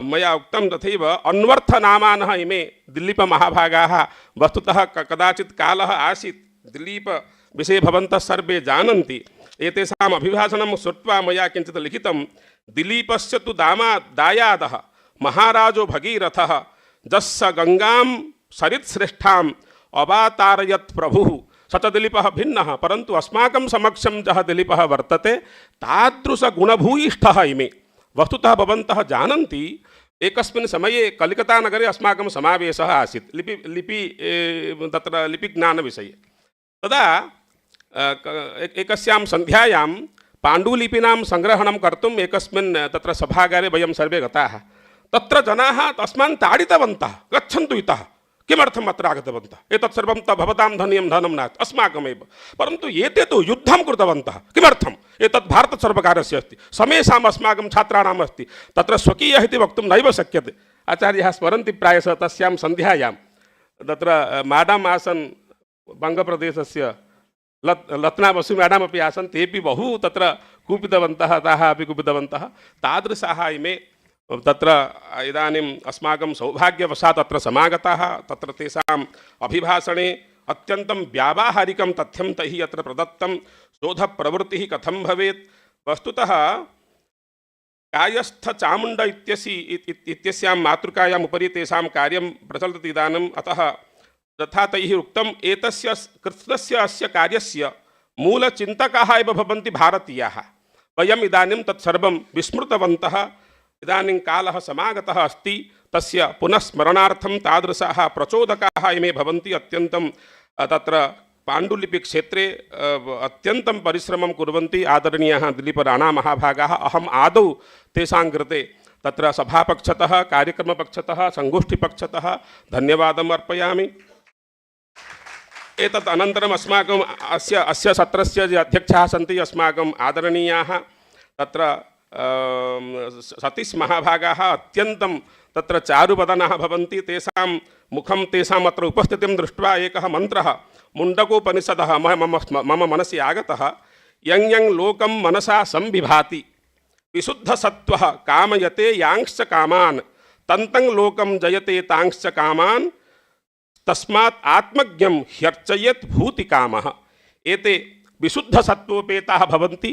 मया उक्तं तथैव अन्वर्थनामानः इमे दिलीपमहाभागाः। वस्तुतः कदाचित् कालः आसीत्, दिलीपविषये भवन्तः सर्वे जानन्ति, एतेषाम् अभिभाषणं श्रुत्वा मया किञ्चित् लिखितं। दिलीपस्य तु दायादः महाराजो भगीरथः, जस्स गङ्गां सरित्श्रेष्ठाम् अवातारयत् प्रभुः, स च दिलीपः भिन्नः, परन्तु अस्माकं समक्षं यः दिलीपः वर्तते तादृशगुणभूयिष्ठः इमे। वस्तुतः भवन्तः जानन्ति, एकस्मिन् समये कलिकतानगरे अस्माकं समावेशः आसीत् तत्र लिपिज्ञानविषये। तदा एकस्यां सन्ध्यायां पाण्डुलिपीनां सङ्ग्रहणं कर्तुम् एकस्मिन् तत्र सभागारे वयं सर्वे गताः। तत्र जनाः तस्मान् ताडितवन्तः, गच्छन्तु इतः, किमर्थम् अत्र आगतवन्तः? एतत् सर्वं भवतां धनीयं धनं नास्ति, अस्माकमेव। परन्तु एते तु युद्धं कृतवन्तः। किमर्थम्? एतत् भारतसर्वकारस्य अस्ति, समेषाम् अस्माकं छात्राणाम् अस्ति, तत्र स्वकीयः इति वक्तुं नैव शक्यते। आचार्याः स्मरन्ति प्रायशः तस्यां सन्ध्यायां तत्र माडम् आसन्, बङ्गप्रदेशस्य लत्नावसु मैडम् अपि आसन्, तेपि बहु तत्र कूपितवन्तः, ताः अपि कूपितवन्तः। तादृशाः इमे तत्र इदानीम् अस्माकं सौभाग्यवशात् तत्र समागताः। तत्र तेषाम् अभिभाषणे अत्यन्तं व्यावहारिकं तथ्यं तैः अत्र प्रदत्तं। शोधप्रवृत्तिः कथं भवेत्? वस्तुतः कायस्थचामुण्ड इत्यस्यां मातृकायाम् उपरि तेषां कार्यं प्रचलति इदानीम्। अतः तथा तैः उक्तम्, एतस्य कृतस्य अस्य कार्यस्य मूलचिन्तकाः एव भवन्ति भारतीयाः। वयम् इदानीं तत्सर्वं विस्मृतवन्तः। इदानीं कालः समागतः अस्ति, तस्य पुनस्मरणार्थं तादृशाः प्रचोदकाः इमे भवन्ति। अत्यन्तं तत्र पाण्डुलिपिक्षेत्रे अत्यन्तं परिश्रमं कुर्वन्ति आदरणीयाः दिलीपराणामहाभागाः। अहम् आदौ तेषां कृते तत्र सभापक्षतः, कार्यक्रमपक्षतः, सङ्गोष्ठीपक्षतः धन्यवादम् अर्पयामि। एतत् अनन्तरम् अस्माकम् अस्य सत्रस्य ये अध्यक्षाः सन्ति अस्माकम् आदरणीयाः तत्र सतीश महाभागाः अत्यन्तं तत्र चारुवदनाः भवन्ति। तेषां मुखं, तेषाम् अत्र उपस्थितिं दृष्ट्वा एकः मन्त्रः मुण्डकोपनिषदः मम मनसि आगतः। यं यं लोकं मनसा संविभाति विशुद्धसत्त्वः कामयते यांश्च कामान् तन्तं लोकं जयते तांश्च कामान् तस्मात् आत्मज्ञं ह्यर्चयेत् भूति कामः। एते विशुद्धसत्त्वोपेताः भवन्ति,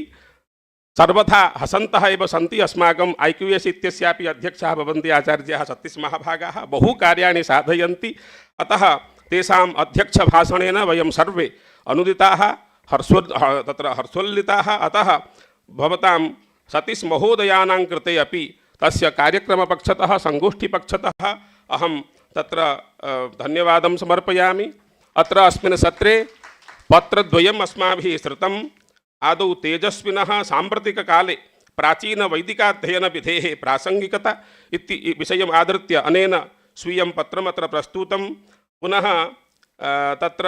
सर्वथा हसन्तः एव सन्ति। अस्माकम् IQS इत्यस्यापि अध्यक्षाः भवन्ति आचार्याः सतीश महाभागाः, बहु कार्याणि साधयन्ति। अतः तेषाम् अध्यक्षभाषणेन वयं सर्वे अनुदिताः, तत्र हर्षोल्लिताः। अतः भवतां सतीश महोदयानां कृते अपि तस्य कार्यक्रमपक्षतः, सङ्गोष्ठीपक्षतः अहं तत्र धन्यवादं समर्पयामि। अत्र अस्मिन् सत्रे पत्रद्वयम् अस्माभिः श्रुतम्। आदौ तेजस्विनः साम्प्रतिककाले प्राचीनवैदिकाध्ययनविधेः प्रासङ्गिकता इति विषयम् आधृत्य अनेन स्वीयं पत्रमत्र प्रस्तुतं। पुनः तत्र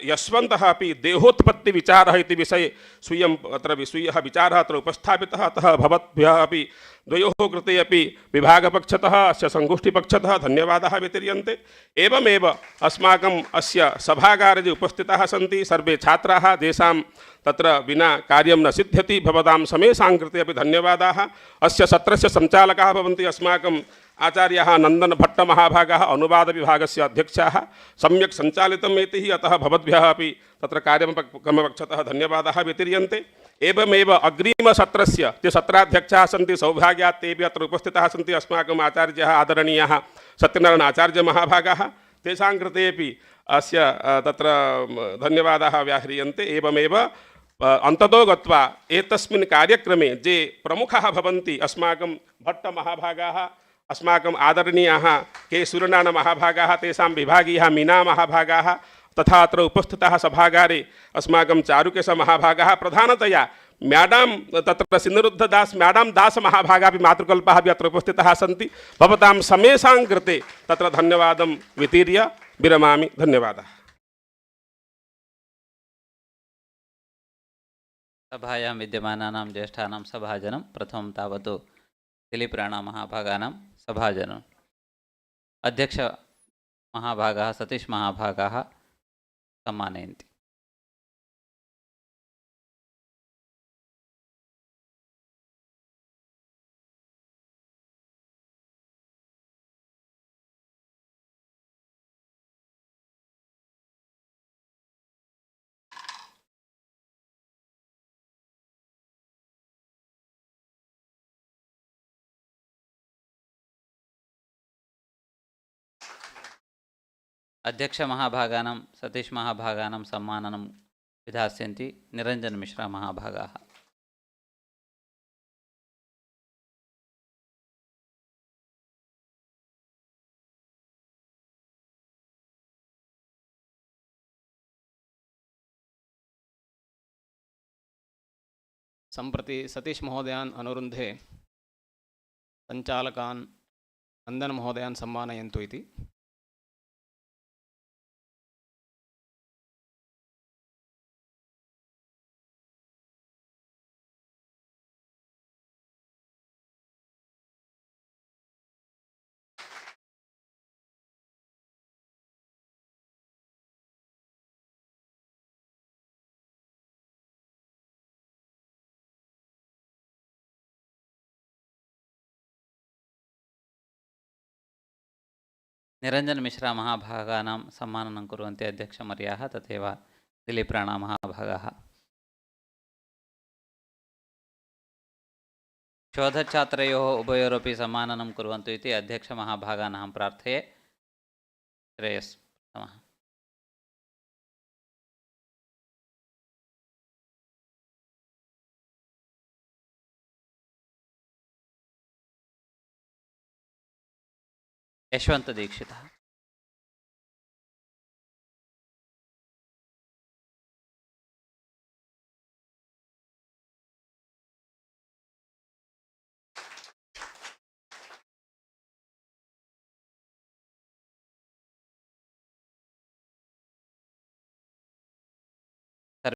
यशवन्तः अपि देहोत्पत्तिविचारः इति विषये स्वीयः विचारः अत्र उपस्थापितः। अतः भवद्भ्यः अपि द्वयोः कृते अपि विभागपक्षतः, अस्य सङ्गोष्ठीपक्षतः धन्यवादाः वितीर्यन्ते। एवमेव अस्माकम् अस्य सभागारे उपस्थिताः सन्ति सर्वे छात्राः, तेषां तत्र विना कार्यं न सिद्ध्यति। भवतां समेषां कृते अपि धन्यवादाः। अस्य सत्रस्य सञ्चालकाः भवन्ति अस्माकम् आचार्याः नन्दन भट्टमहाभागाः, अनुवादविभागस्य अध्यक्षाः। सम्यक् सञ्चालितम् एतैः, अतः भवद्भ्यः अपि तत्र कार्यक्रमपक्षतः धन्यवादाः वितीर्यन्ते। एवमेव अग्रिमसत्रस्य ये सत्राध्यक्षाः सन्ति सौभाग्यात् तेपि अत्र उपस्थिताः सन्ति अस्माकम् आचार्याः आदरणीयाः सत्यनारायण आचार्यमहाभागाः। तेषां कृतेपि अस्य तत्र धन्यवादाः व्याह्रियन्ते। एवमेव अन्ततो गत्वा एतस्मिन् कार्यक्रमे ये प्रमुखाः भवन्ति अस्माकं भट्टमहाभागाः, अस्माकम् आदरणीयाः K.Sateesh तेषां विभागीयः मीनामहाभागाः, तथा अत्र उपस्थिताः सभागारे अस्माकं चारुकेशमहाभागाः, प्रधानतया मैडम तत्र सिन्नरुद्धदास मैडम दासमहाभागाः अपि मातृकल्पाः अपि अत्र उपस्थिताः सन्ति। भवतां समेषां कृते तत्र धन्यवादं वितीर्य विरमामि। धन्यवादः। सभायां विद्यमानानां ज्येष्ठानां सभाजनं प्रथमं तावत् दिलीपराणामहाभागानां सभाजनम्। अध्यक्षमहाभागाः सतीश महाभागाः सम्मानयन्ति। अध्यक्षमहाभागानां सतीश महाभागानां सम्माननं विधास्यन्ति निरञ्जन मिश्रा महाभागाः। सम्प्रति सतीश महोदयान् अनुरुन्धे सञ्चालकान् नन्दनमहोदयान् सम्मानयन्तु इति। निरञ्जन मिश्रा महाभागानां सम्माननं कुर्वन्ति अध्यक्षमर्याः, तथैव दिलीप राणा महाभागाः। शोधच्छात्रयोः उभयोरपि सम्माननं कुर्वन्तु इति अध्यक्षमहाभागान् अहं प्रार्थये। श्रेयस् प्रथमः। यशवन्त दीक्षितः।